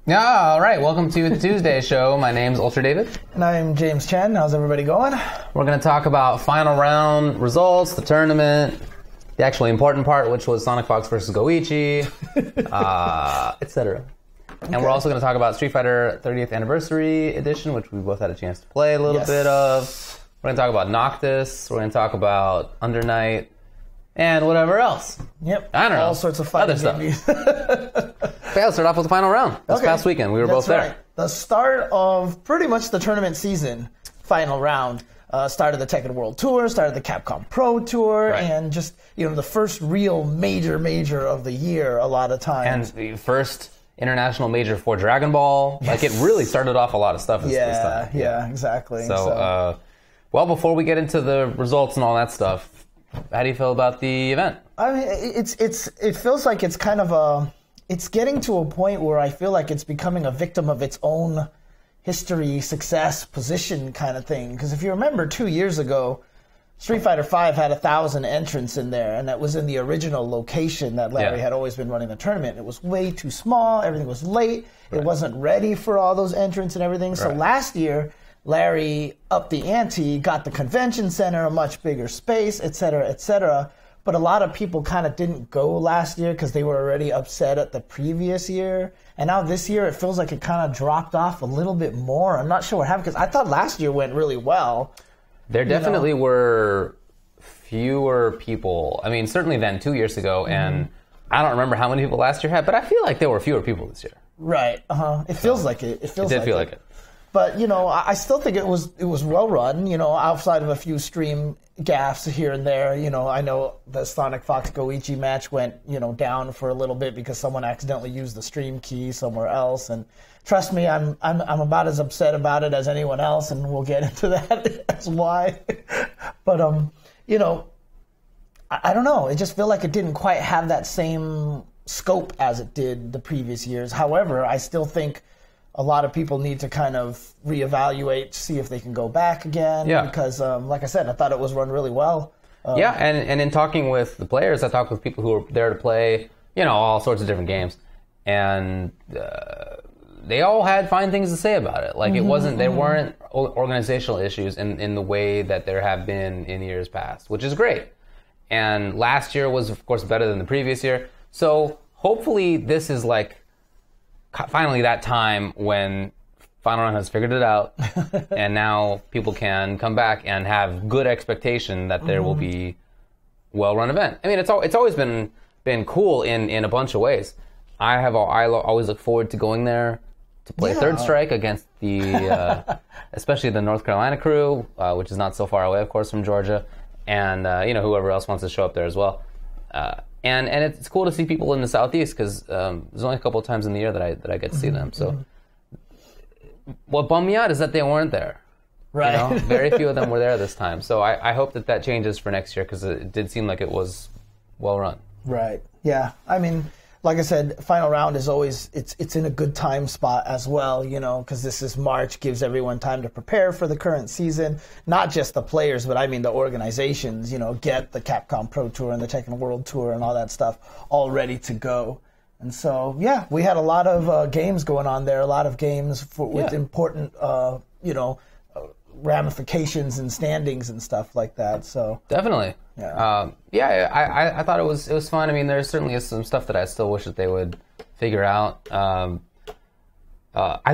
Yeah, all right. Welcome to the Tuesday show. My name's Ultra David. And I'm James Chen. How's everybody going? We're going to talk about final round results, the tournament, the actually important part, which was Sonic Fox versus Goichi, etc. Okay. And we're also going to talk about Street Fighter 30th Anniversary Edition, which we both had a chance to play a little bit of. We're going to talk about Noctis. We're going to talk about Under Night. And whatever else. Yep. I don't know. All sorts of fighting games. Okay, let's start off with the final round. This past weekend, we were both there. Right. The start of pretty much the tournament season, final round. Started the Tekken World Tour, started the Capcom Pro Tour, and just, the first real major of the year a lot of times. And the first international major for Dragon Ball. Yes. Like, it really started off a lot of stuff this time. Yeah, exactly. So, well, before we get into the results and all that stuff, how do you feel about the event? I mean, it feels like it's kind of it's getting to a point where I feel like it's becoming a victim of its own history, success, position kind of thing. Because if you remember 2 years ago, Street Fighter V had 1,000 entrants in there, and that was in the original location that Larry had always been running the tournament. It was way too small, everything was late, it wasn't ready for all those entrants and everything. So last year, Larry upped the ante, got the convention center, a much bigger space, et cetera, but a lot of people kind of didn't go last year because they were already upset at the previous year. And now this year, it feels like it kind of dropped off a little bit more. I'm not sure what happened because I thought last year went really well. There definitely were fewer people. I mean, certainly than 2 years ago, and I don't remember how many people last year had, but I feel like there were fewer people this year. Right. It feels like it. It did feel like it. But, I still think it was well run, outside of a few stream gaffes here and there. I know the Sonic Fox Goichi match went, down for a little bit because someone accidentally used the stream key somewhere else. And trust me, I'm about as upset about it as anyone else, and we'll get into that as why. But, I don't know. It just felt like it didn't quite have that same scope as it did the previous years. However, I still think a lot of people need to kind of reevaluate, see if they can go back again. Yeah. Because, like I said, I thought it was run really well. And in talking with the players, I talked with people who were there to play, all sorts of different games. And they all had fine things to say about it. Like, there weren't organizational issues in the way that there have been in years past, which is great. And last year was, of course, better than the previous year. So hopefully this is like finally that time when Final Round has figured it out, and now people can come back and have good expectation that there will be well-run event. I mean, it's always been cool in a bunch of ways. I always look forward to going there to play Third Strike against the especially the North Carolina crew, which is not so far away, of course, from Georgia, and whoever else wants to show up there as well. And it's cool to see people in the Southeast because there's only a couple of times in the year that I get to see them. So what bummed me out is that they weren't there. Right. Very few of them were there this time. So I hope that changes for next year because it did seem like it was well run. Right. Yeah. I mean, like I said, final round is always it's in a good time spot as well, because this is March, gives everyone time to prepare for the current season. Not just the players, but I mean the organizations, get the Capcom Pro Tour and the Tekken World Tour and all that stuff all ready to go. And so, we had a lot of games going on there, a lot of games with important, ramifications and standings and stuff like that. So definitely. I thought it was fun. I mean, there certainly is some stuff that I still wish that they would figure out. I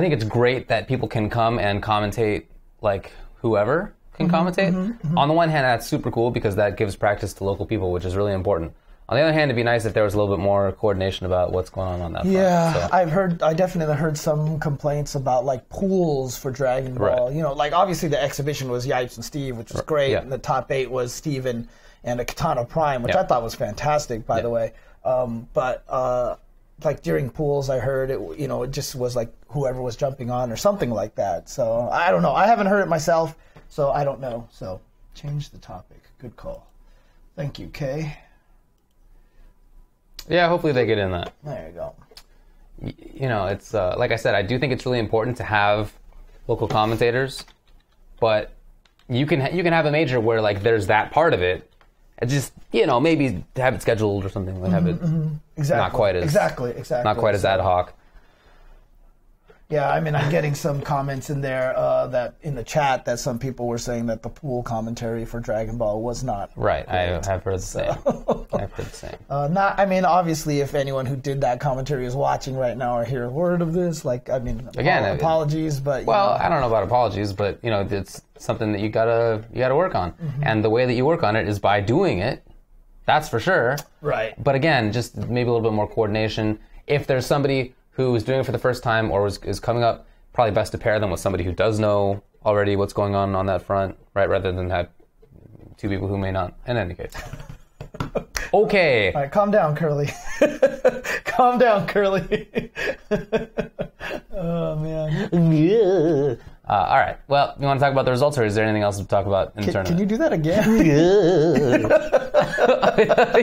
think it's great that people can come and commentate, like whoever can commentate. On the one hand, that's super cool because that gives practice to local people, which is really important. On the other hand, it'd be nice if there was a little bit more coordination about what's going on that front. Yeah, so. I definitely heard some complaints about like pools for Dragon Ball. Right. Like obviously the exhibition was Yipes and Steve, which was great, and the top 8 was Steve and a Katana Prime, which I thought was fantastic, by the way. But like during pools, I heard it just was like whoever was jumping on or something like that. So I don't know. I haven't heard it myself, so I don't know. So change the topic. Good call. Thank you, Kay. Yeah, hopefully they get in that. There you go. It's like I said, I do think it's really important to have local commentators, but you can have a major where like there's that part of it. And just maybe have it scheduled or something. Like have it exactly. not quite as exactly not quite as ad hoc. Yeah, I mean, I'm getting some comments in there that in the chat that some people were saying that the pool commentary for Dragon Ball was not Right, great. I have heard the same. I've heard the same. I mean, obviously, if anyone who did that commentary is watching right now or hear a word of this, like, I mean, again, apologies, but I don't know about apologies, but it's something that you gotta work on, and the way that you work on it is by doing it. That's for sure. Right. But again, just maybe a little bit more coordination. If there's somebody who is doing it for the first time or is coming up, probably best to pair them with somebody who does know already what's going on that front, right? Rather than have two people who may not. In any case. Okay. All right, calm down, Curly. Calm down, Curly. Oh, man. Yeah. All right. Well, you want to talk about the results, or is there anything else to talk about in the tournament? Can you do that again?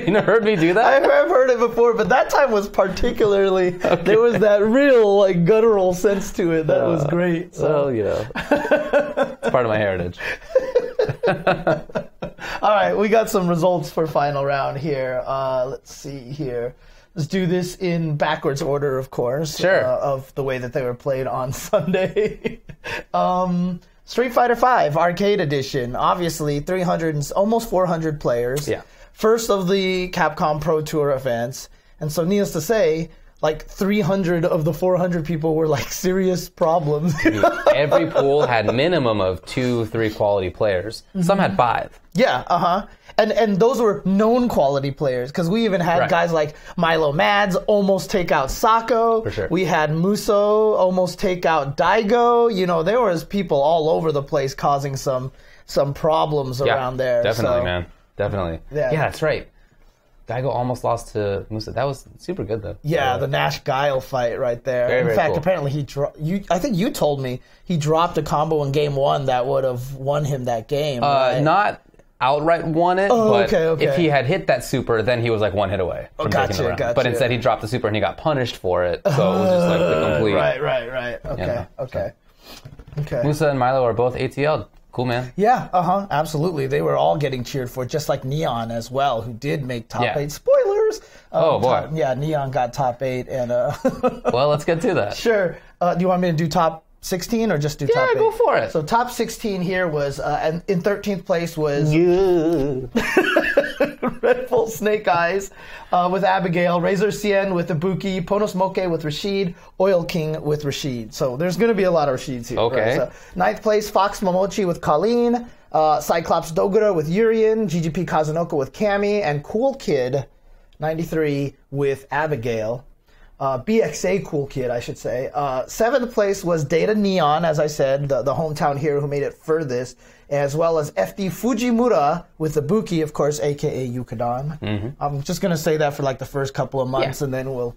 You never heard me do that? I've heard it before, but that time was particularly, there was that real like guttural sense to it that was great. So. Well, it's part of my heritage. All right, we got some results for final round here. Let's see here. Let's do this in backwards order, of course. Sure. Of the way that they were played on Sunday. Street Fighter V Arcade Edition. Obviously, 300 and almost 400 players. Yeah. First of the Capcom Pro Tour events. And so, needless to say, like 300 of the 400 people were like serious problems. Every pool had minimum of 2-3 quality players. Some had 5. Yeah, And those were known quality players, because we even had guys like Milo Mads almost take out Sako. For sure. We had Muso almost take out Daigo. There was people all over the place causing some problems around there. Definitely, man. Definitely. Yeah. That's right. Daigo almost lost to Musa. That was super good, though. Yeah, the Nash Guile fight right there. Very, in fact, cool. apparently I think you told me he dropped a combo in game 1 that would have won him that game. Right? Not outright won it, but okay. if he had hit that super, then he was like one hit away from taking the round. Gotcha. But instead, he dropped the super and he got punished for it. So it was just like the complete. Right. Okay. Musa and Milo are both ATL. Cool, man. Yeah, absolutely. They were all getting cheered for, just like Neon as well, who did make top 8. Spoilers! Oh, boy. Neon got top 8. And well, let's get to that. Sure. Do you want me to do top 16 or just do top 8? Yeah, go for it. So top 16 here was, and in 13th place was Red Bull Snake Eyes with Abigail, Razor Cien with Ibuki, Ponos Moke with Rashid, Oil King with Rashid. So there's going to be a lot of Rashids here. Okay. Right? So 9th place, Fox Momochi with Colleen, Cyclops Dogura with Urien, GGP Kazunoko with Cammy, and Cool Kid 93 with Abigail. BXA Cool Kid, I should say. 7th place was Data Neon, as I said, the hometown hero who made it furthest, as well as FD Fujimura with Ibuki, of course, a.k.a. Yukadan. Mm-hmm. I'm just going to say that for like the first couple of months, and then we'll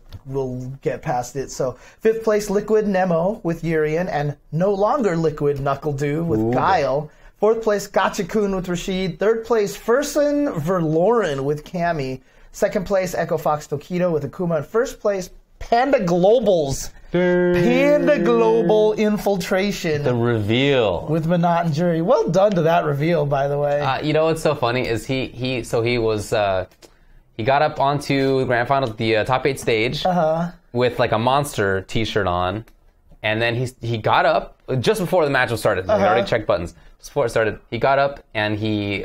get past it. So 5th place, Liquid Nemo with Urien, and no longer Liquid Knuckle Dew with Guile. 4th place, Gachikun with Rashid. 3rd place, Fersen Verloren with Cammy. 2nd place, Echo Fox Tokido with Akuma. And 1st place, Panda Globals. Panda Global Infiltration. The reveal. With Minot and Jury. Well done to that reveal, by the way. You know what's so funny is he got up onto the grand final, the top 8 stage with like a monster t-shirt on, and then he got up just before the match was started. He already checked buttons. Just before it started, he got up and he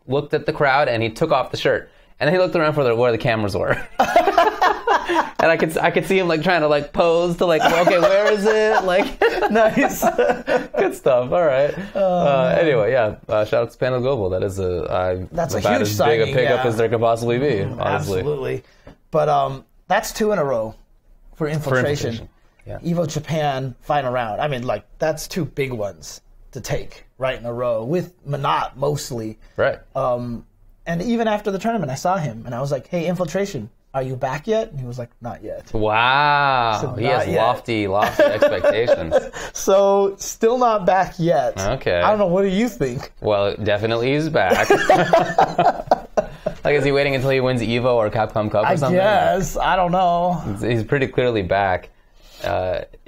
looked at the crowd and he took off the shirt. And then he looked around for where the cameras were. And I could see him like trying to like pose to like, okay, where is it? Like, nice. Good stuff. All right. Anyway, shout out to Panda Global. That is that's about huge as signing, big a pickup as there could possibly be, honestly. Absolutely. But that's 2 in a row for Infiltration. Yeah. Evo Japan final round. I mean, like, that's 2 big ones to take right in a row with Minot mostly. Right. And even after the tournament, I saw him, and I was like, hey, Infiltration, are you back yet? And he was like, not yet. Wow. So he has yet. lofty expectations. So, still not back yet. Okay. I don't know, what do you think? Well, definitely he's back. Like, is he waiting until he wins Evo or Capcom Cup or something? I guess. I don't know. He's pretty clearly back.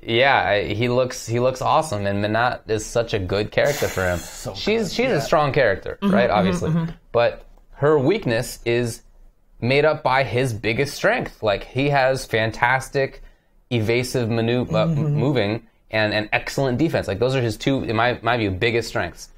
He looks awesome, and Minot is such a good character for him. She's a strong character, right? Obviously. But her weakness is made up by his biggest strength. Like, he has fantastic evasive moving, and an excellent defense. Like those are his two, in my view, biggest strengths.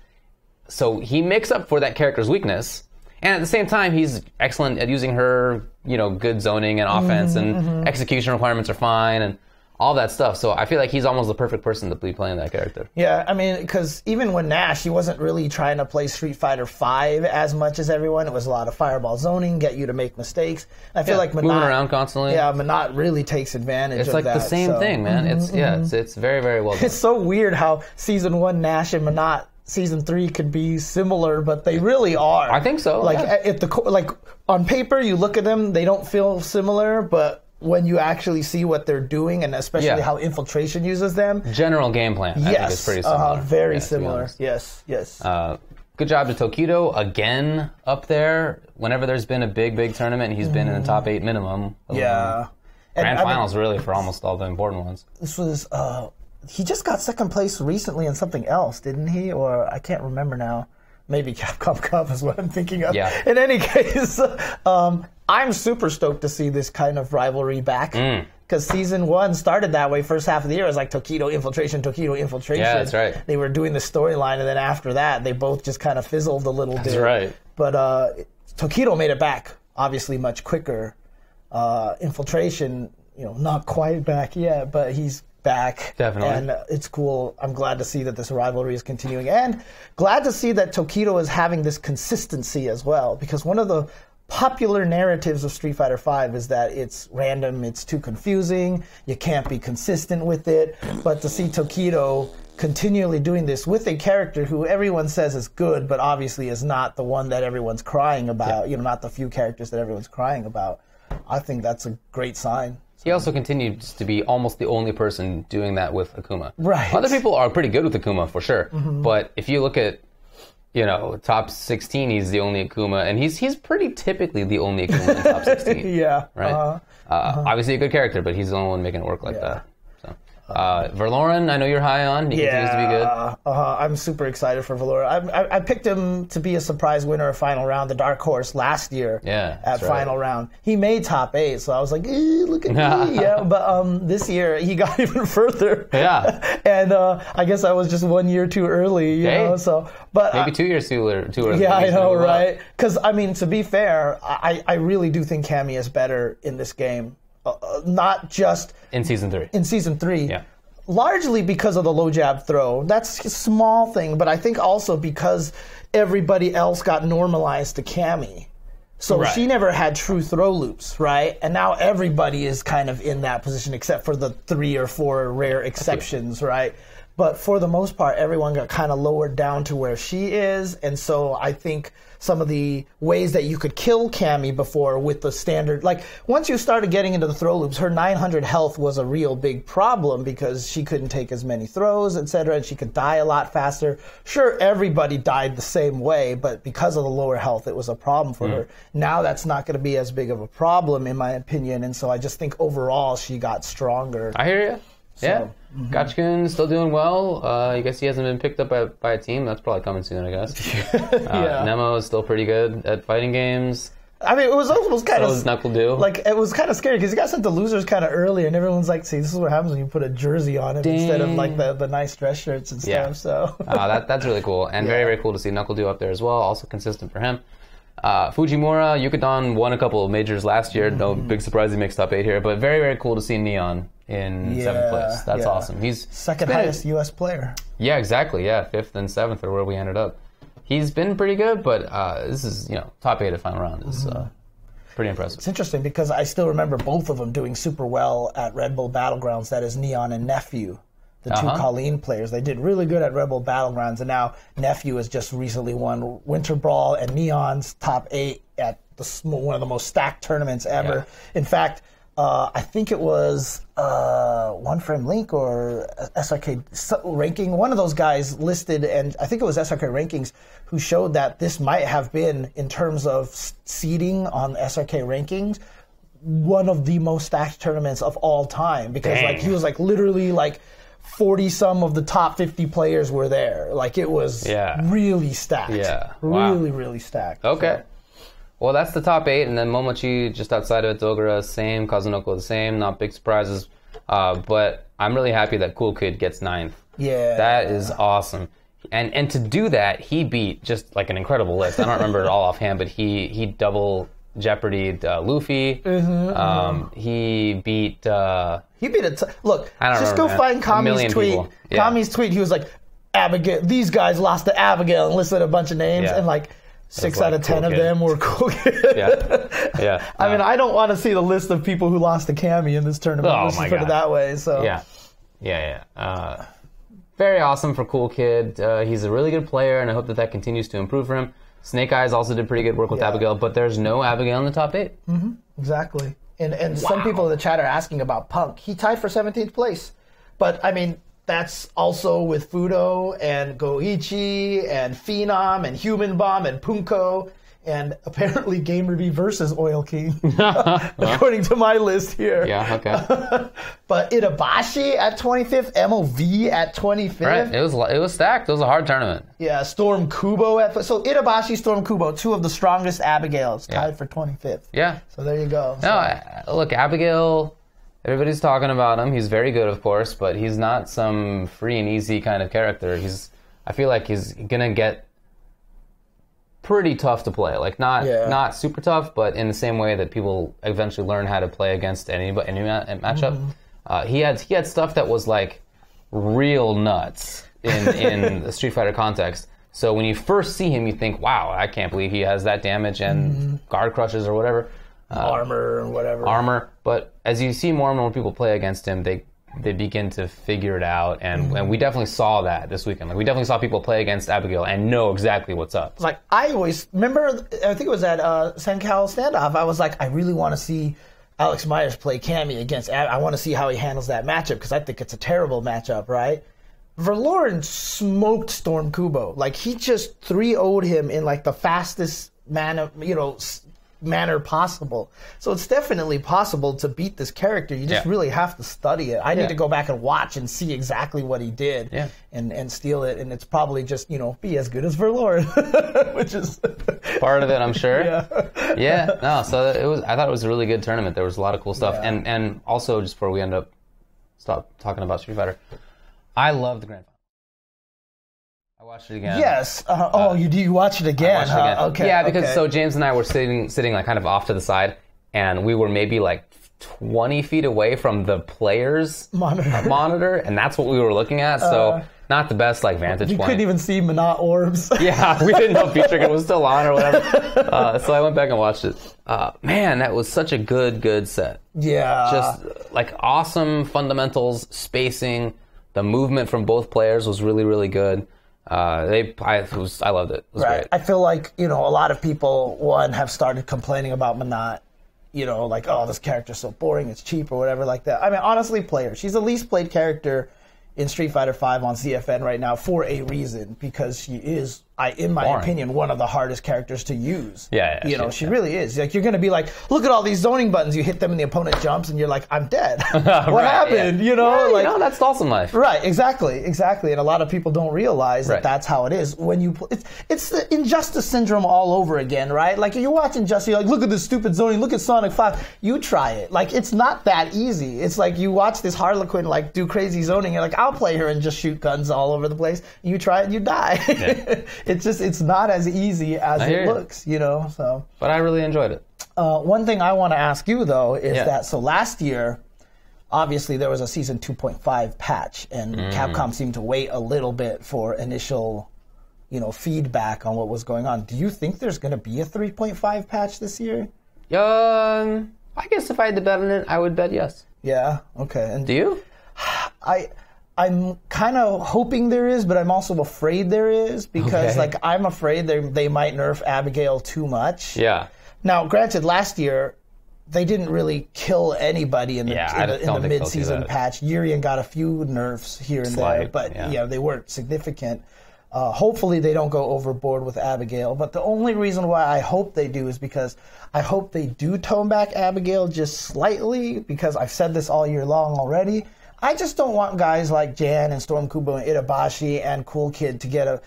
So he makes up for that character's weakness, and at the same time, he's excellent at using her, good zoning and offense, and execution requirements are fine, and all that stuff. So I feel like he's almost the perfect person to be playing that character. Yeah, I mean, because even when Nash, he wasn't really trying to play Street Fighter V as much as everyone. It was a lot of fireball zoning, get you to make mistakes. I feel like moving around constantly. Yeah, Minot really takes advantage of that. It's like the same thing, man. It's very, very well done. It's so weird how Season 1 Nash and Minot, Season 3 could be similar, but they really are. I think so. Like on paper, you look at them, they don't feel similar, but when you actually see what they're doing, and especially how Infiltration uses them. General game plan, I think is pretty similar. Very similar. Yes. Good job to Tokido, again, up there. Whenever there's been a big tournament, he's been in the top 8 minimum. Yeah. Grand finals, really, for almost all the important ones. This was, he just got second place recently in something else, didn't he? Or I can't remember now. Maybe Capcom Cup is what I'm thinking of. Yeah. In any case, I'm super stoked to see this kind of rivalry back. Because Season 1 started that way. First half of the year, it was like Tokido Infiltration. Yeah, that's right. They were doing the storyline, and then after that, they both just kind of fizzled a little bit. That's right. But Tokido made it back, obviously much quicker. Infiltration, not quite back yet, but he's back. Definitely. And it's cool. I'm glad to see that this rivalry is continuing. And glad to see that Tokido is having this consistency as well. Because one of the popular narratives of Street Fighter V is that it's random, it's too confusing, you can't be consistent with it. But to see Tokido continually doing this with a character who everyone says is good, but obviously is not the one that everyone's crying about, not the few characters that everyone's crying about, I think that's a great sign. He also continues to be almost the only person doing that with Akuma. Right. Other people are pretty good with Akuma, for sure. But if you look at, top 16, he's the only Akuma, and he's pretty typically the only Akuma in top 16. Yeah. Right? Obviously a good character, but he's the only one making it work like that. So, Verloren, I know you're high on. He continues to be good. I'm super excited for Verloren. I picked him to be a surprise winner of Final Round, the Dark Horse, last year at Final Round. He made top 8, so I was like, look at me. But this year, he got even further. Yeah. And I guess I was just 1 year too early, you know. So, but maybe 2 years too early. Yeah, I know, right? Because, to be fair, I really do think Cammy is better in this game. Not just in Season 3. In Season 3. Yeah. Largely because of the low jab throw. That's a small thing, but I think also because everybody else got normalized to Cammy. So she never had true throw loops, right? And now everybody is kind of in that position except for the 3 or 4 rare exceptions, right? But for the most part, everyone got kind of lowered down to where she is. And so I think some of the ways that you could kill Cammy before with the standard, like once you started getting into the throw loops, her 900 health was a real big problem because she couldn't take as many throws, etc., and she could die a lot faster. Sure, everybody died the same way, but because of the lower health, it was a problem for her. Now that's not going to be as big of a problem, in my opinion, and so I just think overall she got stronger. I hear you. Yeah. Gachikun still doing well. I guess he hasn't been picked up by a team. That's probably coming soon, I guess. Nemo is still pretty good at fighting games. I mean, it was almost kind of... So is Knuckle-Doo. Like, it was kind of scary because he got sent to losers kind of early, and everyone's like, see, this is what happens when you put a jersey on him instead of, like, the nice dress shirts and stuff, so... That's really cool, and very, very cool to see Knuckle-Doo up there as well. Also consistent for him. Fujimura, Yukadon won a couple of majors last year. No big surprise he makes top 8 here, but very, very cool to see Neon in 7th place. That's awesome. He's second highest U.S. player. Yeah, exactly. Yeah, 5th and 7th are where we ended up. He's been pretty good, but this is, top 8 at Final Round is pretty impressive. It's interesting because I still remember both of them doing super well at Red Bull Battlegrounds. That is Neon and Nephew, the two Colleen players. They did really good at Red Bull Battlegrounds, and now Nephew has just recently won Winter Brawl and Neon's top 8 at one of the most stacked tournaments ever. In fact, I think it was One Frame Link or SRK Ranking. One of those guys listed, and I think it was SRK Rankings, who showed that this might have been, in terms of seeding on SRK Rankings, one of the most stacked tournaments of all time. Because he was literally 40-some of the top 50 players were there. It was really stacked. Yeah. Wow. Really, really stacked. Okay. So. Well, that's the top 8, and then Momochi just outside of it, Dogura, same, Kazunoko the same, not big surprises. But I'm really happy that Cool Kid gets 9th. Yeah. That is awesome. And to do that, he beat just like an incredible list. I don't remember it all offhand, but he double Jeopardy'd Luffy. He beat... Look, just go man. find Kami's tweet. Yeah. Kami's tweet, he was like, Abigail, these guys lost to Abigail, and listed a bunch of names, Yeah. and like 6 out of 10 of them were Cool Kid. Yeah. I mean, I don't want to see the list of people who lost to Kami in this tournament. Oh, Let's my just put God. it that way. So Yeah. Very awesome for Cool Kid. He's a really good player, and I hope that continues to improve for him. Snake Eyes also did pretty good work with Abigail, but there's no Abigail in the top 8. Exactly. And some people in the chat are asking about Punk. He tied for 17th place. But, I mean, that's also with Fudo and Goichi and Phenom and Human Bomb and Punko and apparently Game Review versus Oil King, according to my list here. Yeah, okay. But Itabashi at 25th, MOV at 25th. Right, it was stacked. It was a hard tournament. Yeah, Storm Kubo so Itabashi, Storm Kubo, 2 of the strongest Abigails, tied for 25th. Yeah. So there you go. No, look, Abigail, everybody's talking about him. He's very good, of course, but he's not some free and easy kind of character. I feel like he's gonna get pretty tough to play. Like not super tough, but in the same way that people eventually learn how to play against any matchup. He had stuff that was like real nuts in the Street Fighter context. So when you first see him, you think, "Wow, I can't believe he has that damage and guard crushes or whatever, armor and whatever." Armor. But as you see more and more people play against him, they begin to figure it out, and we definitely saw that this weekend. Like we definitely saw people play against Abigail and know exactly what's up. Like I always remember, I think it was at Sencal Standoff. I was like, I really want to see Alex Myers play Cammy against. I want to see how he handles that matchup because I think it's a terrible matchup, right? Verloren smoked Storm Kubo. Like he just 3-0'd him in like the fastest manner possible. So it's definitely possible to beat this character. You just really have to study it. I need to go back and watch and see exactly what he did and steal it. And it's probably just, be as good as Verloren, which is part of it, I'm sure. No, so I thought it was a really good tournament. There was a lot of cool stuff. And also, just before we stop talking about Street Fighter, I love the Grand Final. I watched it again. Yes. You watch it again? I watched it again. Okay. Yeah, because so James and I were sitting like kind of off to the side, and we were maybe like 20 feet away from the player's monitor, and that's what we were looking at. So not the best like vantage point. You couldn't even see Manat orbs. Yeah, we didn't know if V-Trigger was still on or whatever. So I went back and watched it. Man, that was such a good set. Yeah. Just like awesome fundamentals, spacing, the movement from both players was really, really good. I loved it. It was great. I feel like, a lot of people, have started complaining about Manat, like, oh, this character's so boring, it's cheap or whatever like that. I mean, honestly, player. She's the least played character in Street Fighter V on ZFN right now for a reason, because she is, in my opinion, one of the hardest characters to use. She really is. Like, you're going to be like, look at all these zoning buttons. You hit them and the opponent jumps, and you're like, I'm dead. What happened? That's Dawson life. Right, exactly. And a lot of people don't realize that that's how it is. When you, it's the injustice syndrome all over again, right? Like, you're watching Justice, you're like, look at this stupid zoning, look at Sonic 5. You try it. Like, it's not that easy. It's like you watch this Harlequin, like, do crazy zoning, you're like, I'll play her and just shoot guns all over the place. You try it and you die. Yeah. It's not as easy as it looks, so. But I really enjoyed it. One thing I want to ask you, though, is that, so last year, obviously there was a Season 2.5 patch, and Capcom seemed to wait a little bit for initial, feedback on what was going on. Do you think there's going to be a 3.5 patch this year? I guess if I had to bet on it, I would bet yes. Yeah, okay. And do you? I'm kind of hoping there is, but I'm also afraid there is, because I'm afraid they might nerf Abigail too much. Yeah. Now, granted, last year they didn't really kill anybody in the mid-season patch. Yurian got a few nerfs here and there, but they weren't significant. Hopefully they don't go overboard with Abigail, but the only reason why I hope they do is because I hope they do tone back Abigail just slightly, because I've said this all year long already. I just don't want guys like Jan and Storm Kubo and Itabashi and Cool Kid to get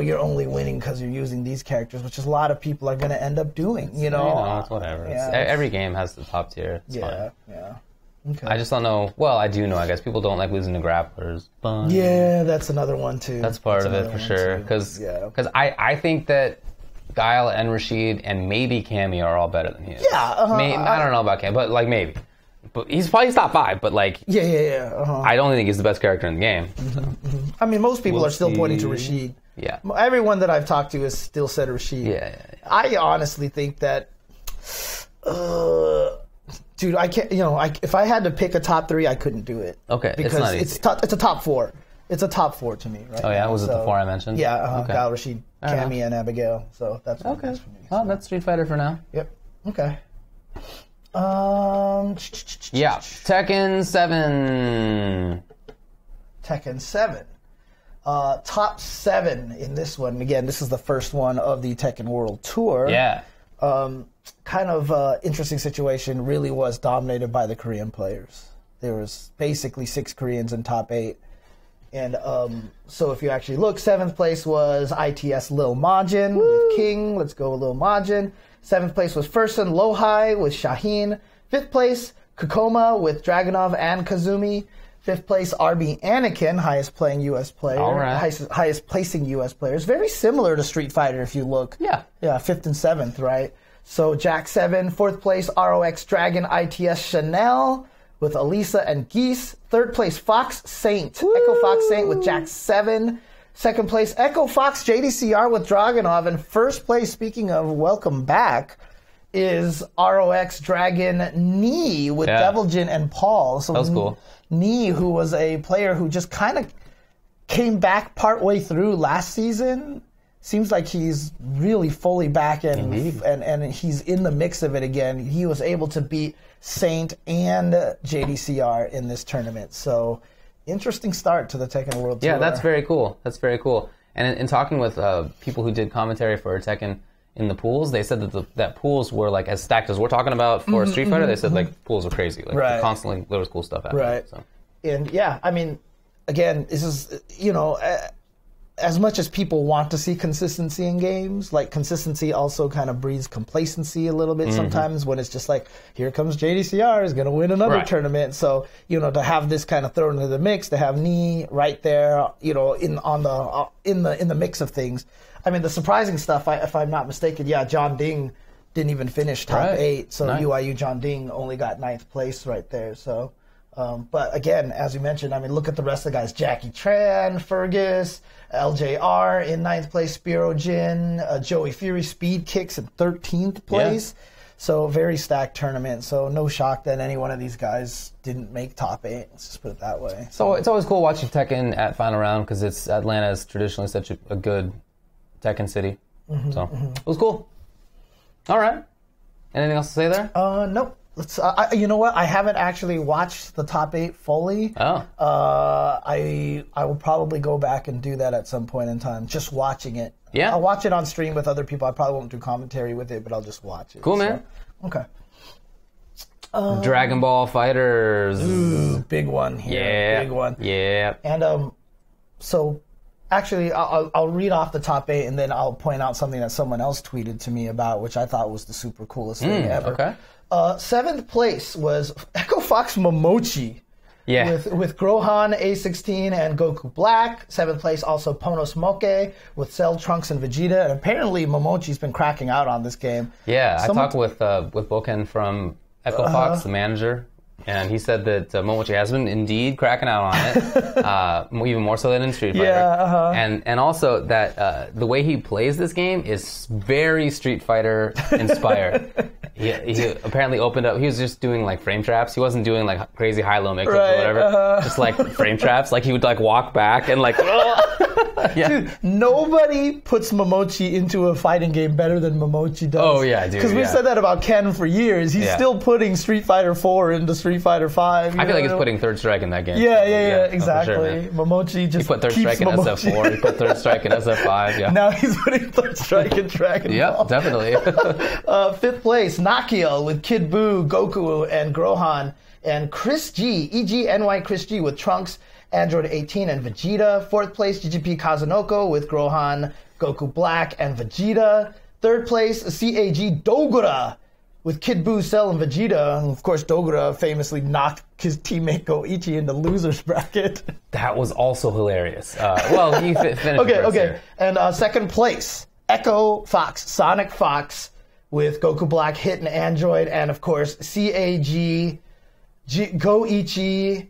you're only winning because you're using these characters, which is a lot of people are going to end up doing, it's whatever. Yeah, every game has the top tier. It's fine. Yeah. Okay. I just don't know. Well, I do know. I guess people don't like losing to grapplers. But Yeah, that's another one too. that's part of it for sure. Because I think that Guile and Rashid and maybe Cammy are all better than he is. Yeah, I don't know about Cammy, but like maybe. But he's probably top 5. But like, I don't think he's the best character in the game. I mean, most people are still pointing to Rashid. Yeah. Everyone that I've talked to has still said Rashid. Yeah. I honestly think that, dude, I can't. If I had to pick a top 3, I couldn't do it. Okay, because it's a top 4. It's a top 4 to me, right? Oh yeah, was it the 4 I mentioned? Yeah, Okay. Guile, Rashid, Cammy, and Abigail. So that's what it is for me. Well, that's Street Fighter for now. Yep. Okay. Yeah, Tekken 7. Tekken 7. Top 7 in this one. Again, this is the first one of the Tekken World Tour. Yeah. Kind of interesting situation. Really was dominated by the Korean players. There was basically 6 Koreans in top 8. And so if you actually look, 7th place was ITS Lil Majin with King. Let's go Lil Majin. 7th place was Fursun Lohai with Shaheen. 5th place, Kokoma with Dragunov and Kazumi. 5th place, RB Anakin, highest playing U.S. player. All right. Highest placing U.S. players. Very similar to Street Fighter if you look. Yeah. Yeah, 5th and 7th, right? So Jack 7, 4th place, ROX Dragon ITS Chanel with Elisa and Geese. 3rd place, Fox Saint. Echo Fox Saint with Jack 7. 2nd place, Echo Fox JDCR with Dragunov. And 1st place, speaking of welcome back, is ROX Dragon Knee with Deviljin and Paul. So that was cool. Knee, who was a player who just kind of came back partway through last season, seems like he's really fully back and he's in the mix of it again. He was able to beat Saint and JDCR in this tournament. So interesting start to the Tekken World Tour. Yeah, that's very cool. That's very cool. And in talking with people who did commentary for Tekken in the pools, they said that pools were like as stacked as we're talking about for Street Fighter. They said like pools were crazy. Like constantly there was cool stuff happening. Right. So. And yeah, I mean, again, this is, as much as people want to see consistency in games, like consistency also kind of breeds complacency a little bit sometimes when it's just like, here comes JDCR, is going to win another tournament. So, to have this kind of thrown into the mix, to have Knee right there, in the mix of things. I mean, the surprising stuff, if I'm not mistaken, John Ding didn't even finish top 8. So UIU John Ding only got 9th place right there. So, but again, as you mentioned, I mean, look at the rest of the guys. Jackie Tran, Fergus, LJR in 9th place, Spiro Jin, Joey Fury Speed Kicks in 13th place. Yeah. So very stacked tournament. So no shock that any one of these guys didn't make top 8. Let's just put it that way. So it's always cool watching Tekken at final round because Atlanta is traditionally such a good Tekken city. So it was cool. All right. Anything else to say there? Nope. Let's. You know what? I haven't actually watched the top 8 fully. Oh. I will probably go back and do that at some point in time. Just watching it. Yeah. I'll watch it on stream with other people. I probably won't do commentary with it, but I'll just watch it. Cool, man. Okay. Dragon Ball Fighters. Ooh, big one here. Yeah. Big one. Yeah. And so. Actually, I'll read off the top 8, and then I'll point out something that someone else tweeted to me about, which I thought was the super coolest thing ever. Okay. 7th place was Echo Fox Momochi. Yeah. With Grohan, A16, and Goku Black. 7th place also Ponos Moke with Cell, Trunks, and Vegeta. And apparently Momochi's been cracking out on this game. Yeah, I talked with Boken from Echo Fox, the manager. And he said that Momochi has been indeed cracking out on it, even more so than in Street Fighter. Yeah, And also that the way he plays this game is very Street Fighter inspired. He apparently opened up. He was just doing like frame traps. He wasn't doing like crazy high-low mix-ups or whatever. Just like frame traps. Like he would like walk back and like. Yeah. Dude, nobody puts Momochi into a fighting game better than Momochi does. Oh yeah, dude. Because we've said that about Ken for years. He's still putting Street Fighter 4 into Street Fighter 5. I feel like he's putting Third Strike in that game. Yeah, exactly. For sure, Momochi just he put Third Strike in SF4. He put Third Strike in SF5. Yeah. Now he's putting Third Strike in Dragon Ball. Yep, definitely. 5th place, Nakio with Kid Buu, Goku, and Grohan, and Chris G, EGNY Chris G with Trunks, Android 18, and Vegeta. 4th place, GGP Kazunoko with Grohan, Goku Black, and Vegeta. 3rd place, CAG Dogura with Kid Buu, Cell, and Vegeta. And of course, Dogura famously knocked his teammate Goichi into loser's bracket. That was also hilarious. Well, he finished first here. And second place, Echo Fox, Sonic Fox, with Goku Black Hit and Android, and of course, CAG Goichi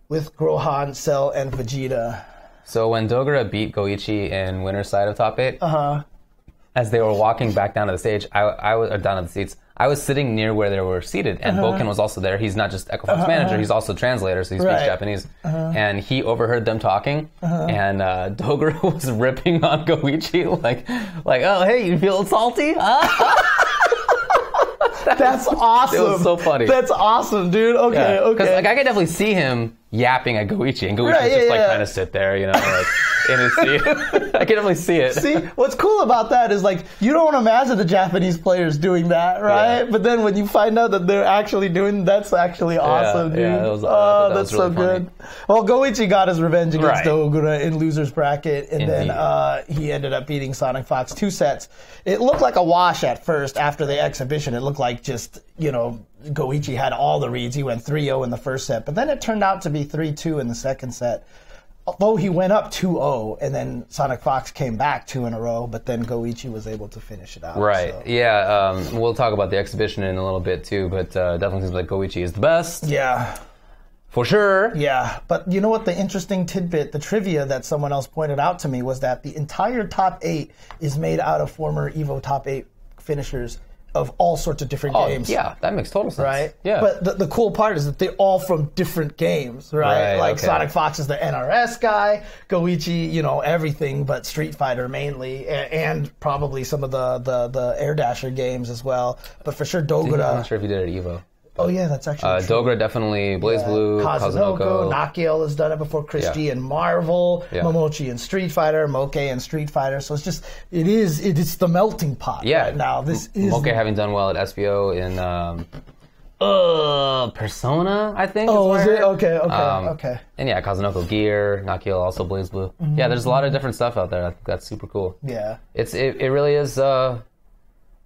with Gohan, Cell, and Vegeta. So when Dogura beat Goichi in winner's side of top 8, as they were walking back down to the stage, I was down to the seats. I was sitting near where they were seated, and Boken was also there. He's not just Echo Fox manager; he's also translator, so he speaks Japanese. And he overheard them talking, and Dogura was ripping on Goichi, like, "Oh, hey, you feel salty?" That's awesome. It was so funny. That's awesome, dude. Okay, okay. Because I could definitely see him yapping at Goichi, and Goichi was just kind of sit there, like in his seat. I can definitely see it. See, what's cool about that is you don't imagine the Japanese players doing that, right? Yeah. But then when you find out that they're actually doing, that's actually awesome, dude. Yeah, that's was really so good. Well, Goichi got his revenge against Dogura in loser's bracket, and then he ended up beating Sonic Fox 2 sets. It looked like a wash at first after the exhibition. It looked like just, Goichi had all the reads. He went 3-0 in the first set, but then it turned out to be 3-2 in the second set. Although he went up 2-0, and then Sonic Fox came back 2 in a row, but then Goichi was able to finish it out. Right. So. Yeah. We'll talk about the exhibition in a little bit too, but definitely seems like Goichi is the best. Yeah. For sure. Yeah. But you know what? The interesting tidbit, the trivia that someone else pointed out to me was that the entire top 8 is made out of former EVO top 8 finishers of all sorts of different games. Yeah, that makes total sense. Right? Yeah. But the cool part is that they're all from different games, right? Sonic Fox is the NRS guy, Goichi, everything but Street Fighter mainly, and probably some of the Air Dasher games as well. But for sure, Dogura. I'm not sure if you did it at EVO. Oh, yeah, that's actually true. Dogura definitely, BlazBlue, Kazunoko. Nakiel has done it before, Christie and Marvel, Momochi and Street Fighter, Moke and Street Fighter. So it's the melting pot right now. This is Moke having done well at SBO in Persona, I think. Oh, is it? Okay. And Kazunoko Gear, Nakiel also BlazBlue. Mm-hmm. Yeah, there's a lot of different stuff out there. I think that's super cool. Yeah. It really is. It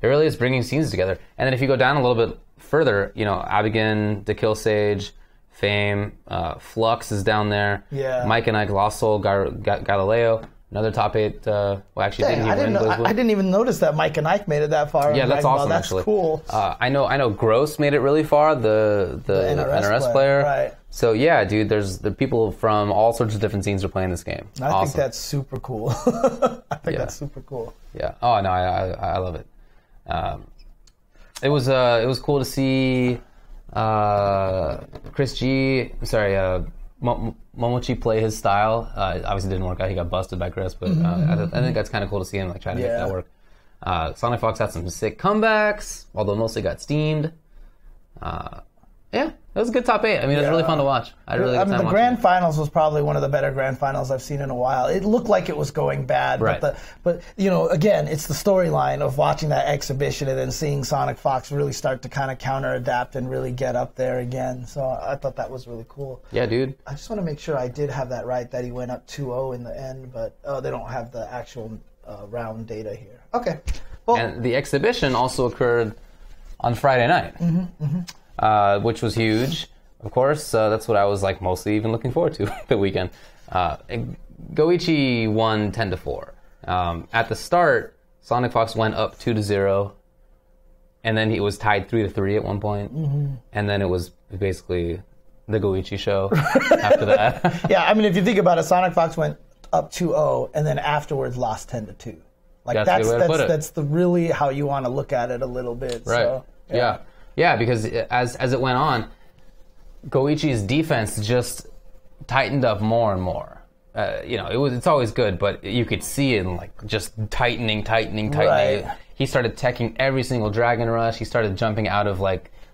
really is bringing scenes together. And then if you go down a little bit further, Abigin, DeKill Sage, Fame, Flux is down there. Yeah. Mike and Ike, Lost Soul, Galileo, another top 8. I didn't even notice that Mike and Ike made it that far. Yeah, that's awesome. That's actually cool. I know Gross made it really far. The NRS player. Right. So yeah, dude, there's the people from all sorts of different scenes are playing this game. I think that's super cool. That's super cool. Yeah. Oh no, I love it. It was cool to see Chris G. Momochi play his style. Obviously didn't work out. He got busted by Chris, but I think that's kind of cool to see him trying to make that work. Sonic Fox had some sick comebacks, although mostly got steamed. It was a good top 8. I mean, it was really fun to watch. The grand finals was probably one of the better grand finals I've seen in a while. It looked like it was going bad, but again, it's the storyline of watching that exhibition and then seeing Sonic Fox really start to kind of counter-adapt and really get up there again. So I thought that was really cool. Yeah, dude. I just want to make sure I did have that right, that he went up 2-0 in the end, but they don't have the actual round data here. Okay. Well, and the exhibition also occurred on Friday night. Which was huge, of course. That's what I was mostly even looking forward to the weekend. Goichi won 10-4. At the start, Sonic Fox went up 2-0, and then he was tied 3-3 at one point, and then it was basically the Goichi show after that. Yeah, I mean, if you think about it, Sonic Fox went up 2-0, and then afterwards lost 10-2. That's really how you want to look at it a little bit. Right. So, yeah, because as it went on, Goichi's defense just tightened up more and more. It's always good, but you could see it just tightening. Right. He started teching every single Dragon Rush. He started jumping out of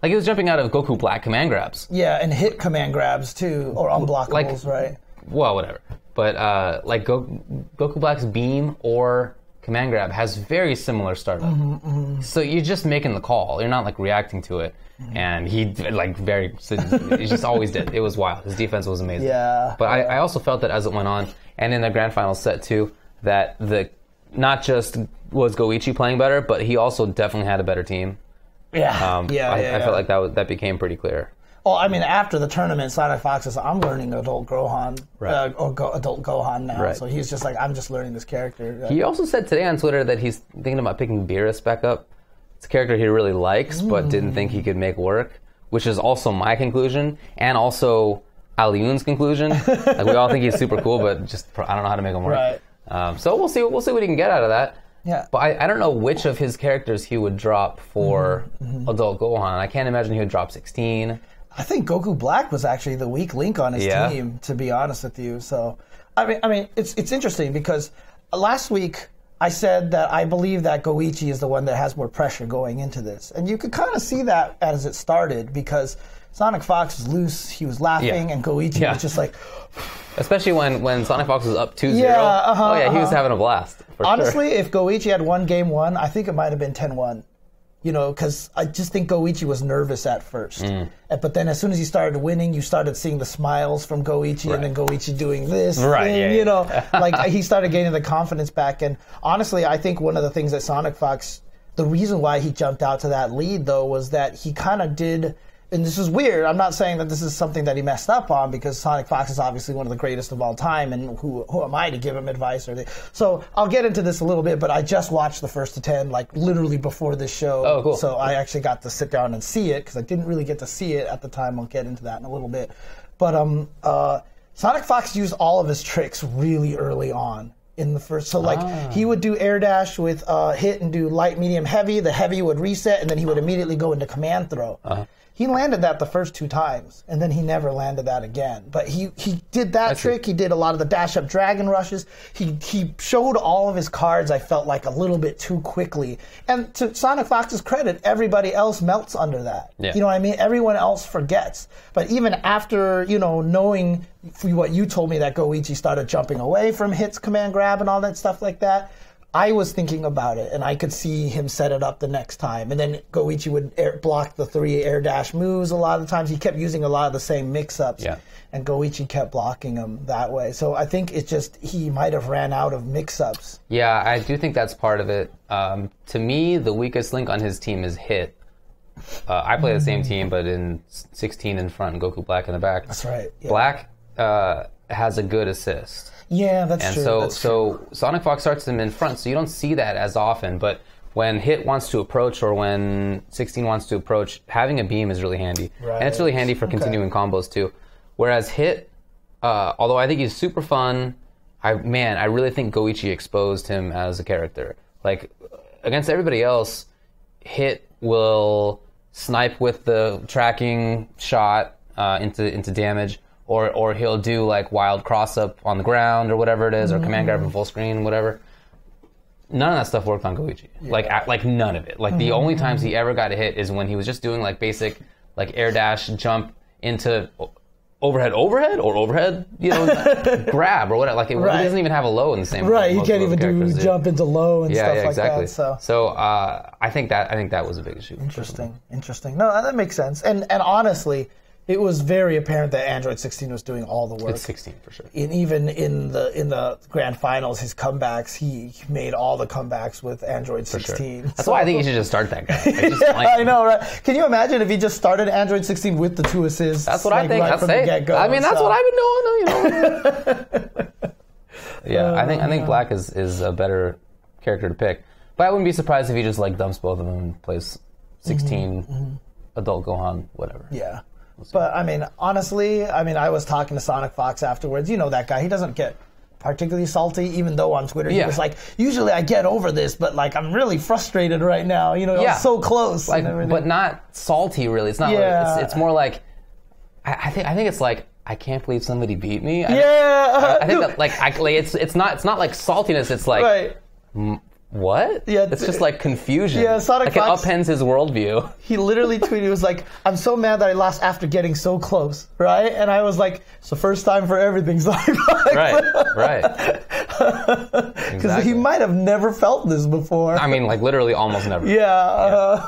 he was jumping out of Goku Black command grabs. Yeah, and hit command grabs too, or unblockables, right? Well, whatever. But Goku Black's beam or command grab has very similar startup. So you're just making the call. You're not reacting to it. And he he just always did. It was wild. His defense was amazing. Yeah. But I also felt that as it went on, and in the grand final set too, that not just was Goichi playing better, but he also definitely had a better team. Yeah. I felt like that became pretty clear. Well, I mean, after the tournament, Sonic Fox says, I'm learning adult Gohan, Right. Adult Gohan now. Right. So he's just like, I'm just learning this character. He also said today on Twitter that he's thinking about picking Beerus back up. It's a character he really likes, but didn't think he could make work, which is also my conclusion, and also Alioun's conclusion. Like, we all think he's super cool, but just I don't know how to make him work. Right. So we'll see what he can get out of that. Yeah. But I don't know which of his characters he would drop for adult Gohan. I can't imagine he would drop 16. I think Goku Black was actually the weak link on his team, to be honest with you. So, I mean, it's interesting because last week I said that I believe that Goichi is the one that has more pressure going into this, and you could kind of see that as it started because Sonic Fox was loose, he was laughing, and Goichi was just like. Especially when Sonic Fox was up 2-0. He was having a blast. Honestly, if Goichi had won game 1, I think it might have been 10-1. You know, because I just think Goichi was nervous at first. But then as soon as he started winning, you started seeing the smiles from Goichi, and then Goichi doing this thing, you know. Like, he started gaining the confidence back. And honestly, I think one of the things that Sonic Fox, the reason why he jumped out to that lead, though, was that he kind of did... And this is weird. I'm not saying that this is something that he messed up on because Sonic Fox is obviously one of the greatest of all time, and who am I to give him advice? So I'll get into this a little bit, but I just watched the first to 10, like literally before this show. Oh, cool. So I actually got to sit down and see it because I didn't really get to see it at the time. I'll get into that in a little bit. But Sonic Fox used all of his tricks really early on. In the first, so like he would do air dash with hit and do light, medium, heavy. The heavy would reset, and then he would immediately go into command throw. He landed that the first 2 times, and then he never landed that again. But he did that trick. He did a lot of the dash-up dragon rushes. He showed all of his cards, I felt like, a little bit too quickly. And to Sonic Fox's credit, everybody else melts under that. Yeah. You know what I mean? Everyone else forgets. But even after, you know, knowing what you told me that Goichi started jumping away from hits, command grab, and all that stuff like that, I was thinking about it, and I could see him set it up the next time. And then Goichi would block the 3 air dash moves a lot of the times. He kept using a lot of the same mix-ups, and Goichi kept blocking him that way. So I think it's just he might have ran out of mix-ups. Yeah, I do think that's part of it. To me, the weakest link on his team is hit. I play the same team, but in 16 in front and Goku Black in the back. That's right. Yeah. Black has a good assist. Yeah, that's true. So Sonic Fox starts him in front, so you don't see that as often. But when Hit wants to approach or when 16 wants to approach, having a beam is really handy. Right. And it's really handy for continuing combos too. Whereas Hit, although I think he's super fun, I really think Goichi exposed him as a character. Like, against everybody else, Hit will snipe with the tracking shot into damage. Or he'll do like wild cross up on the ground or whatever it is, or command grab and full screen, whatever. None of that stuff worked on Goichi. Yeah. Like none of it. Like the only times he ever got a hit is when he was just doing like basic like air dash into overhead, you know, grab or whatever. Like it doesn't even have a low in the same. Right, he can't even do jump into low and stuff like that. So I think that was a big issue. Interesting. No, that makes sense. And honestly, it was very apparent that Android 16 was doing all the work. It's 16 for sure. And even in the grand finals, his comebacks, he made all the comebacks with Android 16. That's why I think you should just start that guy. I know, right? Can you imagine if he just started Android 16 with the 2 assists? That's what I think. Right from the get-go. I mean, that's what I've been doing. You know. I think Black is a better character to pick. But I wouldn't be surprised if he just like dumps both of them and plays 16 adult Gohan, whatever. Yeah. But, I mean, honestly, I was talking to Sonic Fox afterwards. You know that guy. He doesn't get particularly salty, even though on Twitter he was like, usually I get over this, but, like, I'm really frustrated right now. You know, I was so close. Like, but not salty, really. It's not like, it's more like, I think it's like, I can't believe somebody beat me. I think that, like, it's not like saltiness. It's like, what? Yeah, it's just like confusion. Yeah, Sonic Fox, it upends his worldview. He literally tweeted, he was like, I'm so mad that I lost after getting so close, right? And I was like, it's the first time for everything, Sonic Fox. Right. Because he might have never felt this before. I mean, like literally almost never. Yeah.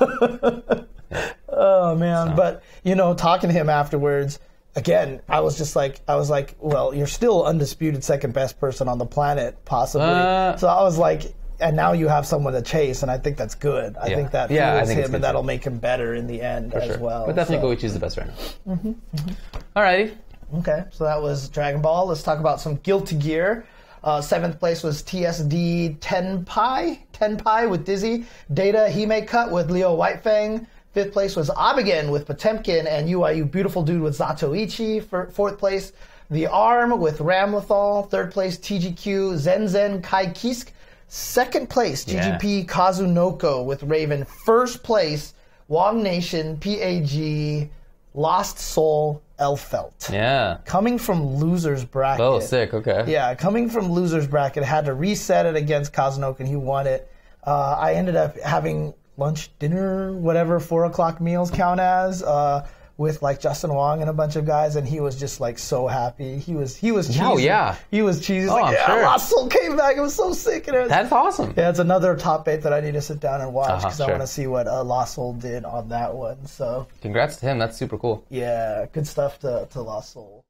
Oh, man. So. But, you know, talking to him afterwards, again, I was like, well, you're still undisputed second best person on the planet, possibly. So I was like, and now you have someone to chase, and I think that's good. I think that fuels him, and that'll make him better in the end as well. But definitely Goichi's the best right now. Alrighty. Okay, so that was Dragon Ball. Let's talk about some Guilty Gear. 7th place was TSD Tenpai with Dizzy. Data Hime Cut with Leo Whitefang. 5th place was Abigen with Potemkin and UIU Beautiful Dude with Zatoichi. 4th place, The Arm with Ramlethal. 3rd place, TGQ Zenzen Kai Kisk. 2nd place, GGP Kazunoko with Raven. 1st place, Wong Nation PAG Lost Soul Elfelt. Yeah. Coming from loser's bracket. Oh, sick. Okay. Yeah, coming from loser's bracket, had to reset it against Kazunoko, and he won it. I ended up having lunch, dinner, whatever 4 o'clock meals count as, with like Justin Wong and a bunch of guys, and he was just like so happy. He was cheesy. Oh yeah, he was cheesy. Oh, like, I'm sure. Lost Soul came back. It was so sick. And that's awesome. Yeah, it's another top 8 that I need to sit down and watch because sure. I want to see what Lost Soul did on that one. So congrats to him. That's super cool. Yeah, good stuff to Lost Soul.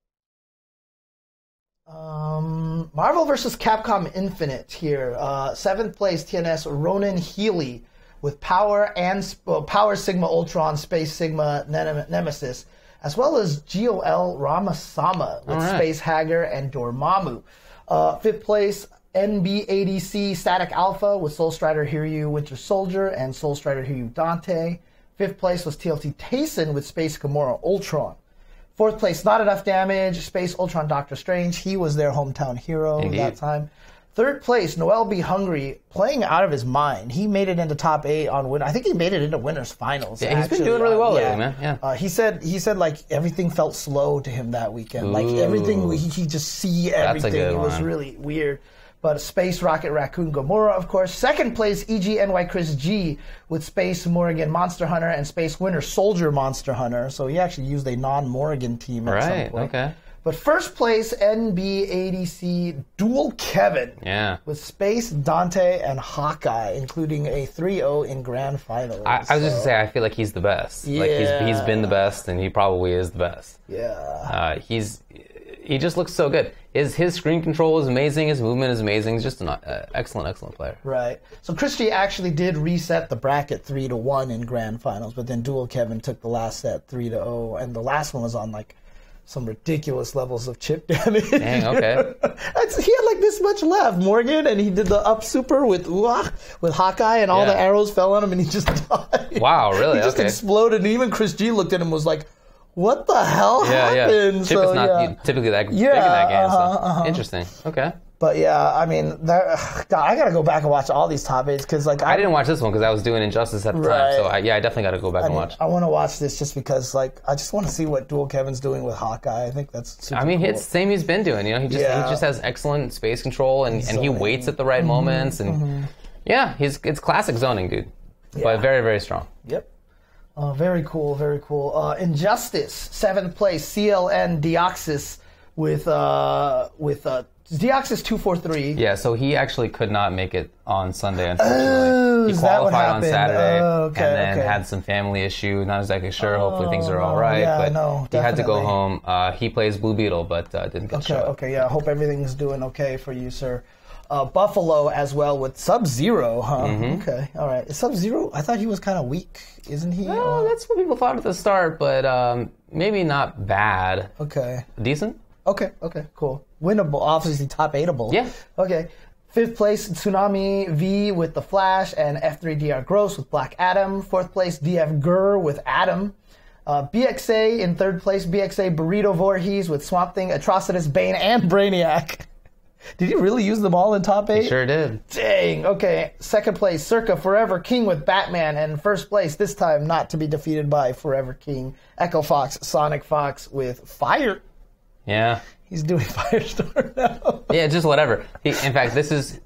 Marvel vs. Capcom Infinite here. 7th place TNS Ronan Healy with Power Sigma Ultron Space Sigma Nemesis, as well as GOL Ramasama with Space Hager and Dormammu. 5th place NB80C Static Alpha with Soul Strider Hiryu Winter Soldier and Soul Strider Hiryu Dante. 5th place was TLT Tayson with Space Gamora Ultron. 4th place, Not Enough Damage, Space Ultron Doctor Strange. He was their hometown hero that time. 3rd place, Noel B. Hungry, playing out of his mind. He made it into top 8 on win. I think he made it into winners finals. Yeah, he's been doing really well lately, man. Yeah. He said like everything felt slow to him that weekend. Ooh. Like everything, he just see everything. It was really weird. But Space Rocket Raccoon Gamora, of course. 2nd place, EGNY Chris G with Space Morrigan Monster Hunter and Space Winter Soldier Monster Hunter. So he actually used a non-Morrigan team at some point. Okay. But 1st place, NB80C Dual Kevin. Yeah. With Space, Dante, and Hawkeye, including a 3-0 in Grand Finals. I was just going to say, I feel like he's the best. Yeah. Like, he's been the best, and he probably is the best. Yeah. He just looks so good. His screen control is amazing. His movement is amazing. He's just an excellent player. Right. So Chris G actually did reset the bracket 3-1 in Grand Finals, but then Dual Kevin took the last set 3-0, and the last one was on like some ridiculous levels of chip damage. Dang, okay. He had like this much left, Morgan, and he did the up super with Hawkeye, and all the arrows fell on him, and he just died. Wow, really? He just exploded, and even Chris G looked at him and was like, what the hell happened? Yeah. Chip is not typically that big in that game. So. Interesting. Okay. But yeah, I mean, God, I gotta go back and watch all these top 8s because like I didn't watch this one because I was doing Injustice at the time. So I definitely got to go back and watch. I want to watch this just because like I just want to see what Dual Kevin's doing with Hawkeye. I think that's super cool. It's the same he's been doing. You know, he just has excellent space control and he waits at the right moments and it's classic zoning, dude. But very, very strong. Yep. Very cool, very cool. Injustice, 7th place, CLN Deoxys with Deoxys 243. Yeah, so he actually could not make it on Sunday, unfortunately. He qualified on Saturday and then had some family issue. Not exactly sure. Hopefully things are all right. He had to go home. He plays Blue Beetle, but didn't get to show up. Okay, yeah. I hope everything's doing okay for you, sir. Buffalo as well with Sub-Zero, huh? Mm-hmm. Okay, all right. Is Sub-Zero, I thought he was kind of weak, isn't he? Well, that's what people thought at the start, but maybe not bad. Okay. Decent? Okay, cool. Winnable, obviously top 8able. Yeah. Okay. 5th place, Tsunami V with The Flash and F3DR Gross with Black Adam. 4th place, DF Gurr with Adam. BXA in 3rd place, BXA Burrito Voorhees with Swamp Thing, Atrocitus, Bane, and Brainiac. Did he really use them all in top 8? He sure did. Dang. Okay. 2nd place, Circa Forever King with Batman. And 1st place, this time not to be defeated by Forever King, Echo Fox, Sonic Fox with Fire. Yeah. He's doing Firestorm now. Yeah, just whatever. In fact, this is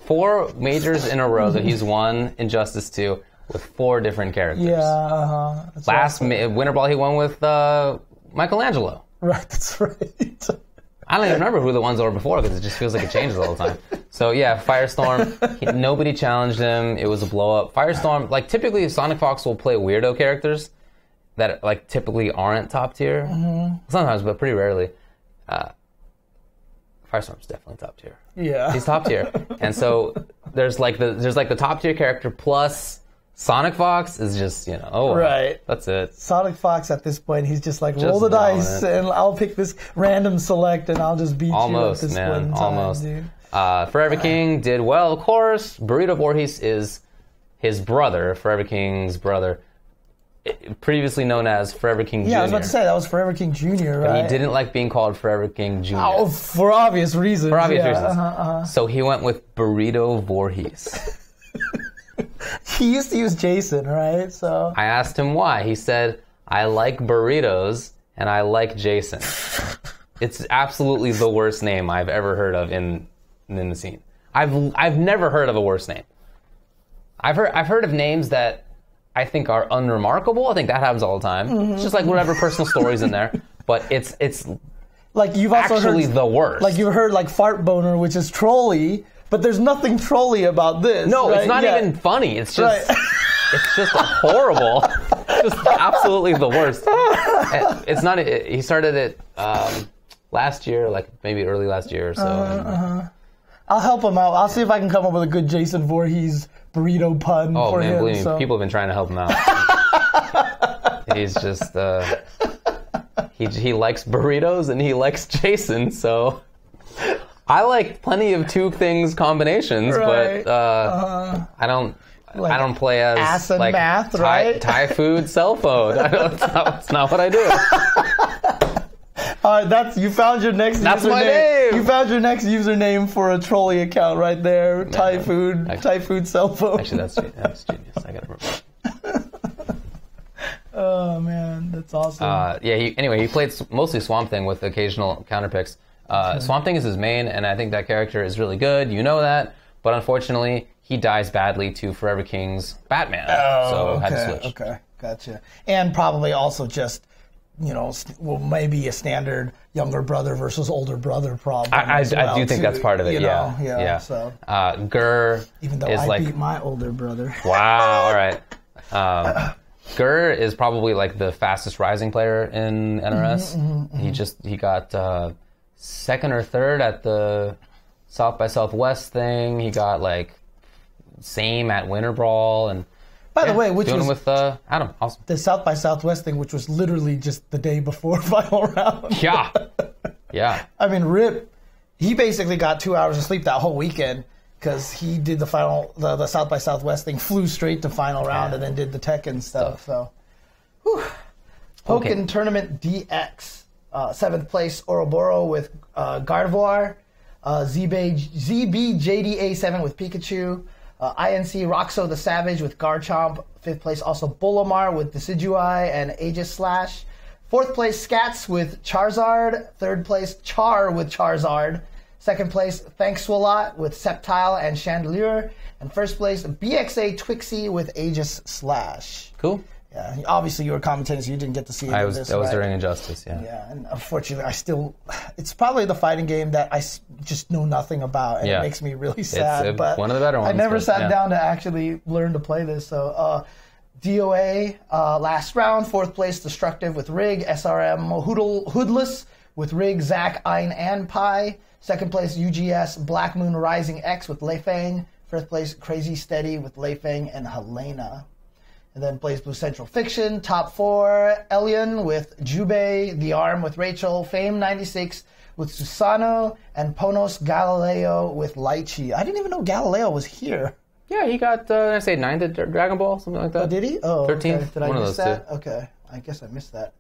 4 majors in a row that he's won Injustice 2 with 4 different characters. Yeah. Last Winter Ball he won with Michelangelo. Right, that's right. I don't even remember who the ones were before because it just feels like it changes all the time. So yeah, Firestorm, nobody challenged him. It was a blow up. Firestorm, like typically Sonic Fox will play weirdo characters that like typically aren't top tier. Mm-hmm. Sometimes, but pretty rarely. Firestorm's definitely top tier. Yeah. He's top tier. And so there's the top tier character plus Sonic Fox is just, right. That's it. Sonic Fox at this point, he's just like, roll the dice and I'll pick this random select and I'll just beat you at this point in time, almost. Dude. Forever King did well, of course. Burrito Voorhees is his brother, Forever King's brother, previously known as Forever King Jr. Yeah, I was about to say, that was Forever King Jr., right? He didn't like being called Forever King Jr. Oh, for obvious reasons. For obvious reasons. So he went with Burrito Voorhees. He used to use Jason, right? So I asked him why. He said, I like burritos and I like Jason. It's absolutely the worst name I've ever heard of in the scene. I've never heard of a worse name. I've heard of names that I think are unremarkable. I think that happens all the time. Mm-hmm. It's just like whatever personal stories in there. But it's like you've also actually heard, the worst. Like you've heard like Fart Boner, which is trolly, but there's nothing trolly about this. No, right? it's not even funny. It's just it's just horrible. Just absolutely the worst. It's not. He started it last year, like maybe early last year or so. I'll help him out. I'll see if I can come up with a good Jason Voorhees burrito pun for him. Believe me, people have been trying to help him out. He's just he likes burritos and he likes Jason, so I like plenty of two things combinations, right. but I don't play as ass and like math, right? Thai food cell phone. That's not what I do. All right, you found your next. That's username. my name. You found your next username for a trolley account right there. Man, Thai food cell phone. Actually, that's genius. I gotta remember. Oh man, that's awesome. He played mostly Swamp Thing with occasional counterpicks. Swamp Thing is his main, and I think that character is really good. You know that, but unfortunately, he dies badly to Forever King's Batman. So had to switch. Okay, gotcha. And probably also just. Maybe a standard younger brother versus older brother problem. I do think that's part of it. Yeah. So, Gur, even though I beat my older brother. Wow. All right. Gur is probably like the fastest rising player in NRS. He got second or third at the South by Southwest thing. He got like same at Winter Brawl and. By the way, which doing was with Adam, awesome. The South by Southwest thing, which was literally just the day before final round. Yeah. I mean, Rip, he basically got 2 hours of sleep that whole weekend because he did the South by Southwest thing, flew straight to final round, and then did the Tekken stuff. So, Pokken Tournament DX, 7th place Ouroboros with Gardevoir, ZBJDA7 with Pikachu. INC Roxo the Savage with Garchomp. 5th place also Bulomar with Decidueye and Aegis Slash. 4th place Scats with Charizard. 3rd place Char with Charizard. 2nd place Thankswalot with Sceptile and Chandelure. And 1st place BXA Twixie with Aegis Slash. Cool. Yeah, obviously you were commentating, so you didn't get to see any of this. That was during Injustice, yeah. Yeah, and unfortunately, it's probably the fighting game that I just know nothing about, and it makes me really sad. It's but one of the better ones. I never sat down to actually learn to play this. So, DOA, last round, 4th place Destructive with Rig, SRM Hoodless with Rig, Zack, Ein, and Pi. 2nd place UGS Black Moon Rising X with Leifang. 5th place Crazy Steady with Leifang and Helena. And then plays Blue Central Fiction. Top 4, Elion with Jubei, The Arm with Rachel, Fame 96 with Susano, and Ponos Galileo with Lychee. I didn't even know Galileo was here. Yeah, he got, 9th at Dragon Ball, something like that. Oh, did he? Oh, 13th. Okay. Did I miss that? Two. Okay, I guess I missed that.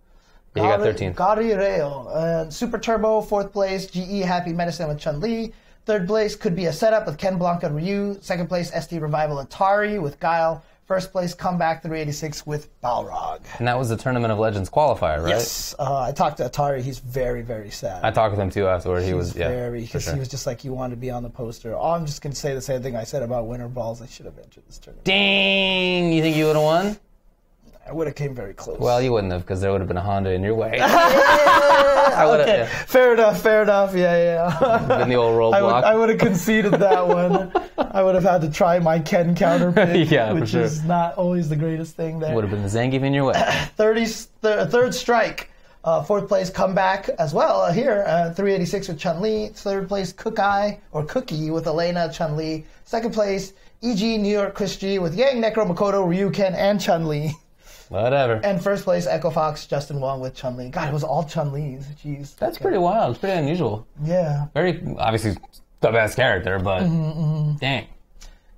Yeah, he got 13th. Galileo. Super Turbo, 4th place, GE Happy Medicine with Chun-Li. 3rd place could be a setup with Ken Blanca Ryu. 2nd place, ST Revival Atari with Guile. 1st place, Comeback 386 with Balrog. And that was the Tournament of Legends qualifier, right? Yes. I talked to Atari. He's very, very sad. I talked with him, too, afterward. He was very, because he was just like, you wanted to be on the poster. Oh, I'm just going to say the same thing I said about Winter Balls. I should have entered this tournament. Dang! You think you would have won? I would have came very close. Well, you wouldn't have, because there would have been a Honda in your way. Okay, fair enough. Yeah. Been the old roadblock. I would have conceded that one. I would have had to try my Ken counter pick, which is not always the greatest thing there. Would have been the Zangief in your way. 3rd strike. Fourth place, Comeback as well here. 386 with Chun-Li. Third place, Cookie with Elena, Chun-Li. Second place, EG New York Chris G with Yang, Necro, Makoto, Ryuken, and Chun-Li. Whatever. And first place, Echo Fox, Justin Wong with Chun-Li. God, it was all Chun-Li's. Jeez. That's pretty wild. It's pretty unusual. Yeah. Very, obviously, the best character, but dang.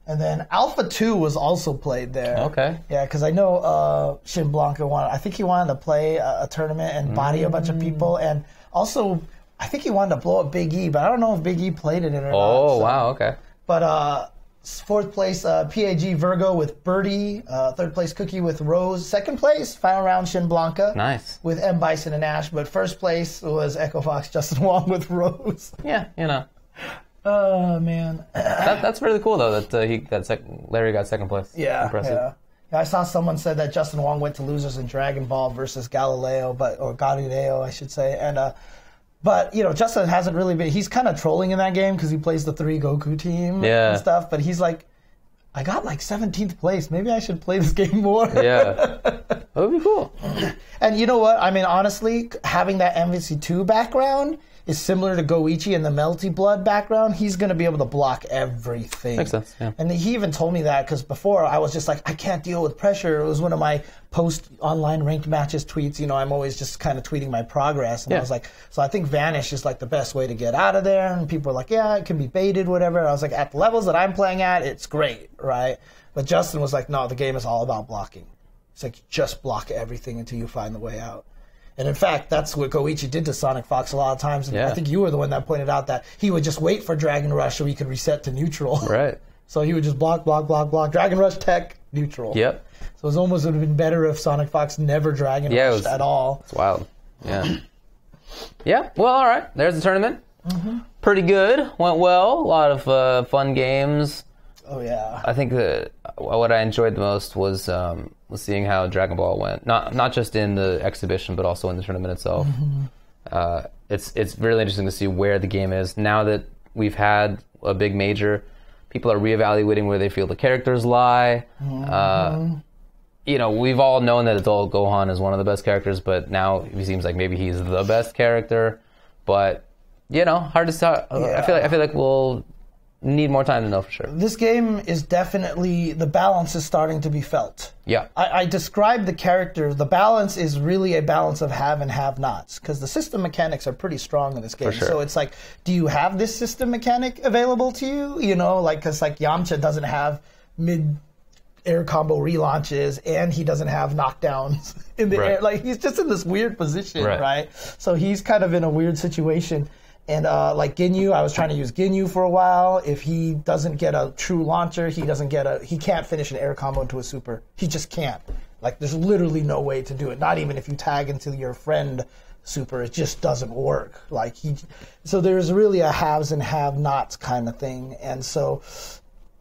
And then Alpha 2 was also played there. Okay. Yeah, because I know Shin Blanca I think he wanted to play a tournament and body a bunch of people. And also, I think he wanted to blow up Big E, but I don't know if Big E played it in or not. Oh, wow, okay. But fourth place, PAG Virgo with Birdie. Third place, Cookie with Rose. Second place, final round, Shin Blanca. Nice. With M. Bison and Ash. But first place was Echo Fox, Justin Wong with Rose. Yeah, you know. Oh, man. That's really cool, though, that Larry got second place. Yeah, impressive. yeah. I saw someone said that Justin Wong went to losers in Dragon Ball versus Galileo, or Galileo, I should say. And but Justin hasn't really been. He's kind of trolling in that game because he plays the 3 Goku team and stuff. But he's like, I got like 17th place. Maybe I should play this game more. Yeah, that would be cool. And you know what? I mean, honestly, having that MVC2 background is similar to Goichi and the Melty Blood background. He's going to be able to block everything. Makes sense, yeah. And he even told me that because before I was just like, I can't deal with pressure. It was one of my post-online ranked matches tweets. I'm always just kind of tweeting my progress. And I was like, so I think Vanish is like the best way to get out of there. And people are like, yeah, it can be baited, whatever. And I was like, at the levels that I'm playing at, it's great, right? But Justin was like, no, the game is all about blocking. It's like, just block everything until you find the way out. And in fact, that's what Goichi did to Sonic Fox a lot of times. And I think you were the one that pointed out that he would just wait for Dragon Rush so he could reset to neutral. Right. So he would just block, Dragon Rush, tech, neutral. Yep. So it almost would have been better if Sonic Fox never Dragon Rushed at all. It's wild. Yeah. Yeah. Well, all right. There's the tournament. Mm-hmm. Pretty good. Went well. A lot of fun games. Oh, yeah. I think that what I enjoyed the most was seeing how Dragon Ball went. Not just in the exhibition, but also in the tournament itself. Mm-hmm. It's really interesting to see where the game is. Now that we've had a big major, people are reevaluating where they feel the characters lie. Mm-hmm. We've all known that Adult Gohan is one of the best characters, but now he seems like maybe he's the best character. But, hard to start. Yeah. I feel like we'll need more time to know for sure. This game is definitely, the balance is starting to be felt. Yeah. I described the character, the balance is really a balance of have and have-nots, because the system mechanics are pretty strong in this game. For sure. So it's like, do you have this system mechanic available to you? Because Yamcha doesn't have mid-air combo relaunches, and he doesn't have knockdowns in the air. Like, he's just in this weird position, right? So he's kind of in a weird situation. And like Ginyu, I was trying to use Ginyu for a while. If he doesn't get a true launcher, he can't finish an air combo into a super. He just can't. Like, there's literally no way to do it. Not even if you tag into your friend super, it just doesn't work. So there's really a haves and have-nots kind of thing. And so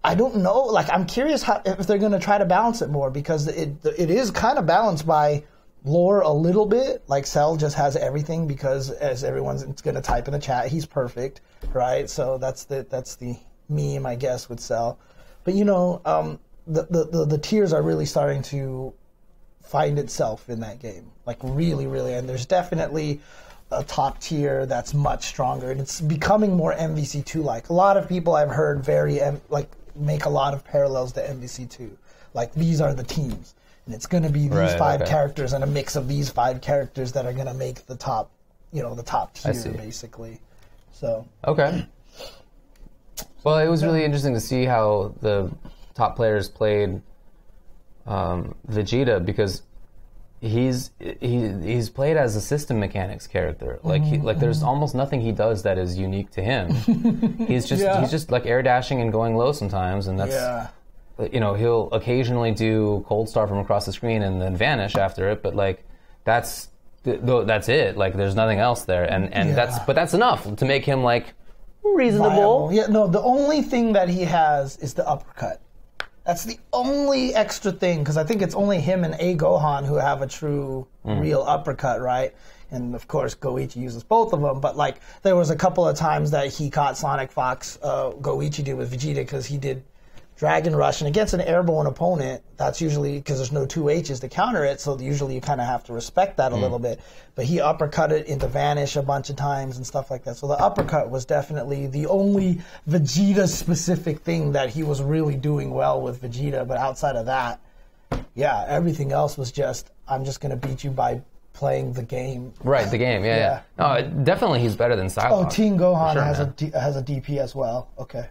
I don't know. Like, I'm curious if they're going to try to balance it more, because it is kind of balanced by lore a little bit. Like, Cell just has everything because, as everyone's going to type in the chat, he's perfect, right? So that's the meme, I guess, with Cell. But the tiers are really starting to find itself in that game, like really, really. And there's definitely a top tier that's much stronger, and it's becoming more MVC2 like. A lot of people I've heard make a lot of parallels to MVC2. Like, these are the teams. And it's going to be these five characters and a mix of these 5 characters that are going to make the top, the top tier, basically. So. Okay. Well, it was really interesting to see how the top players played Vegeta, because he's played as a system mechanics character. Like, there's almost nothing he does that is unique to him. He's just like air dashing and going low sometimes, and that's. Yeah. He'll occasionally do Cold Star from across the screen and then vanish after it, but like that's it. Like, there's nothing else there, and that's enough to make him like reasonable. Viable. Yeah, no, the only thing that he has is the uppercut. That's the only extra thing, because I think it's only him and A Gohan who have a true, real uppercut, right? And of course, Goichi uses both of them, but like there was a couple of times that he caught Sonic Fox, Goichi did with Vegeta, because he did Dragon Rush, and against an airborne opponent, that's usually because there's no 2Hs to counter it, so usually you kind of have to respect that a little bit. But he uppercutted into Vanish a bunch of times and stuff like that. So the uppercut was definitely the only Vegeta-specific thing that he was really doing well with Vegeta. But outside of that, yeah, everything else was just, I'm just going to beat you by playing the game. Right, the game, yeah. No, definitely he's better than Psylocke. Oh, Teen Gohan sure, has a DP as well. Okay.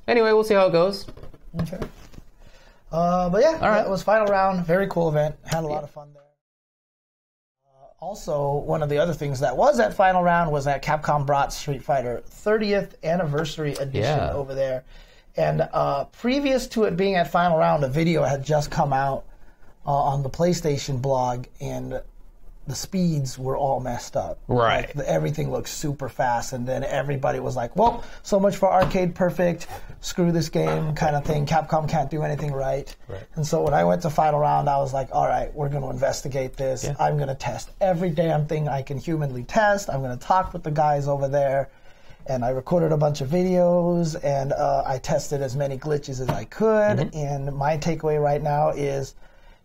Anyway, we'll see how it goes. Okay. But yeah, all right. It was final round. Very cool event. Had a lot of fun there. Also, one of the other things that was at final round was that Capcom brought Street Fighter 30th Anniversary Edition over there. And previous to it being at final round, a video had just come out on the PlayStation blog, and the speeds were all messed up. Right. Like, everything looked super fast, and then everybody was like, well, so much for Arcade Perfect, screw this game kind of thing. Capcom can't do anything right. And so when I went to final round, I was like, all right, we're going to investigate this. Yeah. I'm going to test every damn thing I can humanly test. I'm going to talk with the guys over there. And I recorded a bunch of videos, and I tested as many glitches as I could. And my takeaway right now is,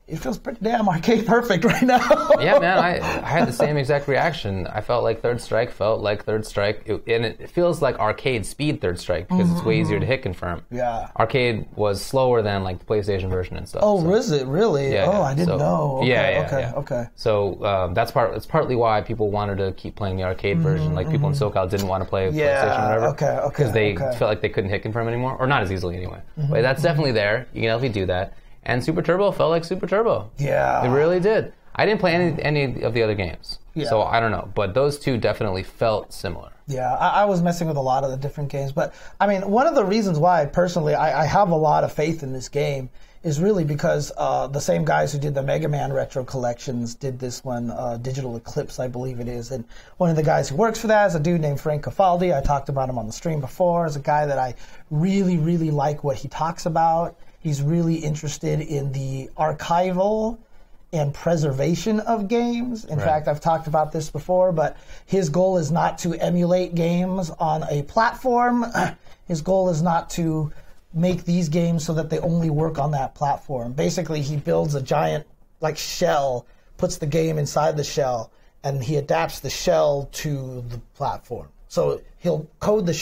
it feels pretty damn arcade perfect right now. Yeah, man, I had the same exact reaction. I felt like Third Strike felt like Third Strike, and it feels like arcade speed Third Strike because it's way easier to hit confirm. Yeah. Arcade was slower than like the PlayStation version and stuff. Oh, so. Is it really? Yeah, I didn't know. Okay, okay. So it's partly why people wanted to keep playing the arcade version. Like people in SoCal didn't want to play PlayStation or whatever. Because they felt like they couldn't hit confirm anymore, or not as easily anyway. But that's definitely there. You can definitely do that. And Super Turbo felt like Super Turbo. Yeah. It really did. I didn't play any of the other games. Yeah. So I don't know. But those two definitely felt similar. Yeah, I was messing with a lot of the different games. But, I mean, one of the reasons why, personally, I have a lot of faith in this game is really because the same guys who did the Mega Man Retro Collections did this one, Digital Eclipse, I believe it is. And one of the guys who works for that is a dude named Frank Cafaldi. I talked about him on the stream before. He's a guy that I really, really like what he talks about. He's really interested in the archival and preservation of games. In fact, I've talked about this before, but his goal is not to emulate games on a platform. His goal is not to make these games so that they only work on that platform. Basically, he builds a giant shell, puts the game inside the shell, and he adapts the shell to the platform. So they'll code the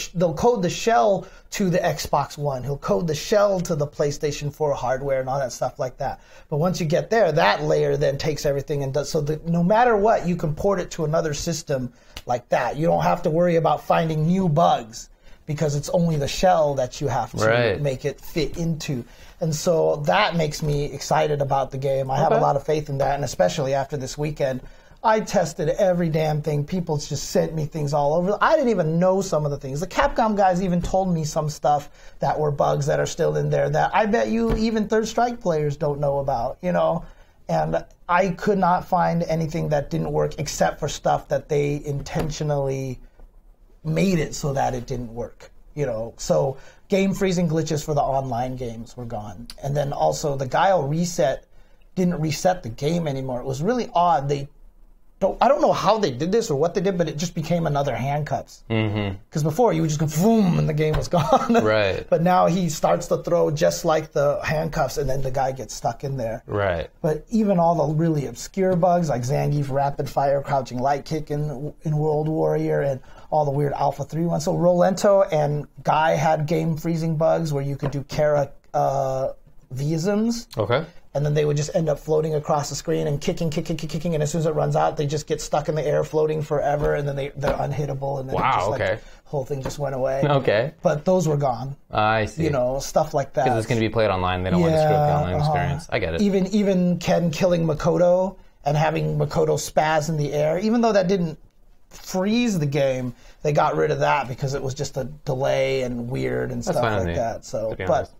shell to the Xbox One. He'll code the shell to the PlayStation 4 hardware and all that stuff like that. But once you get there, that layer then takes everything and does so that no matter what, you can port it to another system like that. You don't have to worry about finding new bugs because it's only the shell that you have to make it fit into. And so that makes me excited about the game. I have a lot of faith in that, and especially after this weekend. I tested every damn thing. People just sent me things all over. I didn't even know some of the things. The Capcom guys even told me some stuff that were bugs that are still in there that I bet you even Third Strike players don't know about, And I could not find anything that didn't work except for stuff that they intentionally made it so that it didn't work, So game freezing glitches for the online games were gone. And then also the Guile reset didn't reset the game anymore. It was really odd. I don't know how they did this or what they did, but it just became another handcuffs. Because before, you would just go boom, and the game was gone. But now he starts to throw just like the handcuffs, and then the guy gets stuck in there. But even all the really obscure bugs, like Zangief rapid fire, crouching light kick in World Warrior, and all the weird Alpha 3 ones. So Rolento and Guy had game freezing bugs where you could do Kara Visms. And then they would just end up floating across the screen and kicking, and as soon as it runs out, they just get stuck in the air floating forever, and then they're unhittable, and then the whole thing just went away. But those were gone. I see. Stuff like that. Because it's going to be played online. They don't want to screw up the online experience. I get it. Even Ken killing Makoto and having Makoto spaz in the air, even though that didn't freeze the game, they got rid of that because it was just a delay and weird and stuff like that. So, but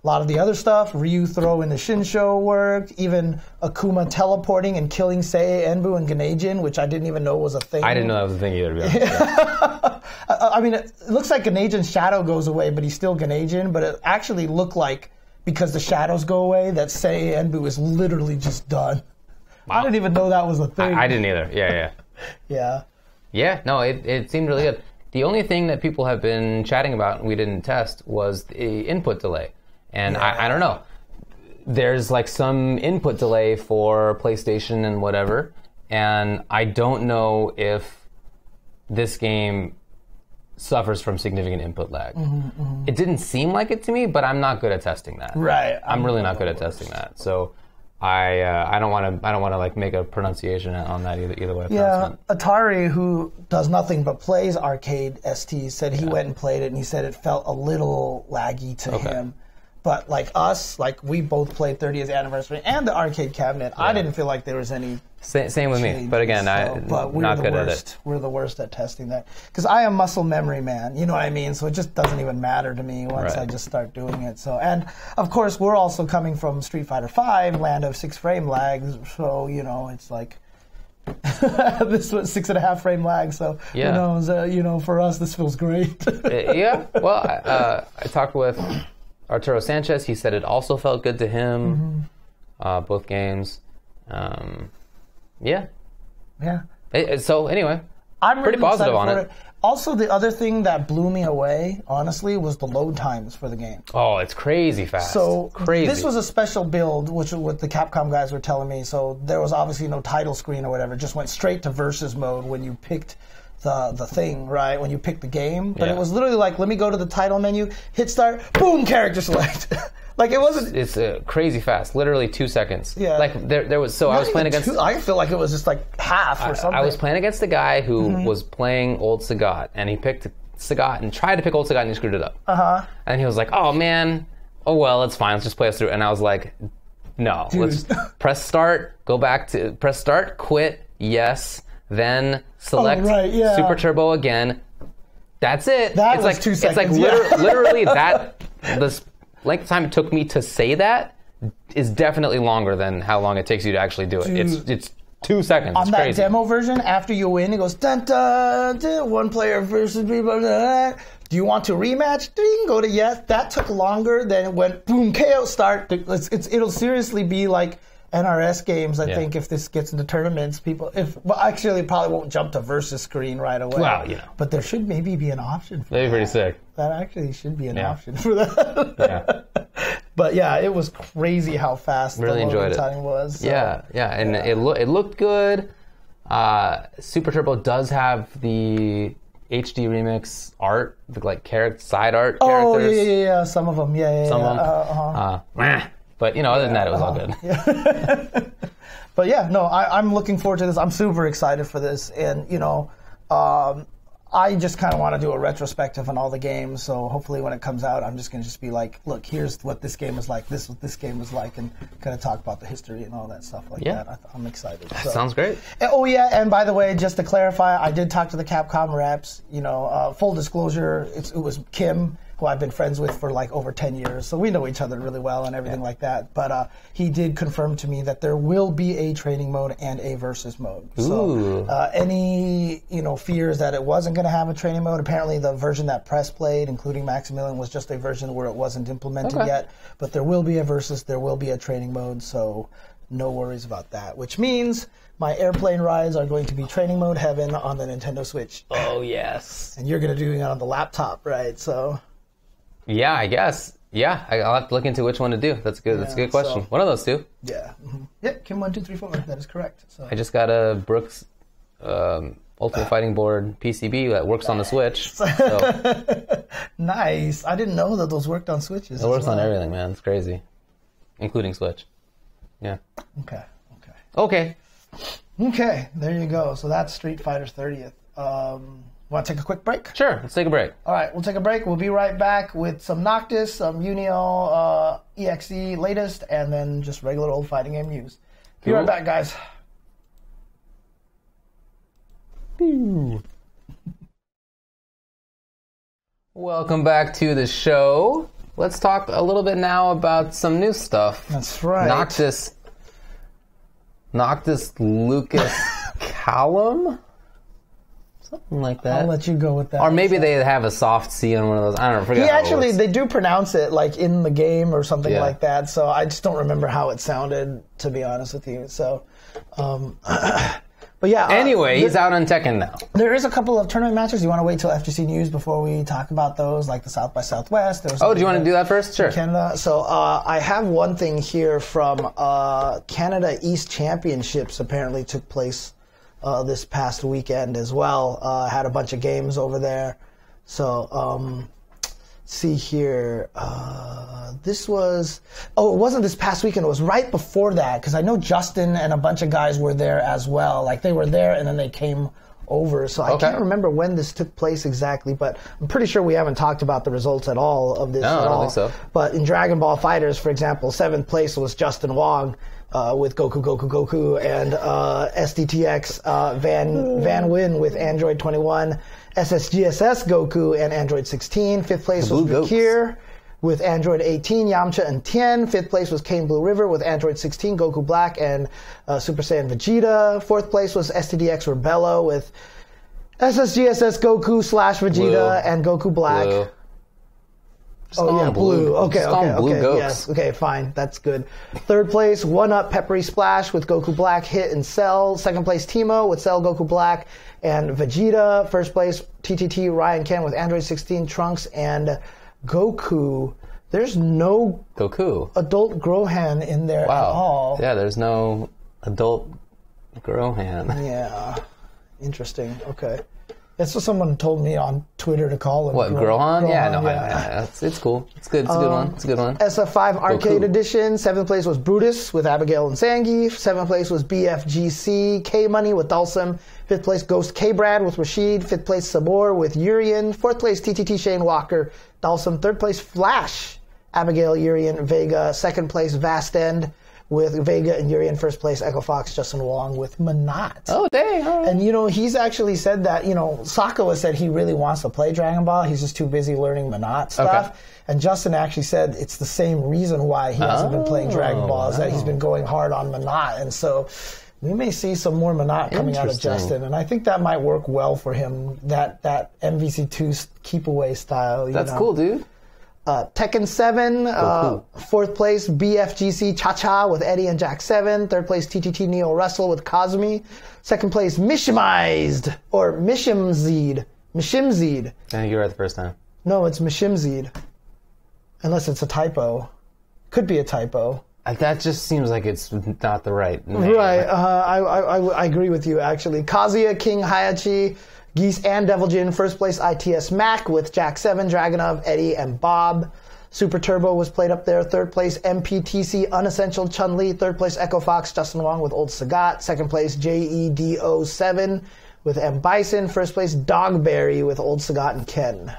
a lot of the other stuff, Ryu throw in the Shinsho worked, even Akuma teleporting and killing Sei, Enbu, and Ganejin, which I didn't even know was a thing. I didn't know that was a thing either, to be honest. I mean, it looks like Ganejin's shadow goes away, but he's still Ganejin, but it actually looked like, because the shadows go away, that Sei, Enbu is literally just done. Wow. I didn't even know that was a thing. I didn't either. Yeah. Yeah. Yeah, no, it seemed really good. The only thing that people have been chatting about and we didn't test was the input delay. And I don't know. There's like some input delay for PlayStation and whatever. And I don't know if this game suffers from significant input lag. It didn't seem like it to me, but I'm not good at testing that. Right. I'm really not good at testing that. So I don't want to like make a pronunciation on that either way. Yeah, Atari, who does nothing but plays arcade ST, said he went and played it, and he said it felt a little laggy to him. But like us, like we both played 30th anniversary and the arcade cabinet. I didn't feel like there was any. Same with me, but again, but we're not the good worst. at it. We're the worst at testing that because I am muscle memory man. You know what I mean? So it just doesn't even matter to me once I just start doing it. So and of course we're also coming from Street Fighter V, land of 6 frame lags. So you know it's like this was 6.5 frame lag. So who knows? You know, for us this feels great. Well, I talked with Arturo Sanchez. He said it also felt good to him. Both games. Yeah. So anyway, I'm really pretty positive on it. Also, the other thing that blew me away, honestly, was the load times for the game. Oh, it's crazy fast. So crazy. This was a special build, which what the Capcom guys were telling me. So there was obviously no title screen or whatever. It just went straight to versus mode when you picked the thing, right? When you picked the game. But it was literally like, let me go to the title menu, hit start, boom, character select. Like it wasn't. It's crazy fast. Literally 2 seconds. Yeah. Like there was. So I was playing against. I feel like it was just like half or something. I was playing against a guy who was playing Old Sagat, and he picked Sagat and tried to pick Old Sagat, and he screwed it up. And he was like, "Oh man, oh well, it's fine. Let's just play us through." And I was like, "No, let's press start, go back to press start, quit, yes, then select Super Turbo again. That's it. That it's was like 2 seconds. It's like literally that the length of time it took me to say that is definitely longer than how long it takes you to actually do it. It's 2 seconds. On it's that crazy. demo version, after you win, it goes dun dun dun, one player versus people. Do you want to rematch? Ding, go to yes. That took longer than it went boom KO start. It'll seriously be like NRS games. I think if this gets into tournaments, actually it probably won't jump to versus screen right away. Well, you know. But there should maybe be an option for That'd be that. pretty sick. That actually should be an option for that. But yeah, it was crazy how fast really the enjoyed loading it. time was. So. And it looked good. Super Turbo does have the HD remix art, the like side art characters. Oh yeah. Some of them, Some of them. But you know, other than that, it was all good. But yeah, no, I'm looking forward to this. I'm super excited for this, and you know, I just kind of want to do a retrospective on all the games. So hopefully, when it comes out, I'm just going to be like, look, here's what this game was like. This is what this game was like, and kind of talk about the history and all that stuff like that. I'm excited. That sounds great. Oh yeah, and by the way, just to clarify, I did talk to the Capcom reps. You know, full disclosure, it was Kim, who I've been friends with for like over 10 years, so we know each other really well and everything like that. But he did confirm to me that there will be a training mode and a versus mode. Ooh. So any fears that it wasn't going to have a training mode, apparently the version that Press played, including Maximilian, was just a version where it wasn't implemented yet. But there will be a versus, there will be a training mode, so no worries about that. Which means my airplane rides are going to be training mode heaven on the Nintendo Switch. Oh yes. And you're going to do it on the laptop, right? So. Yeah, I guess. Yeah, I'll have to look into which one to do. That's good. That's a good question. One of those two. Yeah. Yep. Kim 1 2 3 4. That is correct. So. I just got a Brooks Ultimate Fighting Board PCB that works on the Switch. So. Nice. I didn't know that those worked on Switches. It works on everything, man. It's crazy, including Switch. Yeah. Okay. There you go. So that's Street Fighter's 30th. Want to take a quick break? Sure, let's take a break. All right, we'll take a break. We'll be right back with some Noctis, some Unio EXE latest, and then just regular old fighting game news. Be right back, guys. Welcome back to the show. Let's talk a little bit now about some new stuff. That's right. Noctis Lucas Callum? Something like that. I'll let you go with that. Or maybe they have a soft C on one of those. I don't know. They do pronounce it like in the game or something like that. So I just don't remember how it sounded, to be honest with you. So, but But yeah. Anyway, he's out on Tekken now. There is a couple of tournament matches. You want to wait till FGC News before we talk about those, like the South by Southwest? Oh, do you want to do that first? Sure. Canada. So I have one thing here from Canada East Championships. Apparently took place this past weekend as well. Had a bunch of games over there. So see here. This was... Oh, it wasn't this past weekend. It was right before that, because I know Justin and a bunch of guys were there as well. Like, they were there, and then they came over. So I can't remember when this took place exactly, but I'm pretty sure we haven't talked about the results at all of this at all. I don't think so. But in Dragon Ball FighterZ, for example, 7th place was Justin Wong with Goku, and SDTX Van Win with Android 21, SSGSS Goku and Android 16. 5th place was Vikir with Android 18, Yamcha and Tien. 5th place was Kane Blue River with Android 16, Goku Black and Super Saiyan Vegeta. 4th place was STDX Rebello with SSGSS Goku / Vegeta and Goku Black. Blue. Blue. Okay. Blue Yes. Okay, fine. That's good. 3rd place, 1-Up Peppery Splash with Goku Black, Hit and Cell. 2nd place, Teemo with Cell, Goku Black, and Vegeta. 1st place, TTT Ryan Ken with Android 16, Trunks, and Goku. There's no Goku adult Grohan in there at all. Yeah, there's no adult Grohan. Yeah. Interesting. Okay. That's what someone told me on Twitter to call him. What, Grohan? Yeah, no, yeah. It's cool. It's good. It's a good one. It's a good one. SF5 Arcade Edition. 7th place was Brutus with Abigail and Zangief. 7th place was BFGC K-Money with Dulcim. 5th place Ghost K-Brad with Rashid. 5th place Sabor with Urian. 4th place TTT Shane Walker, Dulcim. 3rd place Flash, Abigail, Urian, Vega. 2nd place Vast End with Vega and Urian. 1st place Echo Fox, Justin Wong with Manat. Oh, dang. Right. And, he's actually said that, Sakawa said he really wants to play Dragon Ball. He's just too busy learning Manat stuff. Okay. And Justin actually said it's the same reason why he hasn't been playing Dragon Ball, is that he's been going hard on Manat. And so we may see some more Manat coming out of Justin. And I think that might work well for him, that MVC2 keep-away style. That's cool, dude. Tekken 7, 4th place, BFGC Cha-Cha with Eddie and Jack 7. 3rd place, TTT Neo Wrestle with Kazumi. 2nd place, Mishimized, or Mishimzed. Mishimzed. I think you were right the first time. No, it's Mishimzed. Unless it's a typo. Could be a typo. That just seems like it's not the right name. Right. I agree with you, actually. Kazuya, King Hayachi, Geese and Devil Jin. 1st place, ITS Mac with Jack 7, Dragonov, Eddie, and Bob. Super Turbo was played up there. 3rd place, MPTC Unessential Chun-Li. 3rd place, Echo Fox, Justin Wong with Old Sagat. 2nd place, JEDO7 with M. Bison. 1st place, Dogberry with Old Sagat and Ken.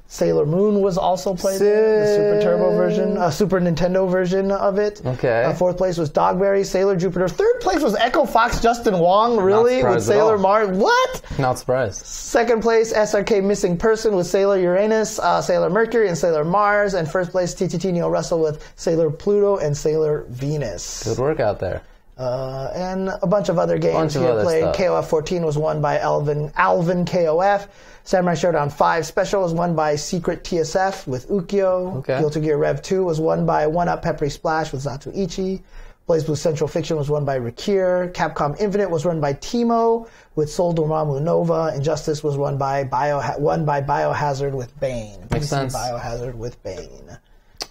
Sailor Moon was also played there, the Super Turbo version, Super Nintendo version of it. Okay. 4th place was Dogberry, Sailor Jupiter. 3rd place was Echo Fox, Justin Wong, really? With Sailor Mars. What? Not surprised. 2nd place, SRK Missing Person with Sailor Uranus, Sailor Mercury, and Sailor Mars. And 1st place, TTT Neo Russell with Sailor Pluto and Sailor Venus. Good work out there. And a bunch of other games here played. KOF 14 was won by Alvin KOF. Samurai Showdown 5 Special was won by Secret TSF with Ukyo. Okay. Guilty Gear Rev 2 was won by 1-Up Peppery Splash with Zatuichi. BlazBlue Central Fiction was won by Rikir. Capcom Infinite was run by Teemo with Soul Dormammu Nova. Injustice was won by Biohazard with Bane. Makes sense. Biohazard with Bane.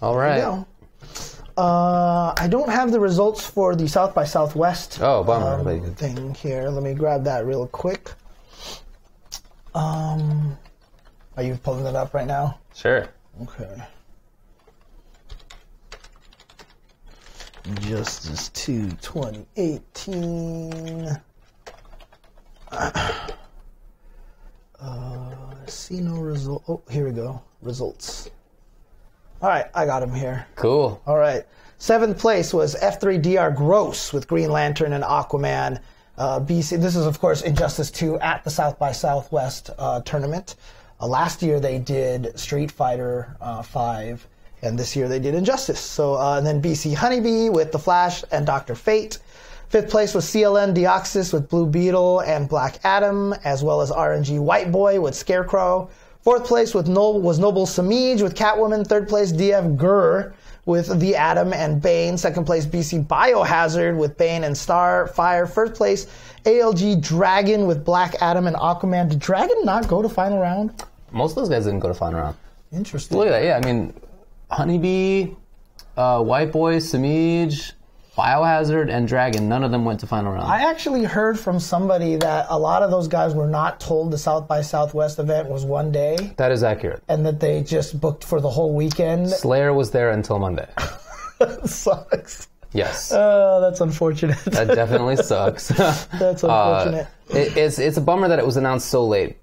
All right. I don't have the results for the South by Southwest thing here. Let me grab that real quick. Are you pulling it up right now? Sure. Okay. Injustice 2 2018. See no result. Oh, here we go. Results. All right, I got him here. Cool. All right. 7th place was F3DR Gross with Green Lantern and Aquaman. BC. This is, of course, Injustice 2 at the South by Southwest tournament. Last year they did Street Fighter 5, and this year they did Injustice. So, and then BC Honeybee with The Flash and Dr. Fate. 5th place was CLN Deoxys with Blue Beetle and Black Adam, as well as RNG White Boy with Scarecrow. 4th place was Noble Samij with Catwoman. 3rd place, DF Gurr with The Atom and Bane. Second place, BC Biohazard with Bane and Starfire. First place, ALG Dragon with Black Adam and Aquaman. Did Dragon not go to final round? Most of those guys didn't go to final round. Interesting. Look at that. Yeah, I mean, Honeybee, White Boy, Samij, Biohazard, and Dragon, none of them went to final round. I actually heard from somebody that a lot of those guys were not told the South by Southwest event was one day. That is accurate. And that they just booked for the whole weekend. Slayer was there until Monday. That sucks. Yes. Oh, that's unfortunate. That definitely sucks. That's unfortunate. It's a bummer that it was announced so late.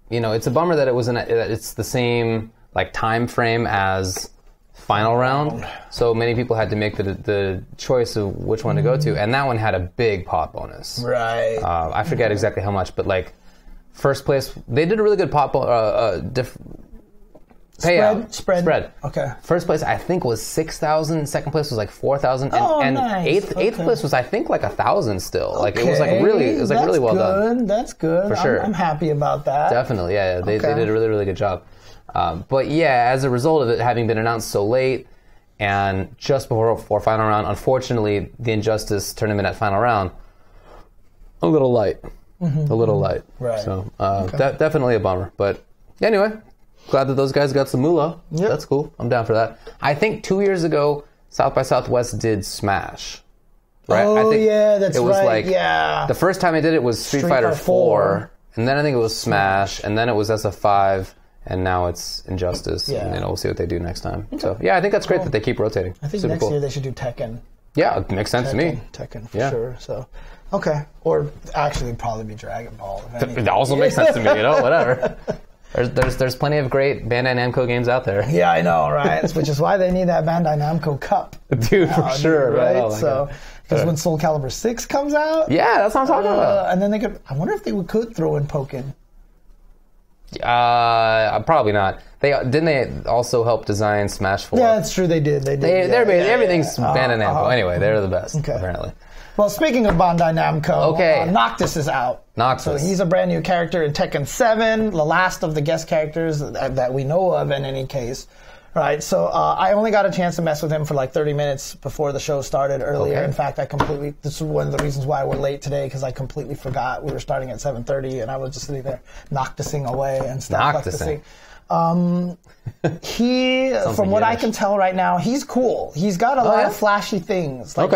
You know, it's a bummer that it's the same like time frame as final round, so many people had to make the choice of which one to go to, and that one had a big pot bonus. Right. I forget exactly how much, but like first place, they did a really good pot payout. Spread. Okay. First place I think was 6,000. Second place was like 4,000, and nice. eighth place was I think like 1,000 still. Like it was like really well done. That's good. For sure. I'm happy about that. Definitely, yeah. They did a really good job. But yeah, as a result of it having been announced so late and just before final round, unfortunately, the Injustice tournament at final round, a little light. A little light. Right. So definitely a bummer. But anyway, glad that those guys got some moolah. Yep. That's cool. I'm down for that. I think 2 years ago, South by Southwest did Smash. Right? Oh, I think yeah, that's right. It was like, yeah. The first time I did it was Street Fighter 4, and then I think it was Smash, and then it was SF5. And now it's Injustice, and we'll see what they do next time. Okay. So, yeah, I think that's great that they keep rotating. I think Super next year they should do Tekken. Yeah, it makes sense to me. Tekken, for sure. So, okay. Or actually probably be Dragon Ball. It also makes sense to me, whatever. There's plenty of great Bandai Namco games out there. Yeah, I know, right? Which is why they need that Bandai Namco Cup. Dude, for sure. Right? Oh, so, because when Soul Calibur 6 comes out... Yeah, that's what I'm talking about. And then they could... I wonder if they could throw in Pokken. Probably not. Didn't they also help design Smash 4? Yeah, that's true. They did. Everything's Bandai Namco. Anyway, they're the best, apparently. Well, speaking of Bandai Namco, Noctis is out. Noctis. So he's a brand new character in Tekken 7, the last of the guest characters that we know of in any case. Right, so I only got a chance to mess with him for like 30 minutes before the show started earlier. Okay. In fact, this is one of the reasons why we're late today, because I completely forgot we were starting at 7:30, and I was just sitting there Noctising away and stuff. Noctising. From what I can tell right now, he's cool. He's got a lot of flashy things. Like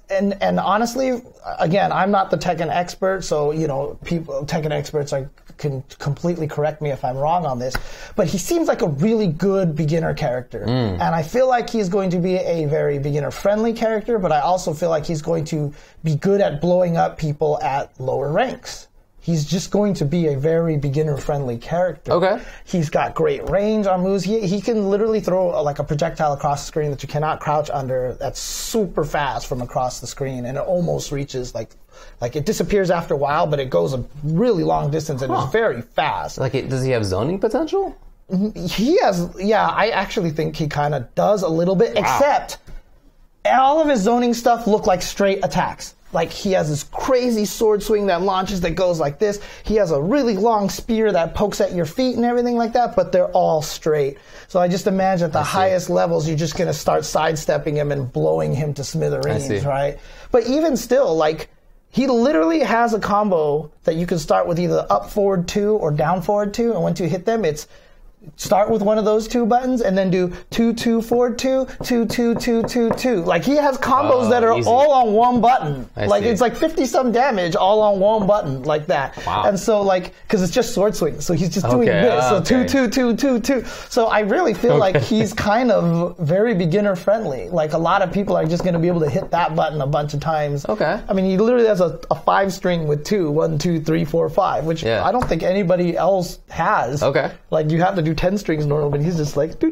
and honestly, again, I'm not the Tekken expert, so Tekken experts can completely correct me if I'm wrong on this, but he seems like a really good beginner character. And I feel like he's going to be a very beginner-friendly character, but I also feel like he's going to be good at blowing up people at lower ranks. He's just going to be a very beginner-friendly character. Okay. He's got great range on moves. He can literally throw like a projectile across the screen that you cannot crouch under. That's super fast from across the screen, and it almost reaches like it disappears after a while, but it goes a really long distance and is very fast. Does he have zoning potential? He has. Yeah, I actually think he kind of does a little bit, except all of his zoning stuff look like straight attacks. Like, he has this crazy sword swing that launches that goes like this. He has a really long spear that pokes at your feet and everything like that, but they're all straight. So I just imagine at the highest levels, you're just going to start sidestepping him and blowing him to smithereens, right? But even still, like, he literally has a combo that you can start with either up forward 2 or down forward 2, and once you hit them, it's start with one of those two buttons and then do 2-2 forward 2, 2-2 2-2-2. Like, he has combos that are all on one button. It's like 50-some damage all on one button like that. Wow. And so, like, because it's just sword swing, so he's just doing this. So 2-2-2-2-2. So I really feel like he's kind of very beginner friendly. Like, a lot of people are just going to be able to hit that button a bunch of times. Okay. I mean, he literally has a 5-string with 2, 1, 2, 3, 4, 5, which I don't think anybody else has. Okay. Like, you have to do 10 strings normal, but he's just like do,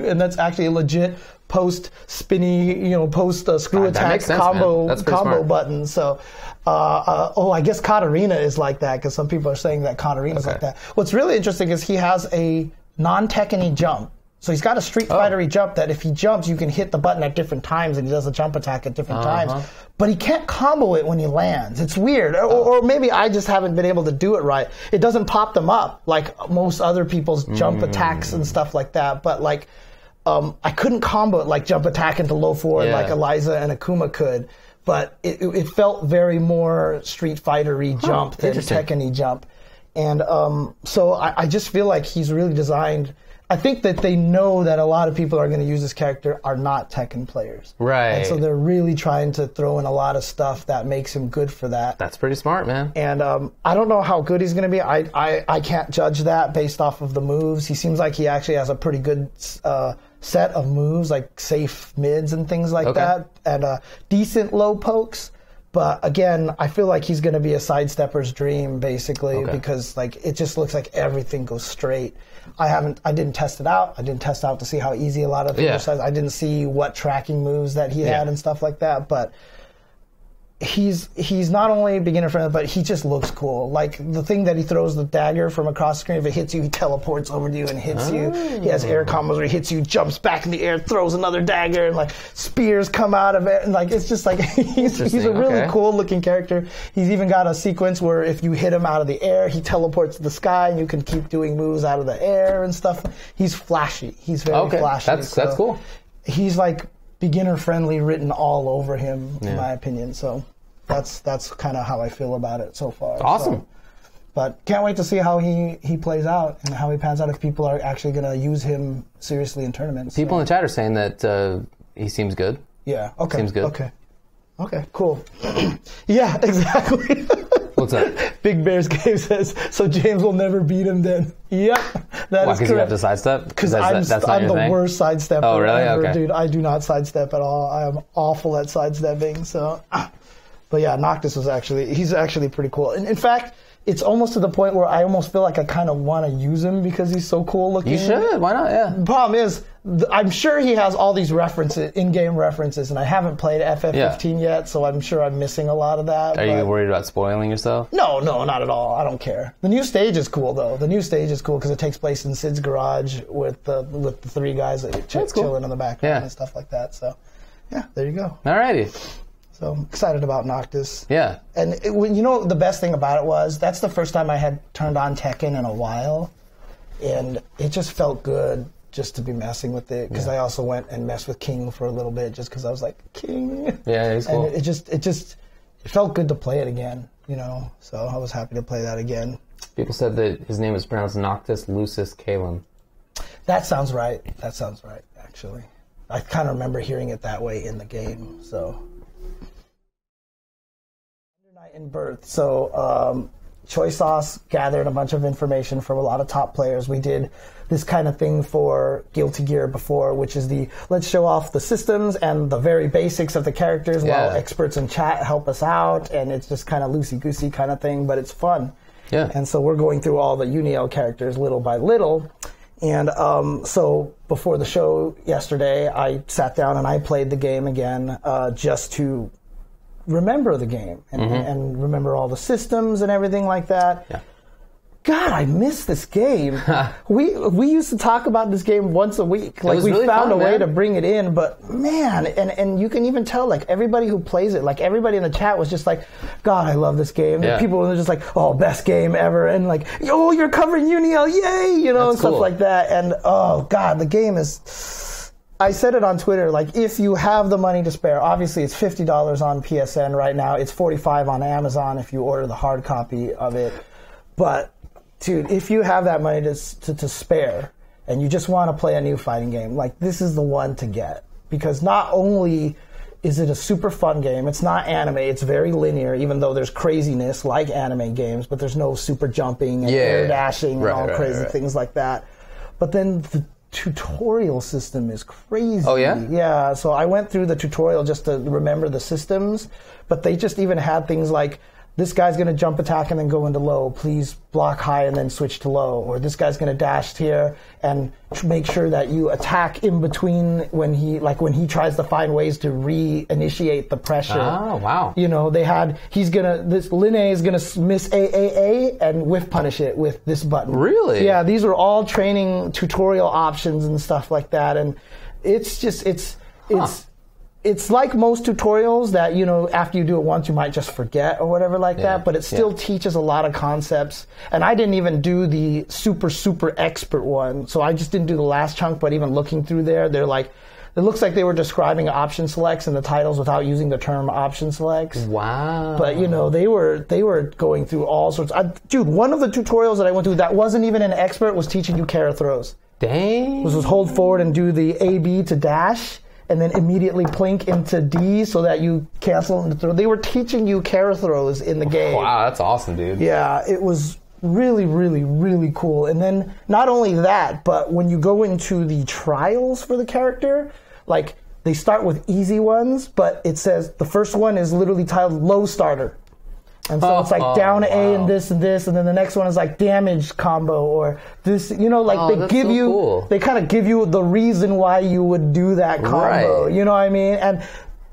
and that's actually a legit post spinny, post screw attack combo button. So, I guess Katarina is like that, because some people are saying that Katarina is like that. What's really interesting is he has a non-Tekken-y jump. So he's got a Street Fighter-y jump that if he jumps, you can hit the button at different times, and he does a jump attack at different times. But he can't combo it when he lands. It's weird. Or maybe I just haven't been able to do it right. It doesn't pop them up like most other people's jump attacks and stuff like that. But, like, I couldn't combo it like jump attack into low forward like Eliza and Akuma could, but it felt very more Street Fighter-y jump than Tekken-y jump. And so I just feel like he's really designed. I think that they know that a lot of people are going to use this character are not Tekken players. Right. And so they're really trying to throw in a lot of stuff that makes him good for that. That's pretty smart, man. And I don't know how good he's going to be. I can't judge that based off of the moves. He seems like he actually has a pretty good set of moves, like safe mids and things like that, and decent low pokes. But again, I feel like he's going to be a sidestepper's dream, basically, because like it just looks like everything goes straight. I didn't test it out. I didn't test out to see how easy a lot of things are. I didn't see what tracking moves that he had and stuff like that. But he's not only beginner friendly, but he just looks cool. Like the thing that he throws the dagger from across the screen, if it hits you, he teleports over to you and hits you. He has air combos where he hits you, jumps back in the air, throws another dagger, and like spears come out of it. And like it's just like he's a really cool looking character. He's even got a sequence where if you hit him out of the air, he teleports to the sky, and you can keep doing moves out of the air and stuff. He's flashy. He's very flashy. That's cool. He's like beginner friendly written all over him, in my opinion. So that's kind of how I feel about it so far. Awesome. So, but can't wait to see how he plays out and how he pans out if people are actually going to use him seriously in tournaments. People in the chat are saying that he seems good. Yeah. Okay. Seems good. Okay. Cool. Yeah. Exactly. What's up? Big Bears Game says, so James will never beat him then. Yep. That is because you have to sidestep? Because I'm the worst sidestepper ever, dude. I do not sidestep at all. I am awful at sidestepping. So, but yeah, Noctis he's actually pretty cool. And in fact, it's almost to the point where I almost feel like I kind of want to use him because he's so cool looking. You should. Why not? Yeah. The problem is, I'm sure he has all these references, in-game references, and I haven't played FF15 yet, so I'm sure I'm missing a lot of that. Are you worried about spoiling yourself? No, not at all. I don't care. The new stage is cool, though. The new stage is cool because it takes place in Sid's garage with the three guys that chilling in the background and stuff like that. So, yeah, there you go. Alrighty. So I'm excited about Noctis. Yeah. And the best thing about it was that's the first time I had turned on Tekken in a while, and it just felt good just to be messing with it because I also went and messed with King for a little bit just because I was like, King. Yeah, he's cool. And it felt good to play it again, So I was happy to play that again. People said that his name is pronounced Noctis Lucis Calum. That sounds right, actually. I kind of remember hearing it that way in the game, so. In birth. So Choi Sauce gathered a bunch of information from a lot of top players. We did this kind of thing for Guilty Gear before, which is let's show off the systems and the very basics of the characters while experts in chat help us out, and it's just kind of loosey-goosey kind of thing, but it's fun. Yeah. And so we're going through all the UNIL characters little by little. And so before the show yesterday, I sat down and I played the game again just to remember the game and remember all the systems and everything like that. Yeah. God, I miss this game. we used to talk about this game once a week. Like we really found fun, a way man. to bring it in, but man, and you can even tell like everybody who plays it, like everybody in the chat was just like, God, I love this game. Yeah. And people were just like, oh, best game ever, and like, oh, you're covering UNIL, yay, That's and stuff cool. like that. And oh God, the game is. I said it on Twitter, like, if you have the money to spare, obviously it's $50 on PSN right now. It's $45 on Amazon if you order the hard copy of it. But, dude, if you have that money to spare and you just want to play a new fighting game, like, this is the one to get. Because not only is it a super fun game, it's not anime, it's very linear, even though there's craziness like anime games, but there's no super jumping and air dashing and all crazy things like that. But then the tutorial system is crazy. Oh, yeah? Yeah, so I went through the tutorial just to remember the systems, but they just even had things like, this guy's going to jump attack and then go into low. Please block high and then switch to low. Or this guy's going to dash here and make sure that you attack in between when he tries to find ways to reinitiate the pressure. Oh, wow. This Linne is going to miss AAA and whiff punish it with this button. Really? Yeah, these are all training tutorial options and stuff like that. And it's it's like most tutorials that, you know, after you do it once, you might just forget or whatever like that, but it still teaches a lot of concepts. And I didn't even do the super expert one, so I just didn't do the last chunk, but even looking through there, they're like, it looks like they were describing option selects in the titles without using the term option selects. Wow. But, you know, they were going through all sorts. Dude, one of the tutorials that I went through that wasn't even an expert was teaching you Kara throws. Dang. This was hold forward and do the A-B to dash, and then immediately plink into D so that you cancel into throw. They were teaching you Kara throws in the game. Wow, that's awesome, dude. Yeah, it was really cool. And then not only that, but when you go into the trials for the character, like they start with easy ones, but it says the first one is literally titled low starter. And so it's like down A and this, and then the next one is like damage combo or this, you know, like they give you, cool. They kind of give you the reason why you would do that combo, you know what I mean? And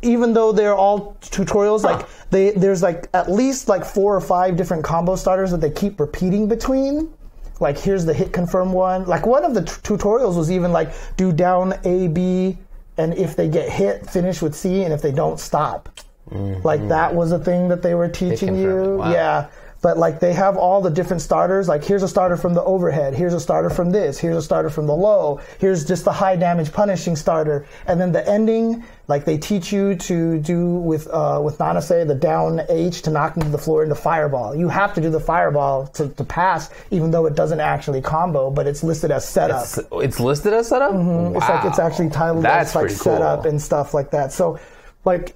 even though they're all tutorials, like there's like at least like 4 or 5 different combo starters that they keep repeating between. Like here's the hit confirm one. Like one of the tutorials was even like do down A, B, and if they get hit, finish with C, and if they don't, stop. Mm-hmm. Like that was a thing that they were teaching you. Wow. Yeah. But like they have all the different starters. Like here's a starter from the overhead. Here's a starter from this. Here's a starter from the low. Here's just the high damage punishing starter. And then the ending, like they teach you to do with Nanase, the down H to knock into the floor into fireball. You have to do the fireball to pass, even though it doesn't actually combo, but it's listed as setup. It's listed as setup? Mm-hmm. Wow. It's like it's actually titled as like setup and stuff like that. So like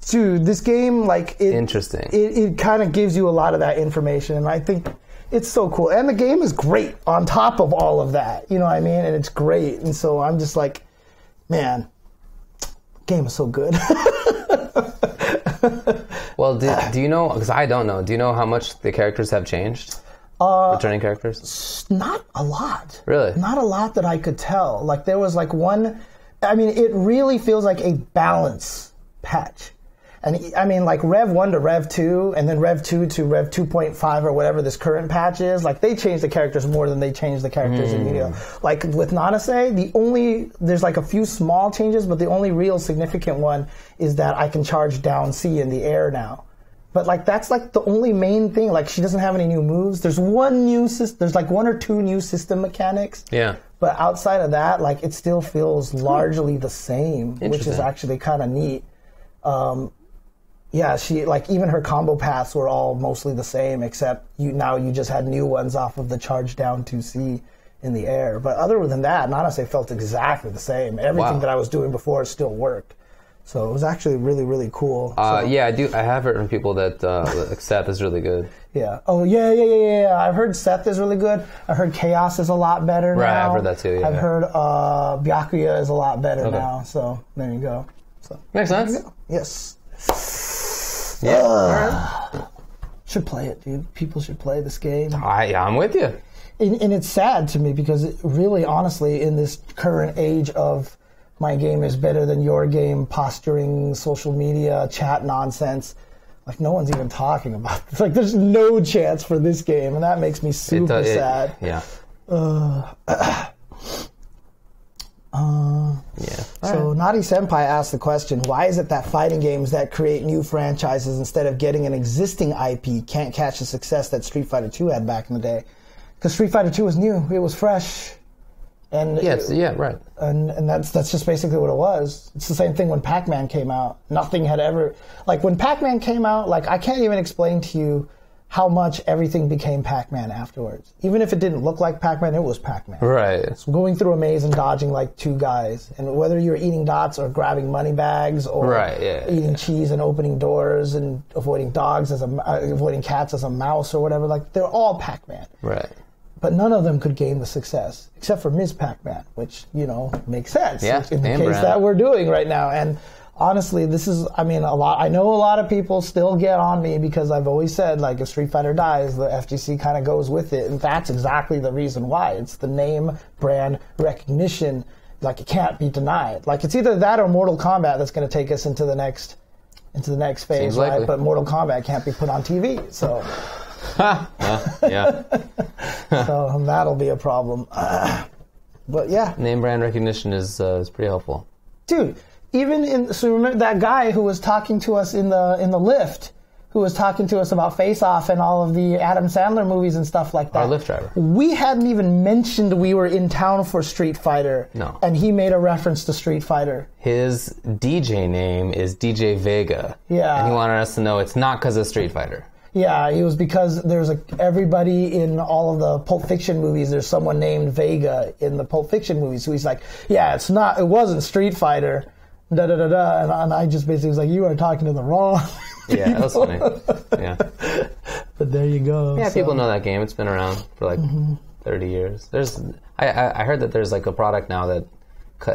dude, this game, like interesting. It kind of gives you a lot of that information, and I think it's so cool. And the game is great on top of all of that. You know what I mean? And it's great. And so I'm just like, man, the game is so good. Well, do you know? Because I don't know. Do you know how much the characters have changed? Returning characters? Not a lot. Really? Not a lot that I could tell. Like there was like one. I mean, it really feels like a balance patch. And I mean, like Rev 1 to Rev 2, and then Rev 2 to Rev 2.5 or whatever this current patch is, like they changed the characters more than they changed the characters in Yu-Gi-Oh! Like with Nanase, there's like a few small changes, but the only real significant one is that I can charge down C in the air now. But like that's like the only main thing. Like she doesn't have any new moves. There's there's like 1 or 2 new system mechanics. Yeah. But outside of that, like it still feels largely the same, which is actually kind of neat. Yeah, she like even her combo paths were all mostly the same, except you just had new ones off of the charge down 2C in the air. But other than that, Nanase felt exactly the same. Everything that I was doing before still worked. So it was actually really cool. Yeah, I have heard from people that Seth is really good. Yeah. Oh yeah. I've heard Seth is really good. I heard Chaos is a lot better now. Right, I've heard that too. Yeah. I've heard Byakuya is a lot better now. So there you go. So makes sense. Yes. Yeah. All right. Should play it, dude. People should play this game. I'm with you. And it's sad to me because it really, honestly, in this current age of my game is better than your game, posturing, social media, chat nonsense, like no one's even talking about this. Like there's no chance for this game, and that makes me super sad. Yeah. Yeah. So Naughty Senpai asked the question, why is it that fighting games that create new franchises instead of getting an existing IP can't catch the success that Street Fighter 2 had back in the day? Because Street Fighter 2 was new. It was fresh. And right. And that's just basically what it was. It's the same thing when Pac-Man came out. Nothing had ever... Like, when Pac-Man came out, like, I can't even explain to you how much everything became Pac-Man afterwards. Even if it didn't look like Pac-Man, it was Pac-Man. Right. So going through a maze and dodging like 2 guys. And whether you're eating dots or grabbing money bags or eating cheese and opening doors and avoiding avoiding cats as a mouse or whatever, like, they're all Pac-Man. Right. But none of them could gain the success, except for Ms. Pac-Man, which, makes sense in the case that we're doing right now. And honestly, this is, I know a lot of people still get on me because I've always said, like, if Street Fighter dies, the FGC kind of goes with it. And that's exactly the reason why. It's the name, brand, recognition. Like, it can't be denied. Like, it's either that or Mortal Kombat that's going to take us into the next phase, Seems right? likely. But Mortal Kombat can't be put on TV, so... yeah. So that'll be a problem. But yeah. Name brand recognition is pretty helpful. Dude, So remember that guy who was talking to us in the lift, who was talking to us about Face Off and all of the Adam Sandler movies and stuff like that. Our Lyft driver. We hadn't even mentioned we were in town for Street Fighter. No. And he made a reference to Street Fighter. His DJ name is DJ Vega. Yeah. And he wanted us to know it's not because of Street Fighter. Yeah, it was because there's everybody in all of the Pulp Fiction movies, there's someone named Vega in the Pulp Fiction movies. So he's like, yeah, it wasn't Street Fighter. Da-da-da-da. And I just basically was like, you are talking to the wrong people. Yeah, that was funny. Yeah. But there you go. Yeah, people know that game. It's been around for like 30 years. I heard that there's like a product now that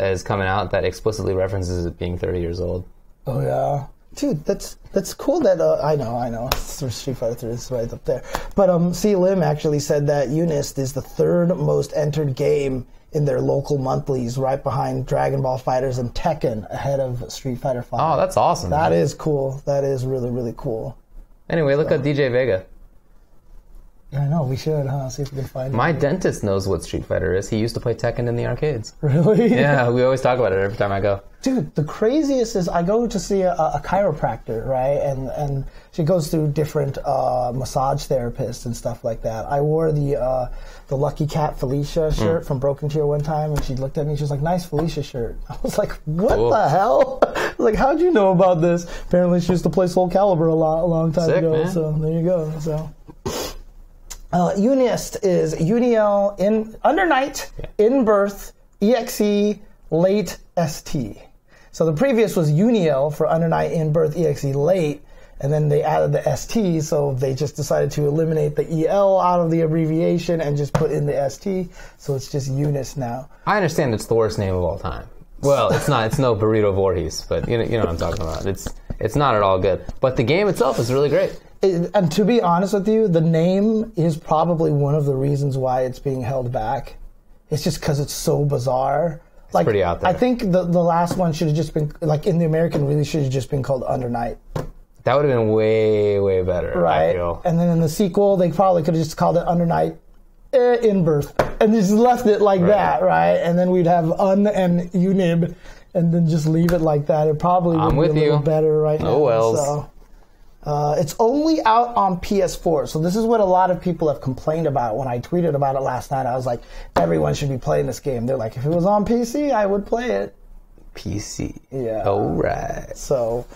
is coming out that explicitly references it being 30 years old. Oh, yeah. Dude, that's cool that, I know. Street Fighter 3 is right up there. But C. Lim actually said that UNIST is the third most entered game in their local monthlies, right behind Dragon Ball FighterZ and Tekken, ahead of Street Fighter 5. Oh, that's awesome. That is cool. That is really, really cool. Anyway, look at DJ Vega. Yeah, I know. We should, huh? See if we can find My dentist knows what Street Fighter is. He used to play Tekken in the arcades. Really? Yeah, we always talk about it every time I go. Dude, the craziest is I go to see a chiropractor, right? And she goes through different massage therapists and stuff like that. I wore the Lucky Cat Felicia shirt from Broken Tier one time, and she looked at me and she was like, "Nice Felicia shirt." I was like, "What the hell?" I was like, "How'd you know about this?" Apparently, she used to play Soul Calibur a long time ago. Man. So there you go. So. UNIST is UNIL in under night, in birth, EXE, late, ST. So the previous was UNIL for under night, in birth, EXE, late, and then they added the ST, so they just decided to eliminate the EL out of the abbreviation and just put in the ST, so it's just UNIST now. I understand it's the worst name of all time. Well, it's not. It's no Burrito Voorhees, but you know what I'm talking about. It's not at all good. But the game itself is really great. And to be honest with you, the name is probably one of the reasons why it's being held back. It's just because it's so bizarre. It's pretty out there. I think the last one should have just been, like in the American release, should have just been called Under Night. That would have been way, way better, right? I feel. And then in the sequel, they probably could have just called it Under Night, in birth. And just left it like that, right? And then we'd have Un and Unib, and then just leave it like that. It probably would be a little better right now. Oh, well. So. It's only out on PS4, so this is what a lot of people have complained about. When I tweeted about it last night, I was like, everyone should be playing this game. They're like, if it was on PC, I would play it. PC. Yeah. All right. So,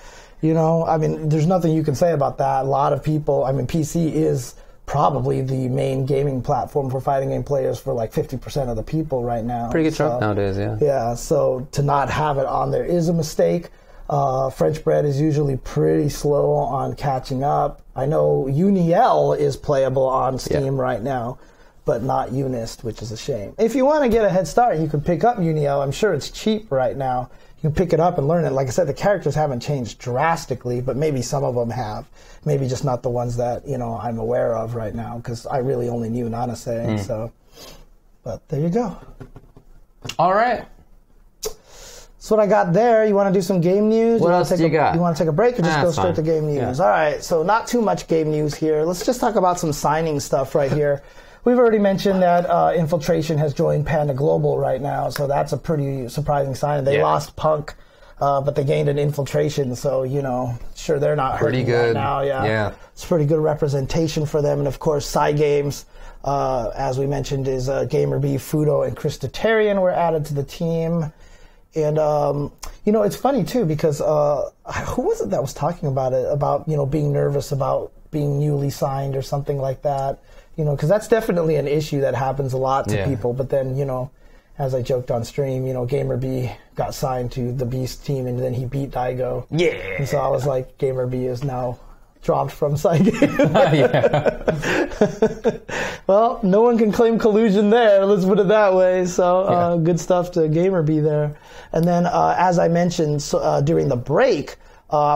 I mean, there's nothing you can say about that. A lot of people, I mean, PC is probably the main gaming platform for fighting game players for like 50% of the people right now. Pretty good chunk nowadays, yeah. Yeah, so to not have it on there is a mistake. French bread is usually pretty slow on catching up. I know UNIL is playable on Steam right now, but not UNIST, which is a shame. If you want to get a head start, you can pick up UNIL. I'm sure it's cheap right now. You can pick it up and learn it. Like I said, the characters haven't changed drastically, but maybe some of them have. Maybe just not the ones that, I'm aware of right now, because I really only knew Nanase. So, but there you go. All right. That's what I got there. You want to do some game news? What else do you got? You want to take a break or just go straight fine. to game news? Yeah. All right, so not too much game news here. Let's just talk about some signing stuff right here. We've already mentioned that Infiltration has joined Panda Global right now, so that's a pretty surprising sign. They lost Punk, but they gained an Infiltration, so, sure they're not hurting right now. Yeah. It's pretty good representation for them. And, of course, Cygames, as we mentioned, is GamerB, Fudo, and Christotarian were added to the team. And, it's funny, too, because who was it that was talking about it, about, being nervous about being newly signed or something like that? Because that's definitely an issue that happens a lot to people. But then, as I joked on stream, GamerB got signed to the Beast team, and then he beat Daigo. Yeah. And so I was like, GamerB is now dropped from Cygames. Well, no one can claim collusion there, let's put it that way. So good stuff to GamerB there. And then, as I mentioned during the break,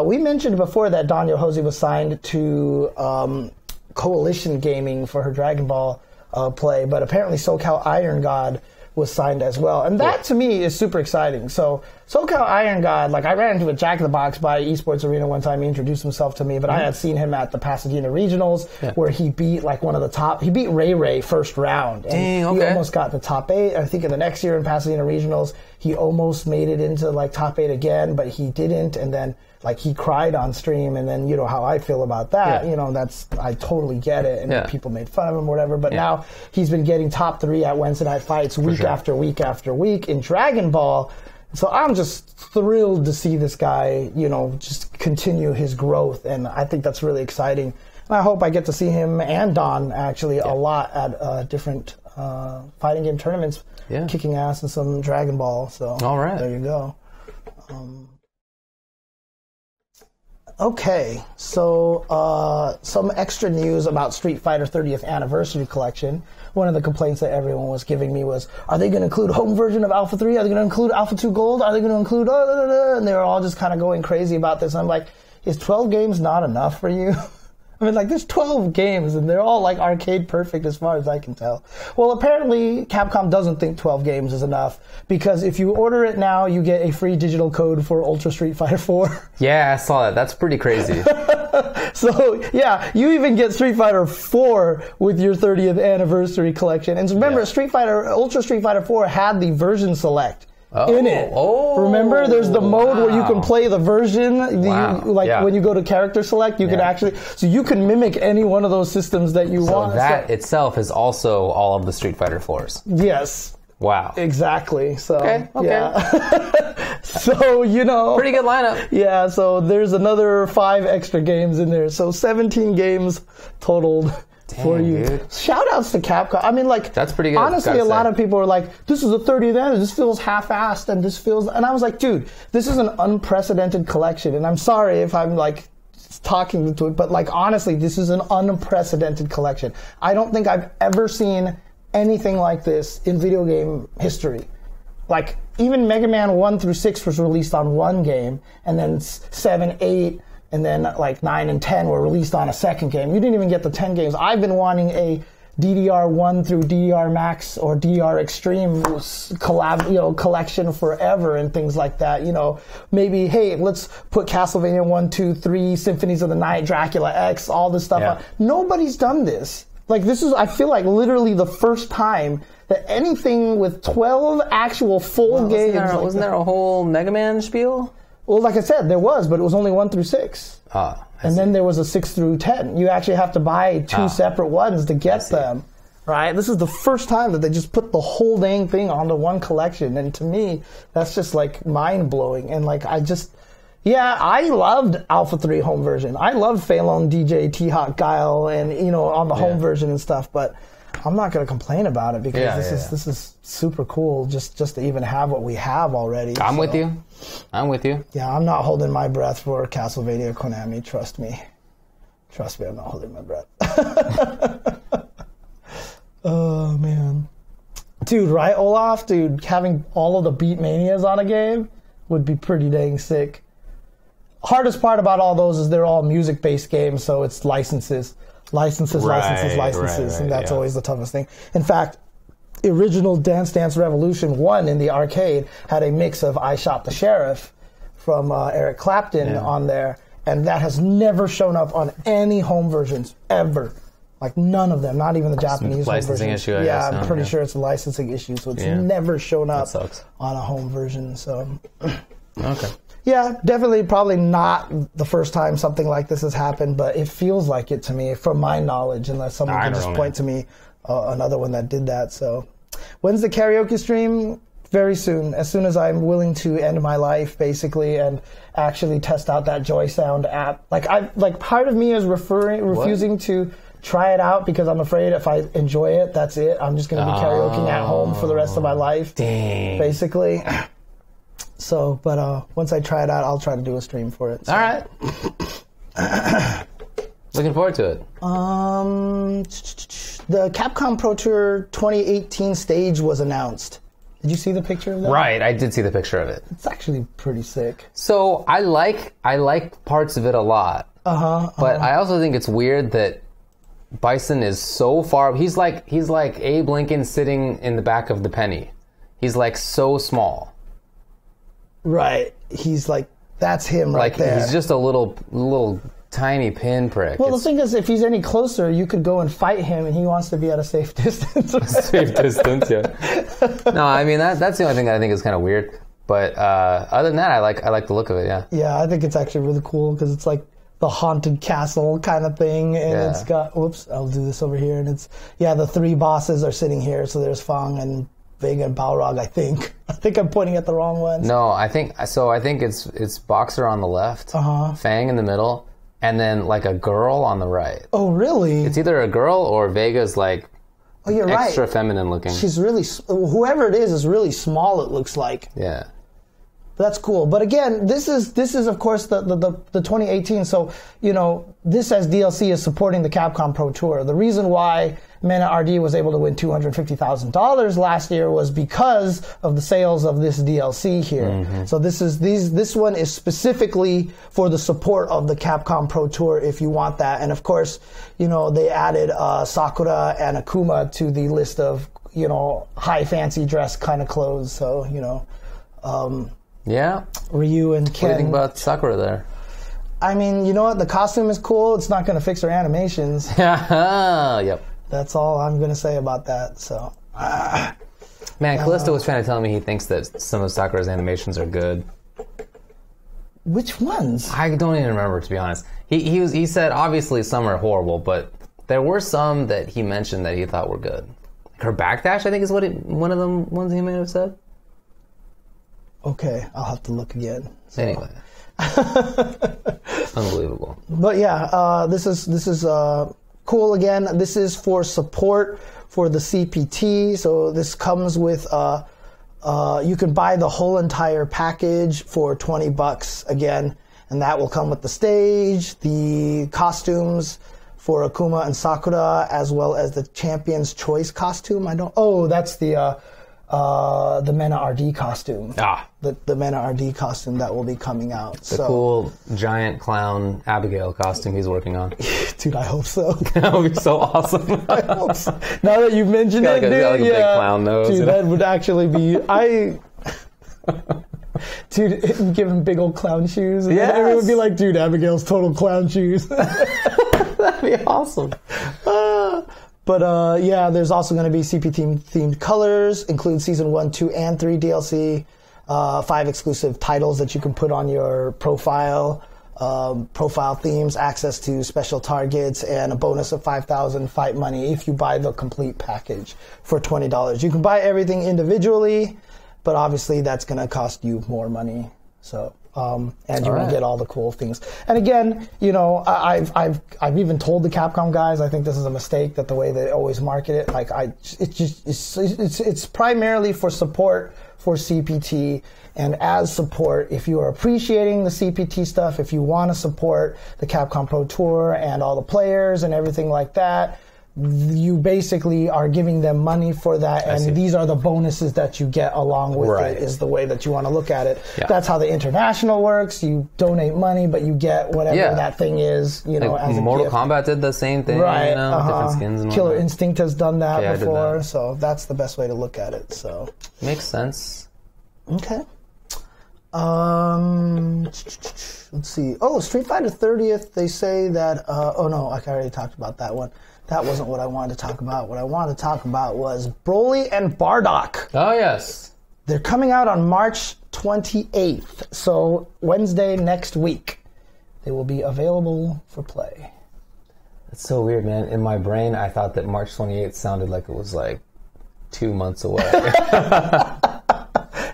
we mentioned before that Danya Hosey was signed to Coalition Gaming for her Dragon Ball play, but apparently SoCal Iron God was signed as well. And that, to me, is super exciting. So, SoCal Iron God, like, I ran into a Jack-in-the-Box by Esports Arena one time. He introduced himself to me, but I had seen him at the Pasadena Regionals, where he beat, like, one of the top... He beat Ray first round. And he almost got the top 8. I think in the next year in Pasadena Regionals, he almost made it into, like, top 8 again, but he didn't. And then, like, he cried on stream, and then, you know, how I feel about that, you know, I totally get it, and people made fun of him or whatever, but now he's been getting top 3 at Wednesday Night Fights week after week after week in Dragon Ball, so I'm just thrilled to see this guy, you know, just continue his growth, and I think that's really exciting, and I hope I get to see him and Don, actually, a lot at different fighting game tournaments, kicking ass in some Dragon Ball, so there you go. Okay, so some extra news about Street Fighter 30th Anniversary Collection. One of the complaints that everyone was giving me was, are they going to include home version of Alpha 3? Are they going to include Alpha 2 Gold? Are they going to include... And they were all just kind of going crazy about this. And I'm like, is 12 games not enough for you? I mean, like, there's 12 games, and they're all, like, arcade perfect as far as I can tell. Well, apparently, Capcom doesn't think 12 games is enough, because if you order it now, you get a free digital code for Ultra Street Fighter 4. Yeah, I saw that. That's pretty crazy. So, yeah, you even get Street Fighter 4 with your 30th Anniversary Collection. And remember, Ultra Street Fighter 4 had the version select. In it. Remember, there's the mode where you can play the version, when you go to character select, you can actually, so you can mimic any one of those systems that you want. So that itself is also all of the Street Fighter 4s. Yes. Wow. Exactly. So, yeah. So, you know. Pretty good lineup. Yeah, so there's another 5 extra games in there. So 17 games totaled. For you. Dude. Shout outs to Capcom. I mean, like, that's pretty good. Honestly, a lot of people are like, this is a 30th anniversary, this feels half-assed, and this feels, and I was like, dude, this is an unprecedented collection, and I'm sorry if I'm like talking to it, but like, honestly, this is an unprecedented collection. I don't think I've ever seen anything like this in video game history. Like, even Mega Man 1 through 6 was released on one game, and then 7, 8, and then like 9 and 10 were released on a second game. You didn't even get the 10 games. I've been wanting a DDR1 through DDR Max or DDR Extreme collection forever and things like that. You know, maybe, hey, let's put Castlevania 1, 2, 3, Symphonies of the Night, Dracula X, all this stuff. Yeah. Nobody's done this. Like, this is, I feel like, literally the first time that anything with 12 actual full games... Wasn't there a whole Mega Man spiel? Well, like I said, there was, but it was only 1 through 6. And then there was a 6 through 10. You actually have to buy 2 separate ones to get them, right? This is the first time that they just put the whole dang thing onto one collection. And to me, that's just, like, mind-blowing. And, like, I loved Alpha 3 home version. I loved Fei Long, DJ, T-Hawk, Guile, and, you know, on the home version and stuff. But I'm not going to complain about it because this is super cool just to even have what we have already. I'm with you. Yeah, I'm not holding my breath for Castlevania Konami. Trust me, I'm not holding my breath. Oh, man. Dude, right, Olaf? Dude, having all of the Beatmanias on a game would be pretty dang sick. Hardest part about all those is they're all music-based games, so it's licenses. Licenses, and that's always the toughest thing. In fact, original Dance Dance Revolution 1 in the arcade had a mix of I Shot the Sheriff from Eric Clapton on there, and that has never shown up on any home versions, ever. Like, none of them, not even the Japanese home versions. Licensing issue, I guess. I'm pretty sure it's a licensing issue, so it's never shown up on a home version, so... Okay. Yeah, definitely probably not the first time something like this has happened, but it feels like it to me, from my knowledge, unless someone can just point to me another one that did that. So, when's the karaoke stream? Very soon. As soon as I'm willing to end my life, basically, and actually test out that Joy Sound app. Part of me is refusing to try it out because I'm afraid if I enjoy it, that's it. I'm just going to be karaokeing at home for the rest of my life. Dang. Basically. So, but once I try it out, I'll try to do a stream for it. So. All right. Looking forward to it. The Capcom Pro Tour 2018 stage was announced. Did you see the picture of that? Right, I did see the picture of it. It's actually pretty sick. So I like parts of it a lot. But I also think it's weird that Bison is so far. He's like Abe Lincoln sitting in the back of the penny. He's like so small. Right. He's like, that's him right there. He's just a little tiny pinprick. Well, the thing is, if he's any closer, you could go and fight him, and he wants to be at a safe distance. Safe distance, yeah. No, I mean, that's the only thing that I think is kind of weird. But other than that, I like the look of it, yeah. Yeah, I think it's actually really cool because it's like the haunted castle kind of thing, and it's got, whoops, I'll do this over here, and it's, the 3 bosses are sitting here, so there's Fang and Vega and Balrog, I think. I think I'm pointing at the wrong ones. No, I think it's Boxer on the left, Fang in the middle, and then like a girl on the right. Oh, really? It's either a girl or Vega's like you're extra right. feminine looking. She's really, whoever it is really small, it looks like. Yeah. That's cool. But again, this is of course the 2018. So, this as DLC is supporting the Capcom Pro Tour. The reason why Mena RD was able to win $250,000 last year was because of the sales of this DLC here. Mm-hmm. So this one is specifically for the support of the Capcom Pro Tour if you want that. And of course, they added Sakura and Akuma to the list of, high fancy dress kind of clothes. So, yeah. Ryu and Ken. What do you think about Sakura there? I mean, you know what? The costume is cool. It's not going to fix her animations. Yep. That's all I'm going to say about that. So, man, Callisto was trying to tell me he thinks that some of Sakura's animations are good. Which ones? I don't even remember, to be honest. He said obviously some are horrible, but there were some that he mentioned that he thought were good. Her backdash, I think, is one of them ones he may have said. Okay, I'll have to look again. So. Anyway. Unbelievable. But yeah, this is cool again. This is for support for the CPT. So this comes with you can buy the whole entire package for $20 again, and that will come with the stage, the costumes for Akuma and Sakura, as well as the Champion's Choice costume. That's the Mena RD costume. The Mena RD costume that will be coming out. The cool giant clown Abigail costume he's working on. Dude, I hope so. That would be so awesome. I hope so. Now that you mentioned it, dude, like a big clown nose. Dude, that would actually be... Dude, give him big old clown shoes. And everyone would be like, dude, Abigail's total clown shoes. That'd be awesome. But there's also going to be CPT-themed colors, include Season 1, 2, and 3 DLC, 5 exclusive titles that you can put on your profile themes, access to special targets, and a bonus of 5,000 fight money if you buy the complete package for $20. You can buy everything individually, but obviously that's going to cost you more money. So... and you will get all the cool things. And again, I've even told the Capcom guys I think this is a mistake that the way they always market it. Like it's primarily for support for CPT, and as support, if you are appreciating the CPT stuff, if you want to support the Capcom Pro Tour and all the players and everything like that, you basically are giving them money for that, and these are the bonuses that you get along with it, is the way that you want to look at it. Yeah. That's how the international works. You donate money, but you get whatever that thing is, as a Mortal gift. Kombat did the same thing, right? Different skins and Killer whatnot. Instinct has done that before, that. So that's the best way to look at it. So makes sense. Okay. Let's see. Oh, Street Fighter 30th, they say that... I already talked about that one. That wasn't what I wanted to talk about. What I wanted to talk about was Broly and Bardock. Oh, yes. They're coming out on March 28th, so Wednesday next week. They will be available for play. It's so weird, man. In my brain, I thought that March 28th sounded like it was like 2 months away.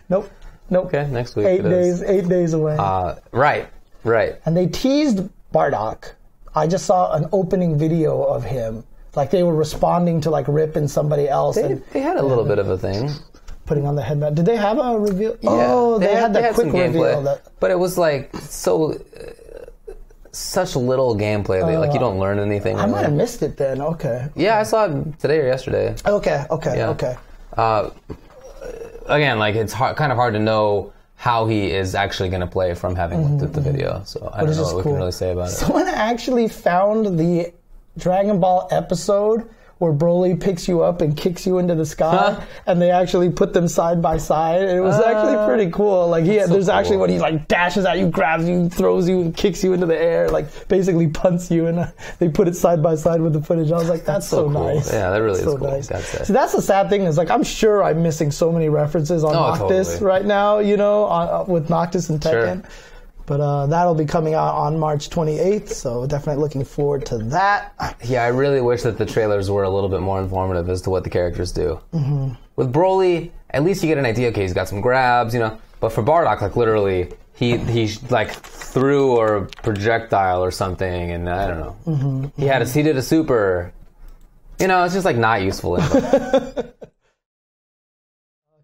Nope. Okay, next week. 8 days. 8 days away. Right. And they teased Bardock. I just saw an opening video of him. Like they were responding to like Rip and somebody else. They had a little bit of a thing. Putting on the headband. Did they have a reveal? Yeah, oh, they had that quick reveal. But it was like such little gameplay. Like you don't learn anything. I might have missed it then. Okay. Yeah, I saw it today or yesterday. Okay. Again, like it's kind of hard to know how he is actually going to play from having looked at the video. So I don't know what we can really say about it. Someone actually found the Dragon Ball episode where Broly picks you up and kicks you into the sky, and they actually put them side by side. And it was actually pretty cool. Like there's actually when he like dashes at you, grabs you, throws you, and kicks you into the air, like basically punts you, and they put it side by side with the footage. I was like, that's so cool. nice. Yeah, that really is so cool. Nice. That's See, that's the sad thing is like I'm sure I'm missing so many references on Noctis right now, you know, with Noctis and Tekken. Sure. But that'll be coming out on March 28th, so definitely looking forward to that. Yeah, I really wish that the trailers were a little bit more informative as to what the characters do. Mm-hmm. With Broly, at least you get an idea. Okay, he's got some grabs, you know. But for Bardock, like literally, he like threw a projectile or something, and I don't know. Mm-hmm. He did a super. You know, it's just like not useful info.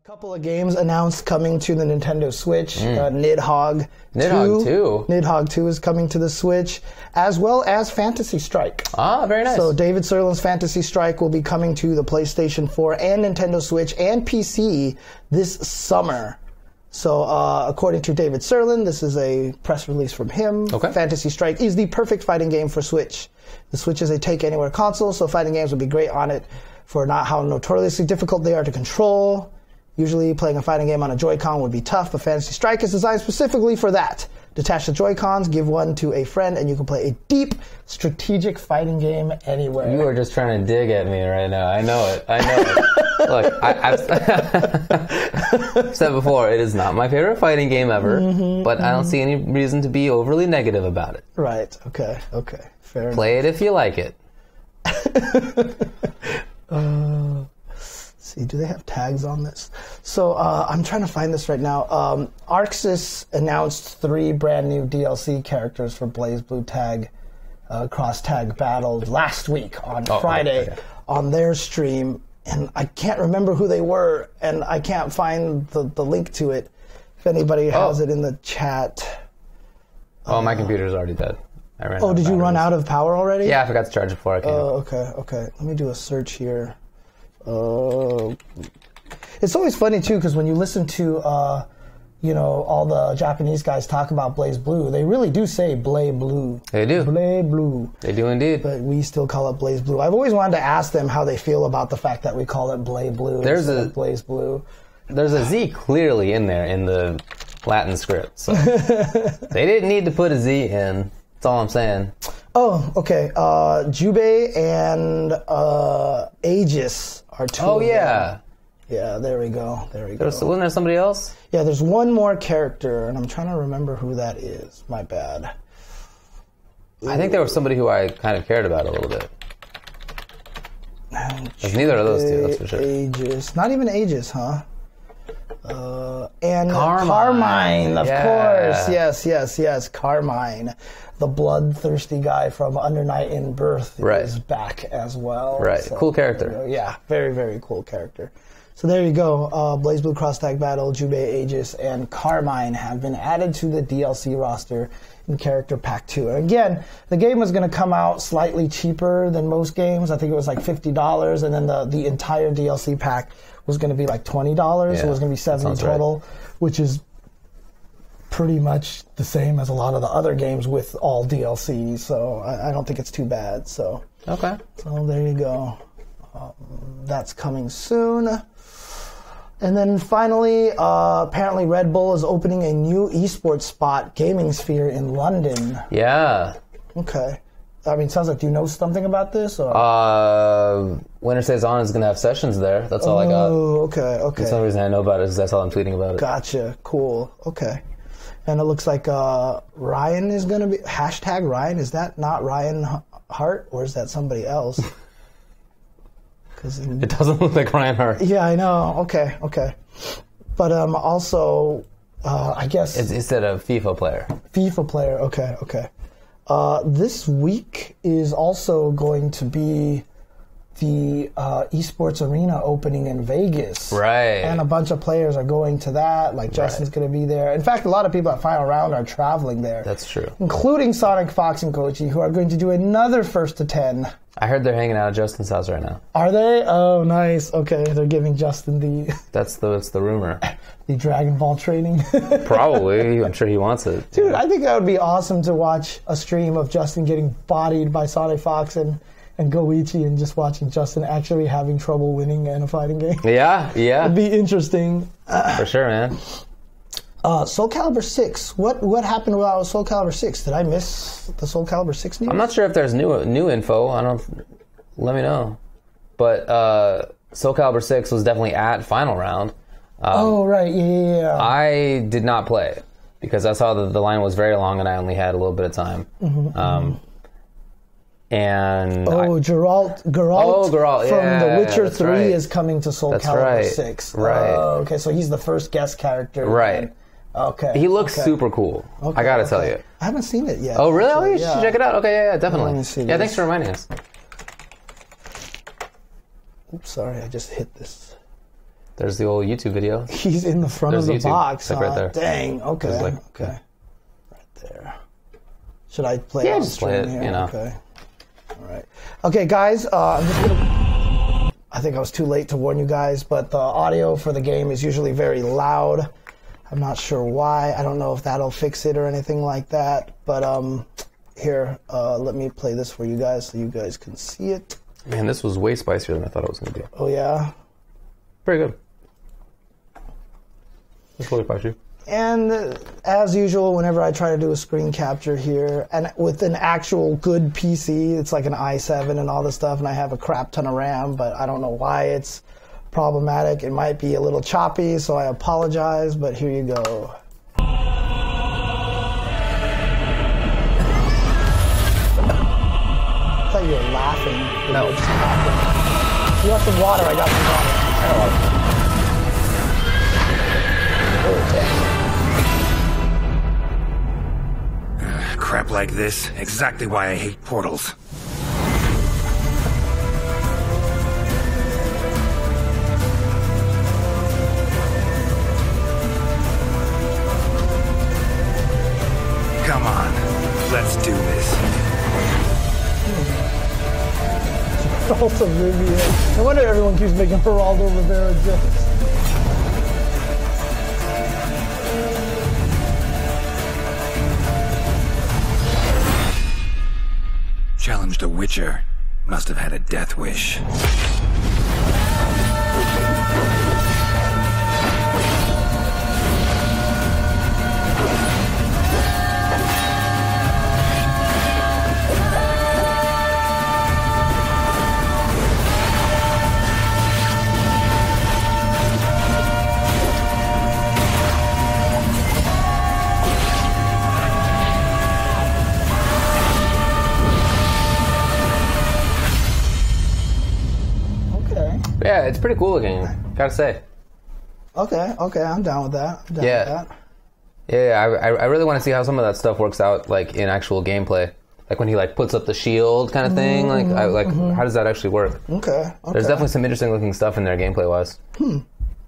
Couple of games announced coming to the Nintendo Switch. Nidhogg 2. Nidhogg 2 is coming to the Switch, as well as Fantasy Strike. Ah, very nice. So David Sirlin's Fantasy Strike will be coming to the PlayStation 4 and Nintendo Switch and PC this summer. So according to David Sirlin, this is a press release from him. Okay. Fantasy Strike is the perfect fighting game for Switch. The Switch is a take-anywhere console, so fighting games would be great on it for not how notoriously difficult they are to control. Usually playing a fighting game on a Joy-Con would be tough, but Fantasy Strike is designed specifically for that. Detach the Joy-Cons, give one to a friend, and you can play a deep, strategic fighting game anywhere. You are just trying to dig at me right now. I know it. Look, I've said before, it is not my favorite fighting game ever, but I don't see any reason to be overly negative about it. Right. Okay. Fair enough. Play it if you like it. See, do they have tags on this? So I'm trying to find this right now. ArcSys announced 3 brand new DLC characters for BlazBlue Cross Tag Battle last week on Friday on their stream, and I can't remember who they were, and I can't find the link to it. If anybody has it in the chat. My computer's already dead. Did you run out of power already? Yeah, I forgot to charge it before I came. Okay. Let me do a search here. It's always funny too because when you listen to all the Japanese guys talk about BlazBlue, they really do say BlazBlue. They do. BlazBlue. They do indeed. But we still call it BlazBlue. I've always wanted to ask them how they feel about the fact that we call it BlazBlue instead of BlazBlue. There's a Z clearly in there in the Latin script, so they didn't need to put a Z in. That's all I'm saying. Oh, okay. Jubei and Aegis are 2 of them. Yeah, there we go. Wasn't there somebody else? Yeah, there's one more character, and I'm trying to remember who that is. My bad. I think there was somebody who I kind of cared about a little bit. There's neither of those two, that's for sure. Aegis. Not even Aegis, huh? And Carmine, of course. Yes. Carmine. The bloodthirsty guy from Under Night in Birth is back as well. Right. So, cool character. Yeah, very, very cool character. So there you go. BlazBlue Cross Tag Battle, Jubei, Aegis, and Carmine have been added to the DLC roster in Character Pack 2. And again, the game was going to come out slightly cheaper than most games. I think it was like $50, and then the entire DLC pack was going to be like $20. So it was going to be $70 total, which is pretty much the same as a lot of the other games with all DLC. So I don't think it's too bad. So okay. So there you go. That's coming soon. And then finally, apparently Red Bull is opening a new esports spot, Gaming Sphere, in London. Yeah. Okay. I mean, sounds like, do you know something about this? Or? Winter Stays On is going to have sessions there. That's all I got. Oh, okay. That's the only reason I know about it is that's all I'm tweeting about it. Gotcha. Cool. Okay. And it looks like Ryan is going to be... Hashtag Ryan. Is that not Ryan Hart, or is that somebody else? It doesn't look like Ryan Hart. Yeah, I know. Okay. But also, I guess... It's a FIFA player. FIFA player. Okay. This week is also going to be the esports arena opening in Vegas. Right. And a bunch of players are going to that. Like, Justin's going to be there. In fact, a lot of people at Final Round are traveling there. That's true. Including Sonic Fox and Kochi, who are going to do another First to 10. I heard they're hanging out at Justin's house right now. Are they? Oh, nice. Okay, they're giving Justin the... That's the rumor. The Dragon Ball training. Probably. I'm sure he wants it. Dude, I think that would be awesome to watch a stream of Justin getting bodied by Sonic Fox and and Goichi and just watching Justin actually having trouble winning in a fighting game. Yeah. It'd be interesting. For sure, man. Soul Calibur 6. What happened about Soul Calibur 6? Did I miss the Soul Calibur 6 news? I'm not sure if there's new info. Let me know. But Soul Calibur 6 was definitely at final round. Right. Yeah. I did not play it because I saw that the line was very long and I only had a little bit of time. And Geralt Geralt from The Witcher 3 is coming to Soul Calibur 6. Right. Okay, so he's the first guest character. Right. Okay. He looks super cool. I gotta tell you. I haven't seen it yet. Oh, really? Oh, you should check it out. Okay, yeah, definitely. Let me see Yeah, this. thanks for reminding us. Oops, sorry, I just hit this. There's the old YouTube video. He's in the front of the YouTube. box. Like right there. Dang. Okay. Okay. Right there. Should I play it on just play stream it, here? you know. Okay. All right. Okay, guys. I'm just gonna. I think I was too late to warn you guys, but the audio for the game is usually very loud. I'm not sure why. I don't know if that'll fix it or anything like that. But here, let me play this for you guys so you guys can see it. Man, this was way spicier than I thought it was going to be. Oh yeah. Pretty good. It's really spicy. And as usual, whenever I try to do a screen capture here, and with an actual good PC, it's like an i7 and all this stuff, and I have a crap ton of RAM, but I don't know why it's problematic. It might be a little choppy, so I apologize, but here you go. I thought you were laughing. No. You want some water? I got some water. Crap like this. Exactly why I hate portals. Come on. Let's do this. Geralt of Rivia. No wonder everyone keeps making Geraldo Rivera jokes. Challenged a Witcher. Must have had a death wish. Yeah, it's pretty cool looking, gotta say. Okay, I'm down with that. I'm down with that. Yeah, I really want to see how some of that stuff works out, like in actual gameplay. Like when he like puts up the shield kind of thing. How does that actually work? Okay. There's definitely some interesting looking stuff in there gameplay wise.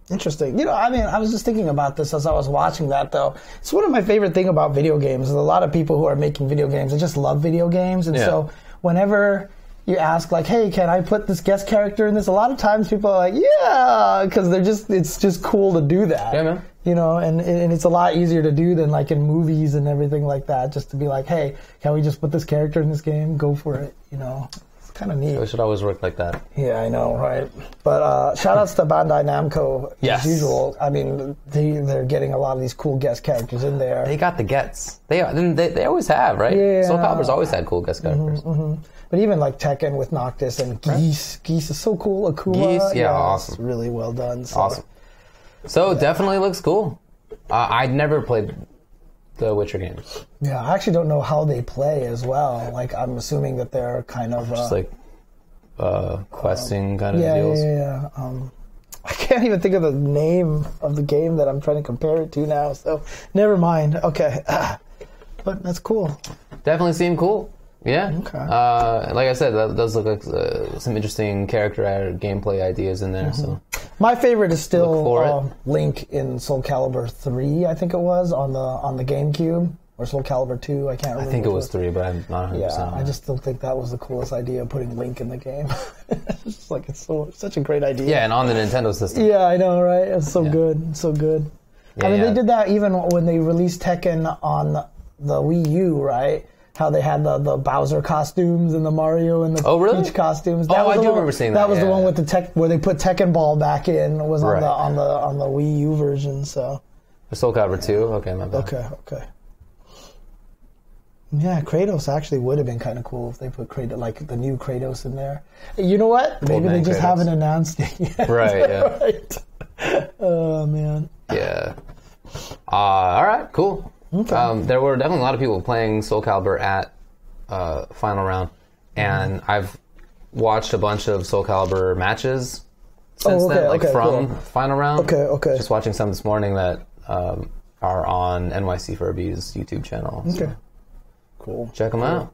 Interesting. You know, I mean, I was just thinking about this as I was watching that, though. It's one of my favorite things about video games. There's a lot of people who are making video games. They just love video games, and so whenever you ask, like, hey, can I put this guest character in this? A lot of times people are like, yeah, because it's just cool to do that. Yeah, man. You know, and it's a lot easier to do than like in movies and everything like that. Just to be like, hey, can we just put this character in this game? Go for it. You know, it's kind of neat. It should always work like that. Yeah, I know, right? But shout outs to Bandai Namco as usual. I mean, they're getting a lot of these cool guest characters in there. They got the gets. They always have, right? Yeah. Soul Calibur's always had cool guest characters. But even like Tekken with Noctis and Geese. Geese is so cool. Akuma. Geese, yeah, awesome. It's really well done. So. Awesome. So it definitely looks cool. I'd never played the Witcher games. Yeah, I actually don't know how they play as well. Like, I'm assuming that they're kind of... just like questing kind of deals. Yeah. I can't even think of the name of the game that I'm trying to compare it to now, so never mind. Okay. But that's cool. Definitely seem cool. Yeah. Okay. Like I said, that does look like some interesting character gameplay ideas in there. So my favorite is still Link in Soul Calibur 3, I think it was, on the GameCube. Or Soul Calibur 2, I can't remember. I think it was 3, but I'm not 100%. Yeah, I just still think that was the coolest idea, putting Link in the game. It's just like, it's such a great idea. Yeah, and on the Nintendo system. Yeah, I know, right? It's so good. So good. Yeah, I mean, they did that even when they released Tekken on the Wii U, right? how they had the Bowser costumes and the Mario and the really? Peach costumes. I do remember seeing that. That was the one with the tech where they put Tekken Ball back in. Was Right. on the Wii U version. So. Soul Calibur 2? Okay, my bad. Okay. Yeah, Kratos actually would have been kind of cool if they put Kratos, like the new Kratos in there. You know what? Maybe they just haven't announced it yet. Right, yeah. Right. Oh, man. Yeah. All right, cool. Okay. There were definitely a lot of people playing Soul Calibur at Final Round, and I've watched a bunch of Soul Calibur matches since then, from cool. Final Round. Okay. Just watching some this morning that are on NYC Furby's YouTube channel. Okay. So Cool. check them out.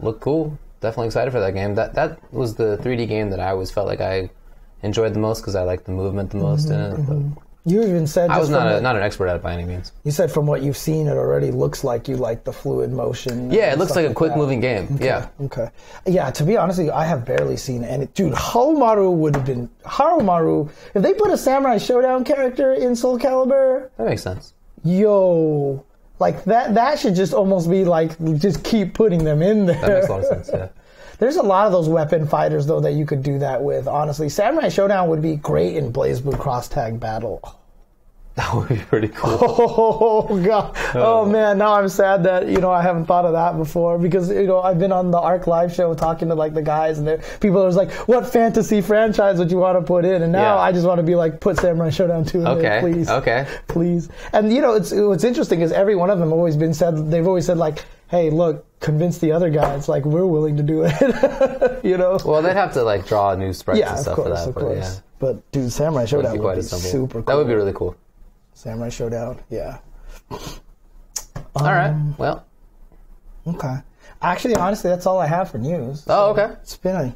Look cool. Definitely excited for that game. That was the 3D game that I always felt like I enjoyed the most because I liked the movement the most in it. But You even said... I was not an expert at it by any means. You said from what you've seen, it already looks like you like the fluid motion. Yeah, it looks like a quick-moving game. Okay. Yeah. Okay. Yeah, to be honest with you, I have barely seen any... Dude, Harumaru would have been... Harumaru... If they put a Samurai Showdown character in Soul Calibur... That makes sense. Yo... Like, that should just almost be like, just keep putting them in there. That makes a lot of sense, yeah. There's a lot of those weapon fighters, though, that you could do that with, honestly. Samurai Showdown would be great in BlazBlue Cross Tag Battle. That would be pretty cool. Oh, God. Oh, man. Now I'm sad that, I haven't thought of that before because, I've been on the ARC Live show talking to, like, the guys and people are like, what fantasy franchise would you want to put in? And now I just want to be like, put Samurai Showdown 2 in there, please. Okay. Please. And, what's interesting is every one of them they've always said, like, hey, look, convince the other guys, like, we're willing to do it, Well, they'd have to, like, draw new sprites and of stuff course, for that. Of course. Yeah. But, dude, Samurai Showdown would be super cool. That would be really cool. Samurai Showdown, yeah. All right, well. Okay. Actually, honestly, that's all I have for news. Oh, okay. It's been a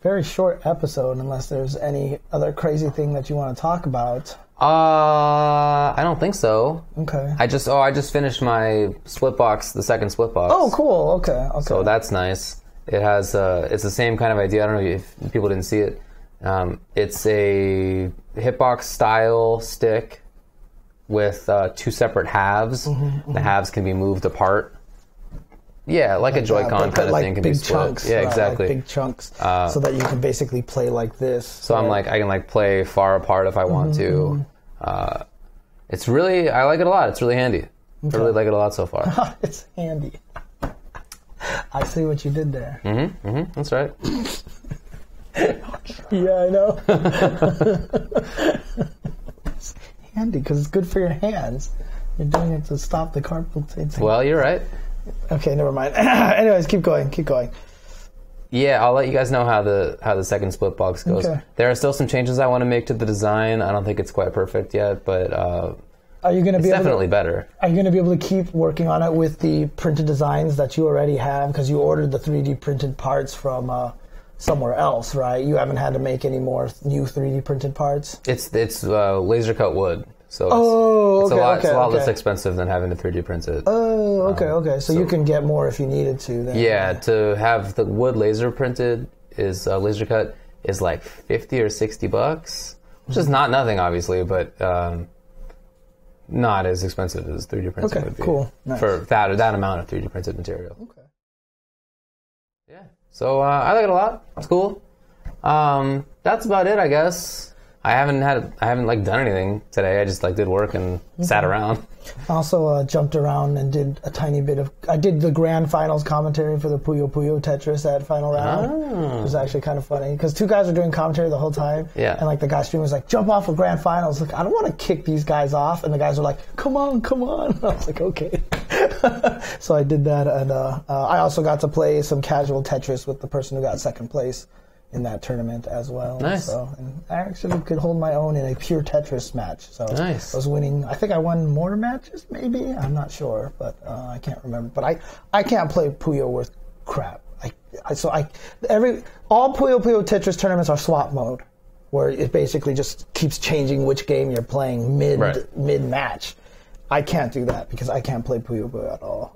very short episode, unless there's any other crazy thing that you want to talk about. I don't think so. Okay. I just finished my split box, the second split box. Oh, cool. Okay. So that's nice. It has, it's the same kind of idea. I don't know if people didn't see it. It's a hitbox style stick with two separate halves. The halves can be moved apart. Yeah, like a Joy-Con kind of thing can be split. Chunks, yeah, exactly. Like big chunks, so that you can basically play like this. So I can play far apart if I want to. It's really, I like it a lot. It's really handy. I really like it a lot so far. It's handy. I see what you did there. That's right. Yeah, I know. It's handy because it's good for your hands. You're doing it to stop the carpal tunnel. Well, you're right. Okay, never mind. Anyways, keep going. Yeah, I'll let you guys know how the second split box goes. Okay. There are still some changes I want to make to the design. I don't think it's quite perfect yet, but are you going to be definitely better. Are you going to be able to keep working on it with the printed designs that you already have? Because you ordered the 3D printed parts from somewhere else, right? You haven't had to make any more new 3D printed parts? It's laser cut wood. So it's a lot less expensive than having to 3D print it. Oh, okay. So you can get more if you needed to. Then. Yeah, to have the wood laser printed is laser cut is like $50 or $60, which is not nothing, obviously, but not as expensive as 3D printing would be. Cool. Nice. For that amount of 3D printed material. Okay. Yeah. So I like it a lot. It's cool. That's about it, I guess. I haven't done anything today. I just did work and sat around. I also jumped around and did a tiny bit I did the grand finals commentary for the Puyo Puyo Tetris at Final Round. It was actually kind of funny because two guys were doing commentary the whole time. Yeah. And the guy streaming was like, jump off of grand finals. Like, I don't want to kick these guys off. And the guys were like, come on. I was like, okay. So I did that. And I also got to play some casual Tetris with the person who got second place in that tournament as well. Nice. So, and I actually could hold my own in a pure Tetris match. So nice. I was winning. I think I won more matches, maybe. I'm not sure, but I can't remember. But I can't play Puyo worth crap. All Puyo Puyo Tetris tournaments are swap mode, where it basically just keeps changing which game you're playing mid match. I can't do that because I can't play Puyo Puyo at all.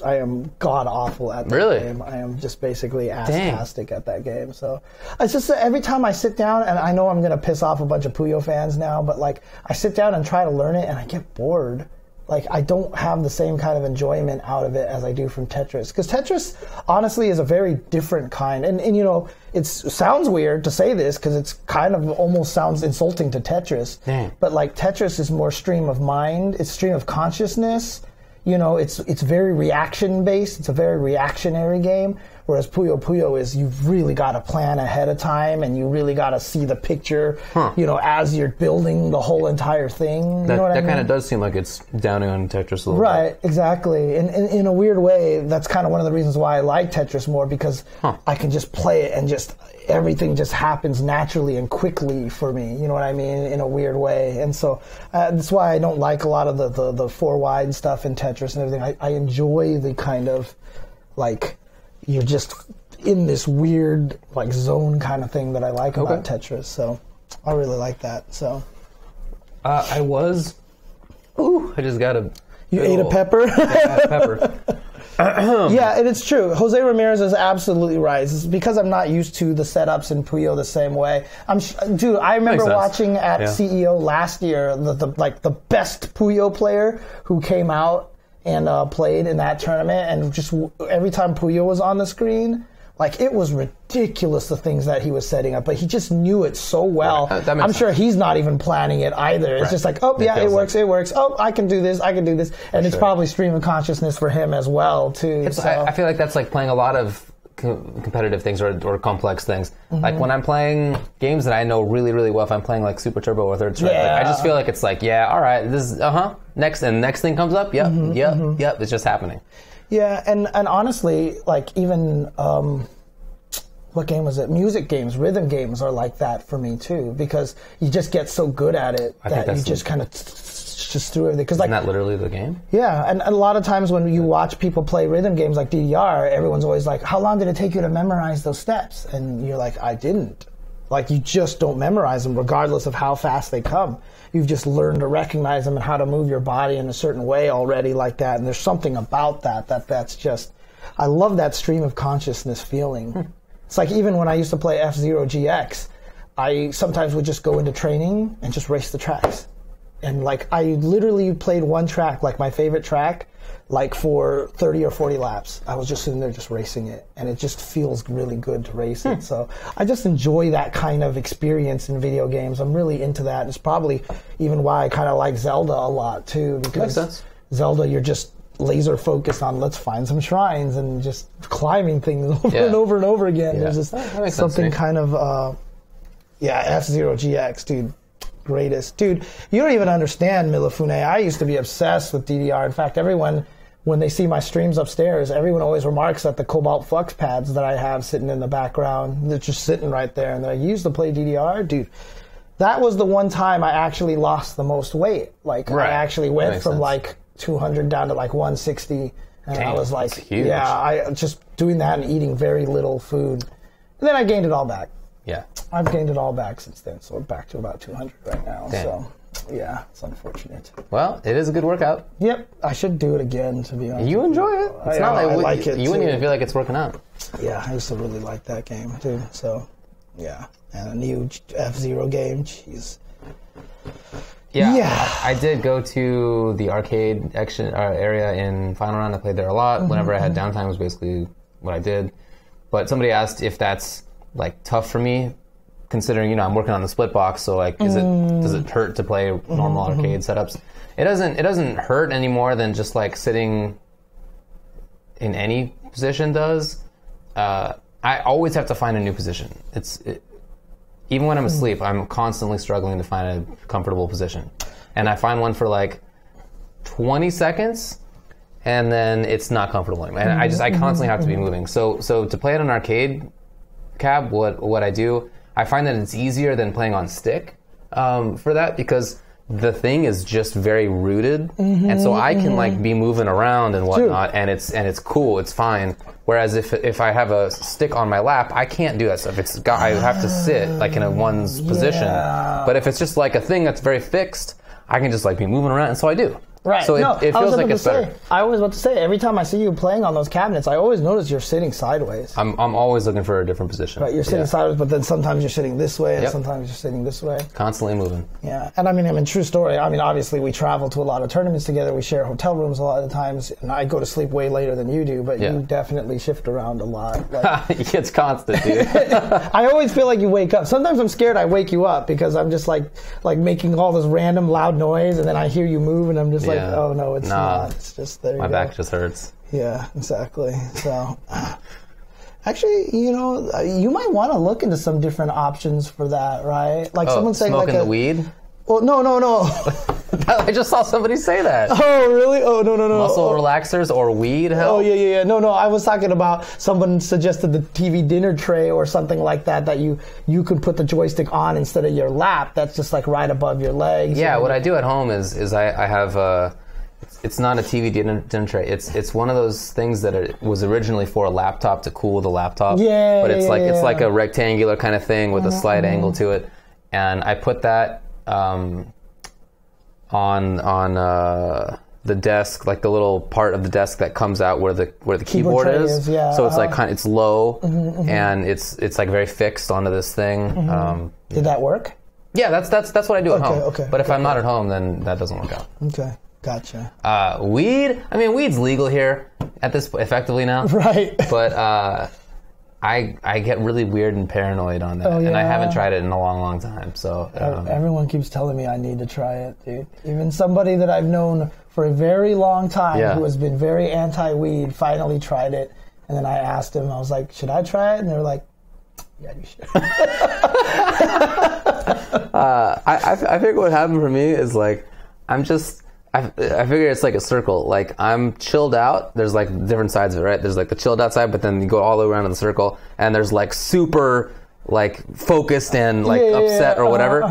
I am god awful at that game. I am just basically ass-tastic at that game. So it's just that every time I sit down, and I know I'm going to piss off a bunch of Puyo fans now, but I sit down and try to learn it, and I get bored Like, I don't have the same kind of enjoyment out of it as I do from Tetris. Because Tetris, honestly, is a very different kind. And you know, it sounds weird to say this because it's kind of almost sounds insulting to Tetris. Dang. But, like, Tetris is more stream of mind. It's stream of consciousness. You know, it's very reaction-based. It's a very reactionary game. Whereas Puyo Puyo is you've really got to plan ahead of time and you really got to see the picture, you know, as you're building the whole entire thing. You know what I mean? That kind of does seem like it's downing on Tetris a little bit. Right, exactly. And in a weird way, that's kind of one of the reasons why I like Tetris more because I can just play it and just everything just happens naturally and quickly for me. You know what I mean? In a weird way. And so that's why I don't like a lot of the four wide stuff in Tetris and everything. I enjoy the kind of like you're just in this weird like zone kind of thing that I like about Tetris. So I really like that. So I just got a... You ate a pepper? Yeah, a pepper. Yeah, and it's true. Jose Ramirez is absolutely right. It's because I'm not used to the setups in Puyo the same way. Dude, I remember watching at CEO last year the best Puyo player who came out and played in that tournament, and just every time Puyo was on the screen, like it was ridiculous the things that he was setting up, but he just knew it so well. I'm sure he's not even planning it either. It's just like, oh yeah, it works. Oh, I can do this, and it's probably stream of consciousness for him as well too. I feel like that's like playing a lot of competitive things or complex things. Like when I'm playing games that I know really, really well, if I'm playing like Super Turbo or Third Strike, like, I just feel like it's like, yeah, all right, this is next thing comes up. Yep, it's just happening. Yeah, and honestly, like even what game was it? Music games, rhythm games are like that for me too, because you just get so good at it that you just kind of just through everything. Because like, isn't that literally the game? Yeah, and a lot of times when you watch people play rhythm games like DDR, everyone's always like, "How long did it take you to memorize those steps?" And you're like, "I didn't." Like you just don't memorize them, regardless of how fast they come. You've just learned to recognize them and how to move your body in a certain way already like that. And there's something about that's just, I love that stream of consciousness feeling. It's like even when I used to play F-Zero GX, I sometimes would just go into training and just race the tracks. And like I literally played one track, like my favorite track, like for 30 or 40 laps. I was just sitting there just racing it, and it just feels really good to race it. So I just enjoy that kind of experience in video games. I'm really into that. And it's probably even why I kind of like Zelda a lot too, because makes sense. Zelda, you're just laser focused on let's find some shrines and just climbing things over and over and over again. There's just something kind of F-Zero GX, dude. Greatest. Dude, you don't even understand, Milifune. I used to be obsessed with DDR. In fact, everyone, when they see my streams upstairs, everyone always remarks at the Cobalt Flux pads that I have sitting in the background. They're just sitting right there. And they're like, you used to play DDR? Dude, that was the one time I actually lost the most weight. Like, I actually went from like 200 down to like 160. And I was like, huge. I just doing that and eating very little food. And then I gained it all back. Yeah. I've gained it all back since then, so we're back to about 200 right now. Damn. So, yeah, it's unfortunate. Well, it is a good workout. Yep, I should do it again, to be honest. You enjoy it. It's not like I like it. You wouldn't even feel like it's working out. Yeah, I used to really like that game too. So, yeah, and a new F-Zero game. Jeez. Yeah, I did go to the arcade action area in Final Round. I played there a lot. Whenever I had downtime was basically what I did. But somebody asked if that's like tough for me, considering I'm working on the split box. So like, does it hurt to play normal arcade setups? It doesn't hurt any more than just like sitting in any position does. I always have to find a new position. Even when I'm asleep, I'm constantly struggling to find a comfortable position, and I find one for like 20 seconds. And then it's not comfortable anymore. And I constantly have to be moving. So to play at an arcade cab, what I do, I find that it's easier than playing on stick for that, because the thing is just very rooted, and so I can like be moving around and whatnot, and it's cool, it's fine. Whereas if I have a stick on my lap, I can't do that stuff. I have to sit like in one's position. But if it's just like a thing that's very fixed, I can just like be moving around, and so I do. Right. So it feels like it's better. I was about to say, every time I see you playing on those cabinets, I always notice you're sitting sideways. I'm always looking for a different position. Right, you're sitting sideways, but then sometimes you're sitting this way, and Yep. sometimes you're sitting this way. Constantly moving. Yeah, and I mean, true story. I mean, obviously, we travel to a lot of tournaments together. We share hotel rooms a lot of the times, and I go to sleep way later than you do, but you definitely shift around a lot. Like, It's constant, dude. I always feel like you wake up. Sometimes I'm scared I wake you up because I'm just like making all this random loud noise, and then I hear you move, and I'm just like, oh no, it's not. It's just there. My back just hurts. Yeah, exactly. So, actually, you might want to look into some different options for that, right? Like someone saying smoking the weed. Well, no. I just saw somebody say that. Oh, really? Oh, no. Muscle relaxers or weed help? Oh, yeah. No. I was talking about someone suggested the TV dinner tray or something like that you could put the joystick on instead of your lap. That's just like right above your legs. Yeah, what I do at home is I have it's not a TV dinner tray. It's one of those things that it was originally for a laptop to cool the laptop. Yeah, but it's like a rectangular kind of thing with a slight angle to it, and I put that on the desk, like the little part of the desk that comes out where the keyboard is. Yeah, so it's like it's low and it's like very fixed onto this thing. Did that work? Yeah, that's what I do at home. Okay. But if I'm not at home, then that doesn't work out. Okay, gotcha. Weed. I mean, weed's legal here at this effectively now. Right. But I get really weird and paranoid on that, and I haven't tried it in a long, long time. So everyone keeps telling me I need to try it, dude. Even somebody that I've known for a very long time who has been very anti-weed finally tried it, and then I asked him, I was like, "Should I try it?" And they were like, "Yeah, you should." I figure what happened for me is like I figure it's like a circle. Like I'm chilled out. There's like different sides of it, right? There's like the chilled out side, but then you go all the way around in the circle, and there's like super like focused and like upset or whatever.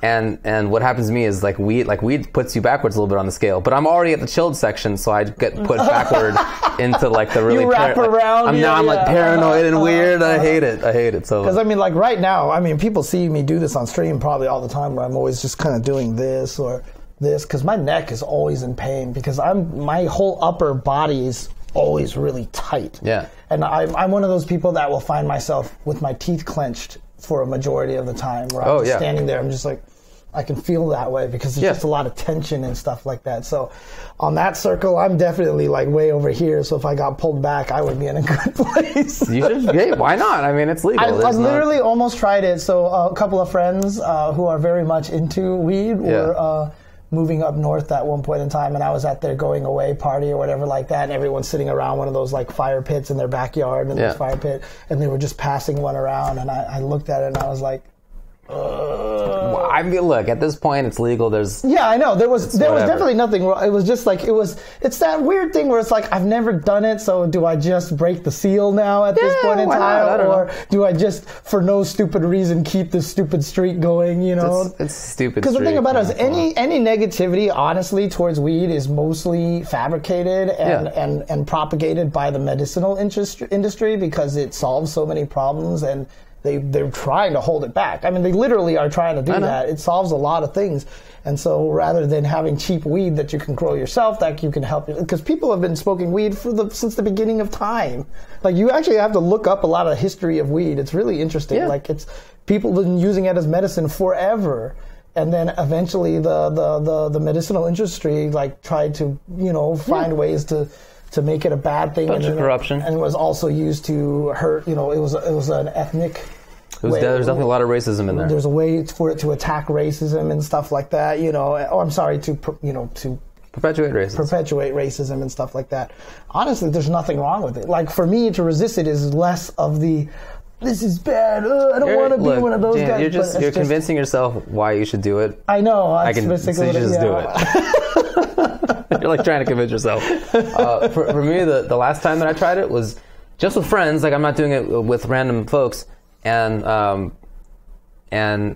And what happens to me is like weed puts you backwards a little bit on the scale. But I'm already at the chilled section, so I get put backward into like the really. You wrap around. I'm like paranoid and weird. I hate it. So because I mean, like right now, I mean, people see me do this on stream probably all the time, where I'm always just kind of doing this or this, because my neck is always in pain because my whole upper body is always really tight. Yeah. And I'm one of those people that will find myself with my teeth clenched for a majority of the time, where I'm just standing there. I'm just like, I can feel that way because there's just a lot of tension and stuff like that. So on that circle, I'm definitely like way over here. So if I got pulled back, I would be in a good place. You should, hey, why not? I mean, it's legal. I literally almost tried it. So a couple of friends who are very much into weed were moving up north at one point in time, and I was at their going away party or whatever like that, and everyone's sitting around one of those like fire pits in their backyard, and this fire pit, and they were just passing one around, and I looked at it and I was like, well, I mean, look, at this point, it's legal. I know there was definitely nothing wrong. It was just like it's that weird thing where it's like I've never done it, so do I just break the seal now at this point in time, or do I just for no stupid reason keep this stupid streak going? You know, it's stupid. Because the thing about it is any negativity, honestly, towards weed is mostly fabricated and propagated by the medicinal industry because it solves so many problems and. They're trying to hold it back. I mean, they literally are trying to do that. It solves a lot of things. And so rather than having cheap weed that you can grow yourself, that you can help, because people have been smoking weed since the beginning of time. Like, you actually have to look up a lot of the history of weed. It's really interesting. Yeah. Like, people have been using it as medicine forever. And then eventually the medicinal industry, like, tried to, find ways to make it a bad thing. Bunch of corruption. And it was also used to hurt, it was an ethnic way. There's definitely a lot of racism in there. There's a way for it to attack racism and stuff like that, to perpetuate racism. Perpetuate racism and stuff like that. Honestly, there's nothing wrong with it. Like, for me, to resist it is less of the, this is bad, I don't want to be one of those guys. You're convincing yourself why you should do it. I know. So you just do it. You're like trying to convince yourself. For me, the last time that I tried it was just with friends. Like, I'm not doing it with random folks. And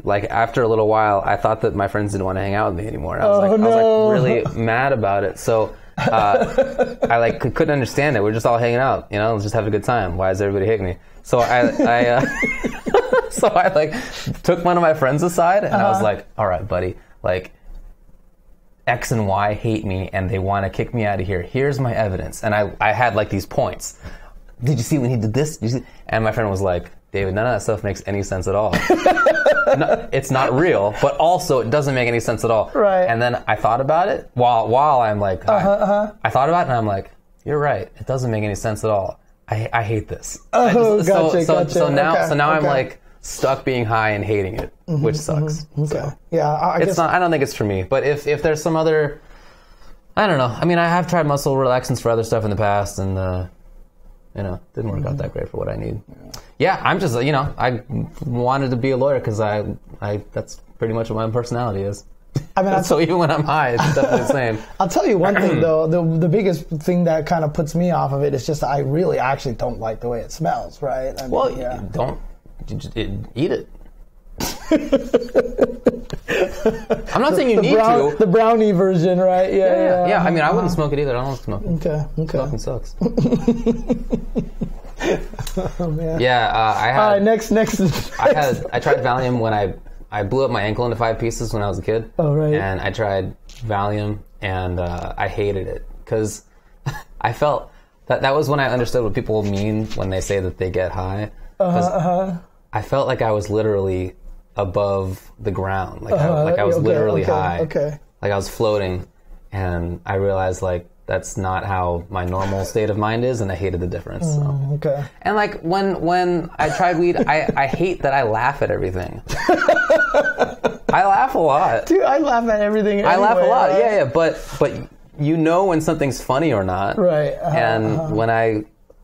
like after a little while, I thought that my friends didn't want to hang out with me anymore. And I was like really mad about it. So I like couldn't understand it. We're just all hanging out, let's just have a good time. Why does everybody hate me? So I like took one of my friends aside and I was like, all right, buddy, like, X and Y hate me and they want to kick me out of here. Here's my evidence. And I had like these points. Did you see when he did this? Did you see? And my friend was like, David, none of that stuff makes any sense at all. No, it's not real, but also it doesn't make any sense at all. Right. And then I thought about it while I'm like, I thought about it and I'm like, you're right. It doesn't make any sense at all. I hate this. Oh, gotcha. So now Okay. I'm like stuck being high and hating it, which sucks. Okay. So, Yeah, I guess. I don't think it's for me. But if there's some other, I don't know. I mean, I have tried muscle relaxants for other stuff in the past, and didn't work out that great for what I need. Yeah, I'm just I wanted to be a lawyer because I that's pretty much what my personality is. I mean, so even when I'm high, it's definitely the same. I'll tell you one thing though. The biggest thing that kind of puts me off of it is just I really actually don't like the way it smells. Right? I mean, don't eat it. I'm not saying you need to. The brownie version, right? Yeah. I mean, I wouldn't smoke it either. I don't like smoking. Okay. Smoking sucks. Oh man. Yeah, I had. All right, next. I tried Valium when I blew up my ankle into 5 pieces when I was a kid. Oh right. And I tried Valium and I hated it because I felt that was when I understood what people mean when they say that they get high. I felt like I was literally above the ground, I was literally high, like I was floating, and I realized like that's not how my normal state of mind is, and I hated the difference. Okay. And like when I tried weed, I hate that I laugh at everything. I laugh a lot, dude. I laugh at everything. I laugh a lot, right? yeah. But you know when something's funny or not, right? And when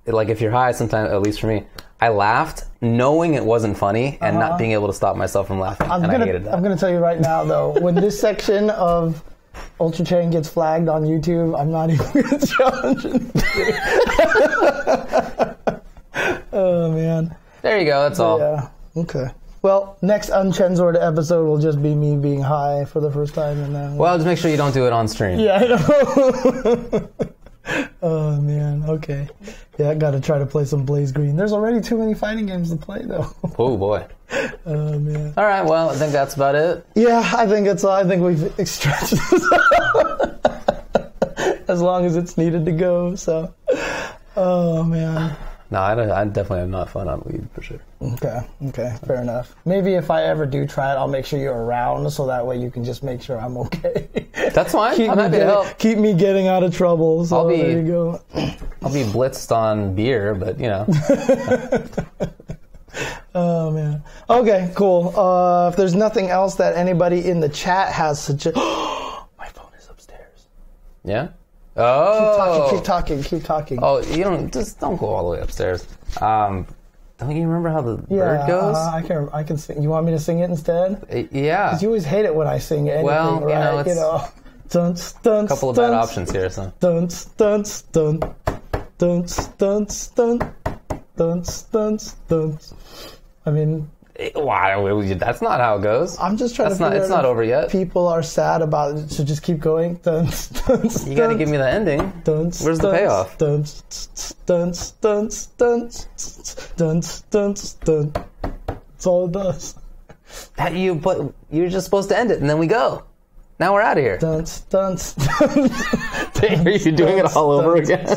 if you're high, sometimes, at least for me, I laughed knowing it wasn't funny and not being able to stop myself from laughing, I hated that. I'm going to tell you right now, though, when this section of Ultra Chain gets flagged on YouTube, I'm not even going to challenge it. Oh, man. There you go, that's all. Yeah, okay. Well, next Uncensored episode will just be me being high for the first time. And then just make sure you don't do it on stream. Yeah, I know. Oh, man. Okay. Yeah, I got to try to play some BlazGreen. There's already too many fighting games to play, though. Oh, boy. Oh, man. All right, well, I think that's about it. Yeah, I think that's all. I think we've stretched this out as long as it's needed to go, so. Oh, man. No, I definitely have not fun on weed, for sure. Okay, fair enough. Maybe if I ever do try it, I'll make sure you're around, so that way you can just make sure I'm okay. That's fine. I'm happy to help. Keep me getting out of trouble, so there you go. I'll be blitzed on beer, but, Oh, man. Okay, cool. If there's nothing else that anybody in the chat has suggested... My phone is upstairs. Yeah? Oh. Keep talking. Oh, don't go all the way upstairs. Don't you remember how the bird goes? I can sing. You want me to sing it instead? Yeah. Because you always hate it when I sing anything, right? It's a couple of bad options here, so. Dunce. I mean... Wow, that's not how it goes. I'm just trying to figure out. It's not over yet. People are sad about it, so just keep going. You gotta give me the ending. Where's the payoff? That's all it does. You're just supposed to end it, and then we go. Now we're out of here. Are you doing it all over again?